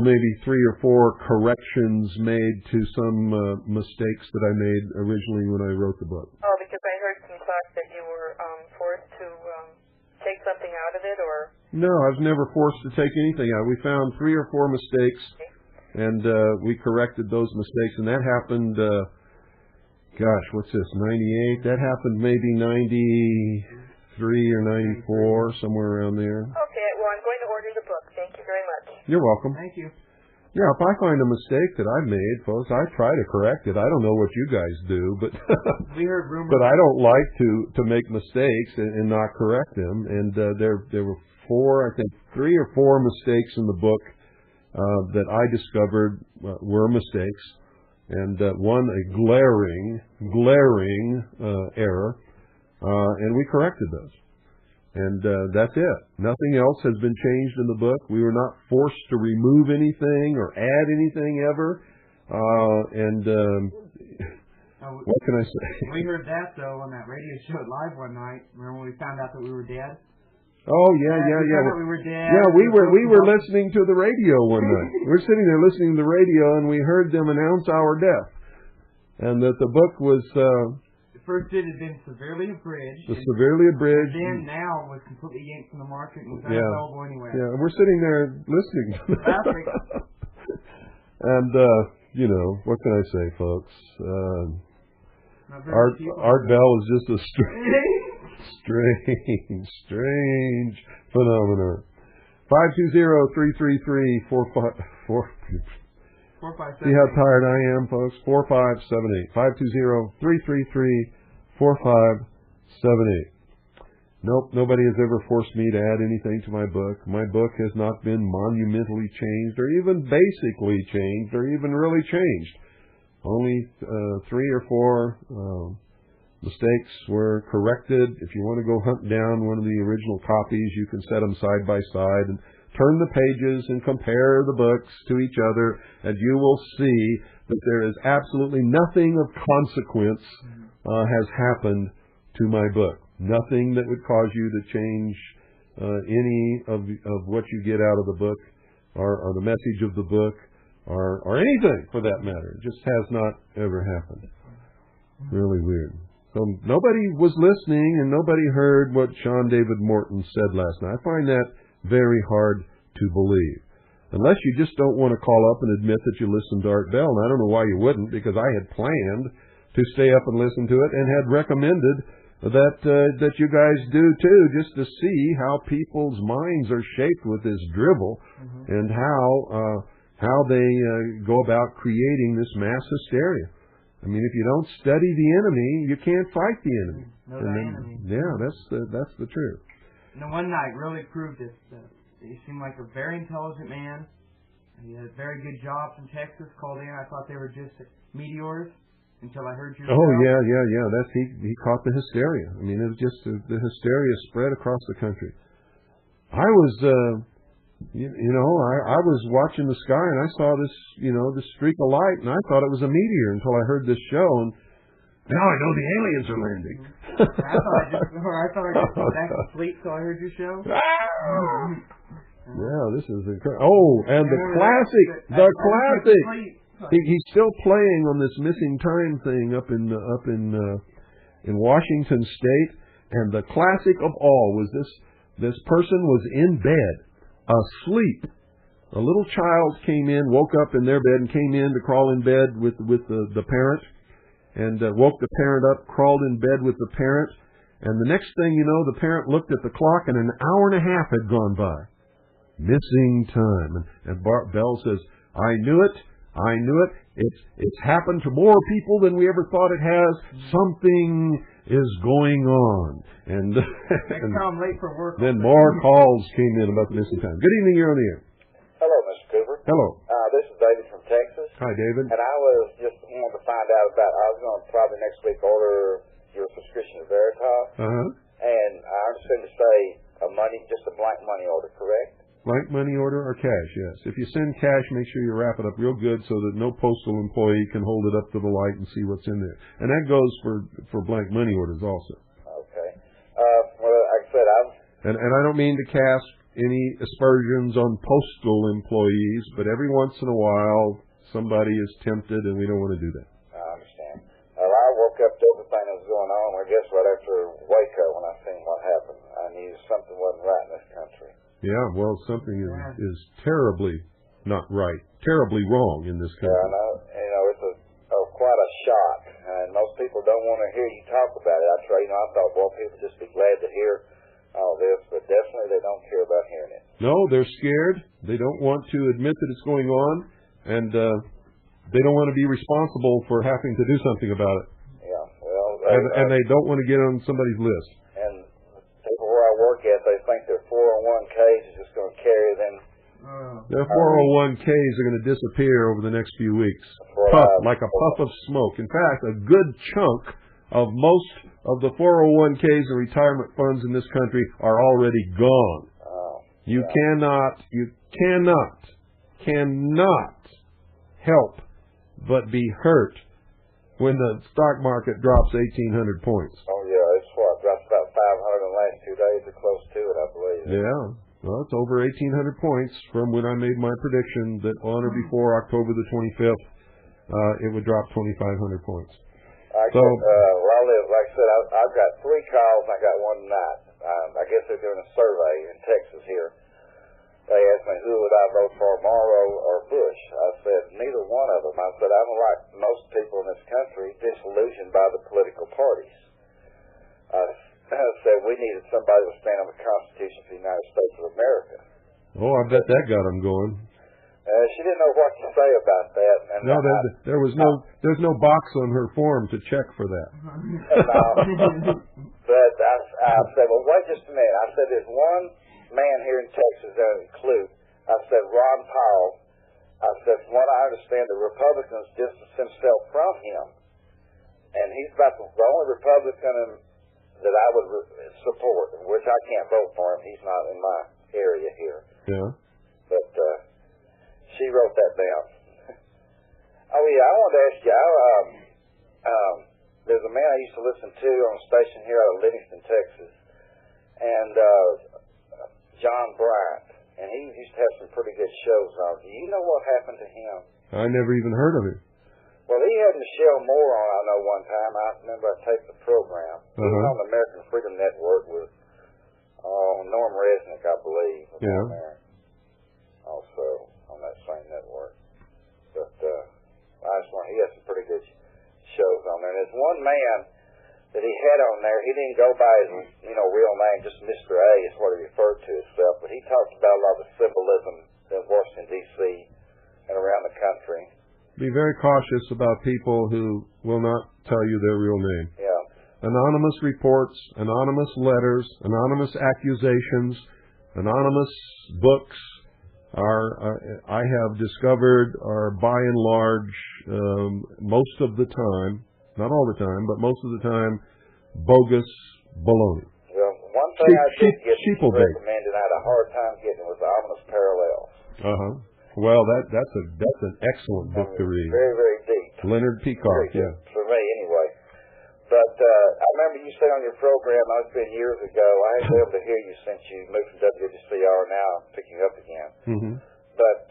maybe 3 or 4 corrections made to some mistakes that I made originally when I wrote the book. Oh, because I heard some talk that you were forced to take something out of it, or? No, I was never forced to take anything out. We found 3 or 4 mistakes, and we corrected those mistakes, and that happened, what's this, 98? That happened maybe 93 or 94, somewhere around there. Okay, well, I'm going to order the book. Thank you very much. You're welcome. Thank you. Yeah, if I find a mistake that I've made, folks, I try to correct it. I don't know what you guys do, but we heard rumors. But I don't like to make mistakes and not correct them. And there were 3 or 4 mistakes in the book that I discovered were mistakes, and one a glaring error, and we corrected those. And that's it. Nothing else has been changed in the book. We were not forced to remove anything or add anything ever. What can I say? We heard that, though, on that radio show live one night. Remember when we found out that we were dead? Oh, yeah. We were dead. Yeah, we were listening to the radio one night. We were sitting there listening to the radio, and we heard them announce our death. And that the book was... First it had been severely abridged. Severely abridged. And then now was completely yanked from the market and was unavailable anywhere. Yeah, we're sitting there listening to that. And, what can I say, folks? Art Bell is just a strange phenomenon. 520-333-45... See how tired I am, folks? 4578. 520-333-4578. Nope, nobody has ever forced me to add anything to my book. My book has not been monumentally changed or even basically changed or even really changed. Only 3 or 4 mistakes were corrected. If you want to go hunt down one of the original copies, you can set them side by side and turn the pages and compare the books to each other, and you will see that there is absolutely nothing of consequence has happened to my book. Nothing that would cause you to change any of what you get out of the book or the message of the book or anything for that matter. It just has not ever happened. Really weird. So nobody was listening and nobody heard what Sean David Morton said last night. I find that very hard to believe. Unless you just don't want to call up and admit that you listened to Art Bell. And I don't know why you wouldn't, because I had planned to stay up and listen to it and had recommended that you guys do too, just to see how people's minds are shaped with this drivel and how they go about creating this mass hysteria. I mean, if you don't study the enemy, you can't fight the enemy. Enemy. Yeah, that's the truth. And the one night really proved this. He seemed like a very intelligent man. He had a very good job from Texas. Called in. I thought they were just meteors until I heard you. Oh yeah. That's he caught the hysteria. I mean, it was just the hysteria spread across the country. I was, I was watching the sky and I saw this, this streak of light, and I thought it was a meteor until I heard this show and. Now I know the aliens are landing. I thought I just went back to sleep till I heard your show. Yeah, this is incredible. Oh, and the classic. He's still playing on this missing time thing up in Washington State, and the classic of all was this person was in bed, asleep. A little child came in, woke up in their bed, and came in to crawl in bed with the parent. And woke the parent up, crawled in bed with the parent, and the next thing you know, the parent looked at the clock, and an hour and a half had gone by. Missing time. And Bart Bell says, I knew it. It's happened to more people than we ever thought it has. Something is going on. And next time I'm late for work. Then more calls came in about the missing time. Good evening, you're on the air. Hello, Mr. Cooper. Hello. This is David from Texas. Hi, David. And I was just wanting to find out about, I was going to probably next week order your subscription to Veritas. Uh-huh. And I understand you say just a blank money order, correct? Blank money order or cash, yes. If you send cash, make sure you wrap it up real good so that no postal employee can hold it up to the light and see what's in there. And that goes for blank money orders also. Okay. Well, like I said, And I don't mean to cast any aspersions on postal employees, but every once in a while somebody is tempted and we don't want to do that. I understand. Well, I woke up to everything that was going on, I guess right after Waco when I seen what happened. I knew something wasn't right in this country. Yeah, well, something is terribly not right, terribly wrong in this country. Yeah, I know. It's quite a shock, and most people don't want to hear you talk about it. I thought, well, people just be glad to hear all this, but definitely they don't care about hearing it. No, they're scared. They don't want to admit that it's going on, and they don't want to be responsible for having to do something about it. Yeah, well, and they don't want to get on somebody's list. And people where I work at, they think their 401ks is just going to carry them. Their 401ks are going to disappear over the next few weeks. Like a puff of smoke. In fact, a good chunk of most of the 401ks and retirement funds in this country are already gone. You cannot help but be hurt when the stock market drops 1,800 points. Oh, yeah, it's dropped about 500 in the last 2 days, or close to it, I believe. Yeah, well, it's over 1,800 points from when I made my prediction that on or before October the 25th, it would drop 2,500 points. Where I live, like I said, I've got 3 calls, and I got one tonight. I guess they're doing a survey in Texas here. They asked me who would I vote for, Morrow or Bush. I said, neither one of them. I said, I'm like most people in this country, disillusioned by the political parties. I said we needed somebody to stand on the Constitution of the United States of America. Oh, I bet that got them going. She didn't know what to say about that. And no, there's no box on her form to check for that. But I said, well, wait just a minute. I said, there's one man here in Texas that would include. I said, Ron Paul. I said, from what I understand, the Republicans distanced themselves from him. And he's about the only Republican that I would support, which I can't vote for him. He's not in my area here. Yeah. But she wrote that down. Oh, yeah, I wanted to ask you, there's a man I used to listen to on a station here out of Livingston, Texas, and John Bryant, and he used to have some pretty good shows on. Do you know what happened to him? I never even heard of him. Well, he had Michelle Moore on, I know, one time. I remember I taped the program. He was on the American Freedom Network with Norm Resnick, I believe. Yeah. There. Also on that same network. But he had some pretty good shows on there. And there's one man that he had on there. He didn't go by his real name, just Mr. A is what he referred to himself. But he talked about a lot of the symbolism in Washington, D.C. and around the country. Be very cautious about people who will not tell you their real name. Yeah. Anonymous reports, anonymous letters, anonymous accusations, anonymous books I have discovered are by and large, most of the time, not all the time, but most of the time, bogus baloney. Well, one thing I did get recommended, I had a hard time getting was Ominous Parallels. Well, that's an excellent book to read. Very, very deep. Leonard Peacock, yeah. For me, anyway. But I remember you said on your program, it's been years ago, I hadn't been able to hear you since you moved from WCR, now I'm picking up again. Mm-hmm. But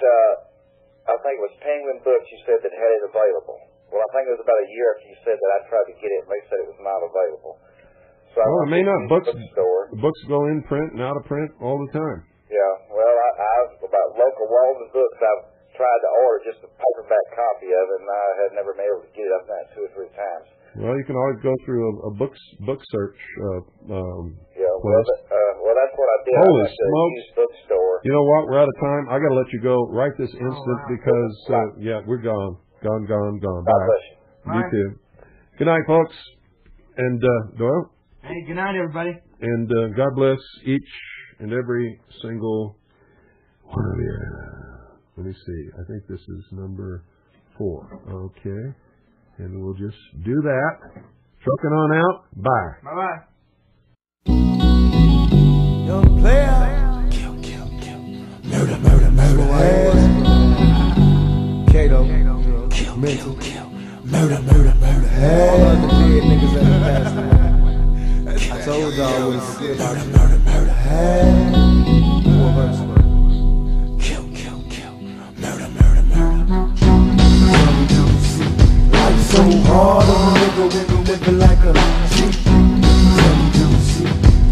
I think it was Penguin Books you said that had it available. Well, I think it was about a year after you said that I tried to get it, and they said it was not available. So it may not. Books go in print and out of print all the time. Yeah, well, about local Walden Books, I've tried to order just a paperback copy of it, and I had never been able to get it up that 2 or 3 times. Well, you can always go through a book search. Well, that's what I did. Holy I smokes! Bookstore. You know what? We're out of time. I got to let you go right this instant because we're gone. Gone. Bye. You too. Good night, folks. And Doyle. Hey, good night, everybody. And God bless each and every single one of you. Let me see. I think this is number 4. Okay. And we'll just do that. Trucking on out. Bye. Bye-bye. Young player. Kill. Murder. Kato. Kill. Murder. All of the dead niggas that have passed away. I told y'all what it's good about you. Murder. Four verse word. Kill. Murder. Life's so hard on a nigga when you living like a G.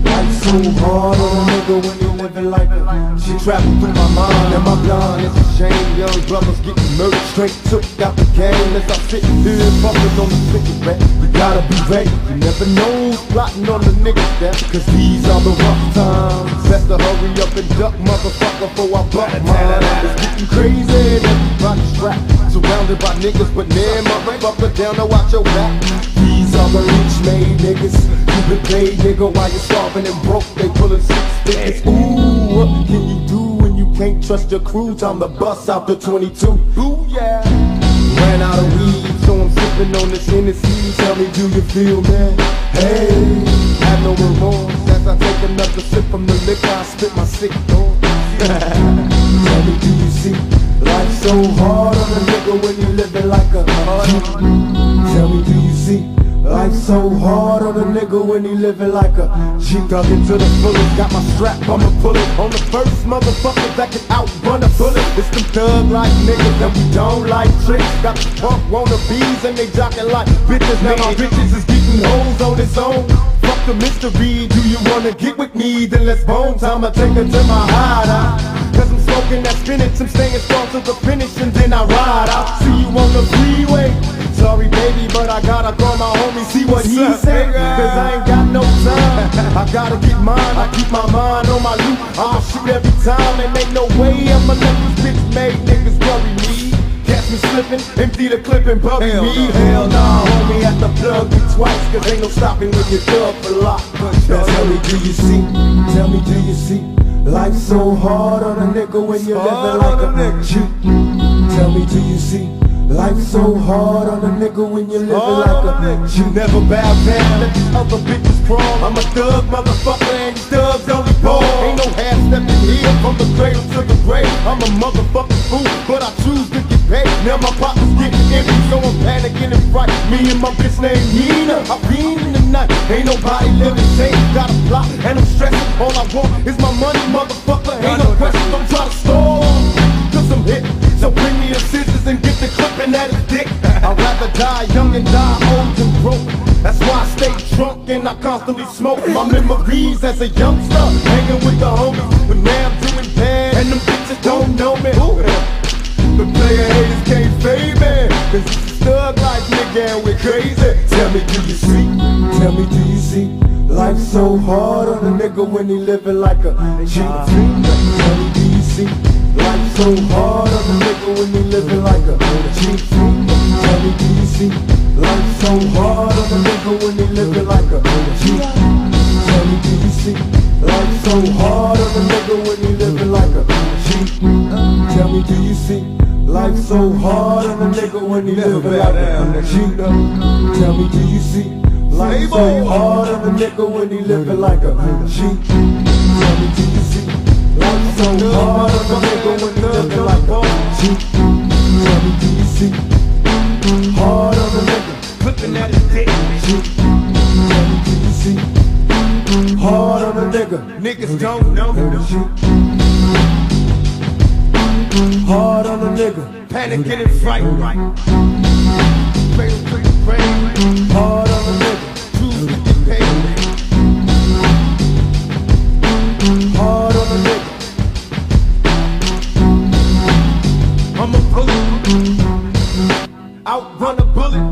Life's so hard on a nigga when you living like a G. Trapping through my mind and my blind, it's a shame. Young brothers getting murdered, straight took out the game. As I sit here fucking on the cigarette, you gotta be ready. You never know who's plotting on the niggas there, cause these are the rough times. Best to hurry up and duck, motherfucker, before I buck mine. It's getting crazy, everybody's strapped, surrounded by niggas, but man, motherfucker, down to watch your back. These are the rich made niggas. You been paid, nigga, while you're starving and broke. They pulling 6 figures. Ooh, what can you do when you can't trust your crew? Time to bust out the 22. Ooh, yeah. Ran out of weed, so I'm sipping on this Hennessy. Tell me, do you feel, man? Hey, have no remorse. As I take another sip from the liquor, I spit my sick thoughts. Tell me, do you see? Life's so hard on a nigga when you living like a G. Tell me, do you see? Life's so hard on a nigga when he living like a G. Dug into the fullest, got my strap, I'ma pull it on the first motherfucker that can outrun a bullet. It's them thug like niggas and we don't like tricks. Got the punk wannabes and they jockin' like bitches. Now my bitches is getting hoes on its own. Fuck the mystery, do you wanna get with me? Then let's bone time, I take her to my hideout. Cause I'm smoking that spinach, I'm staying strong to the finish and then I ride out. See you on the freeway. Sorry baby, but I gotta call my homie, see what he say. Cause I ain't got no time, I gotta get mine. I keep my mind on my loop, I'ma shoot every time. And ain't no way I'ma let these bitch made niggas worry me. Catch me slipping, empty the clip and bury me. Hell nah, homie, have to plug me twice. Cause ain't no stopping when you're thug for lock. Tell me, do you see? Tell me, do you see? Life's so hard on a nigga when you're living like a G. Tell me, do you see? Life's so hard on a nigga when you're living like a G. Never bow down, let these other bitches crawl. I'm a thug motherfucker and these thugs only ball. Ain't no half stepping here from the cradle to the grave. I'm a motherfucking fool, but I choose to get paid. Now my pocket's getting empty, so I'm panicking and fright. Me and my bitch named Nina, I been in the night. Ain't nobody living safe, got a plot and I'm stressing. All I want is my money, motherfucker. Ain't no question, don't try to stall. Cause I'm hit, so bring me the scissors and get the clipping at his dick. I'd rather die young and die old than broke. That's why I stay drunk and I constantly smoke. My memories as a youngster, hanging with the homies. But now I'm doing bad and them bitches don't know me. The player haters can't fade me, cause it's a thug life nigga and we're crazy. Tell me, do you see? Tell me, do you see? Life's so hard on a nigga when he living like a G. Tell me, do you see? Life's so hard on a nigga when he living like a G. Tell me, do you see? Life's so hard on a nigga when he living like a G. Tell me, do you see? Life's so hard on a nigga when he living like a G. Tell me, do you see? Life's so hard on a nigga when he living like a G. Tell me, do you see? Life's so hard on a nigga when he living like a G. Tell me, do you see? Life's so hard on a nigga when he living like a G. Tell me, do you see? Hard on a nigga, clipping at his dick. Tell me, do you see? Hard on a nigga, niggas don't know. Hard on a nigga, panicking and frightened. Hard on a nigga, choose to get paid. Hard on a nigga, I'm a bullet, outrun a bullet.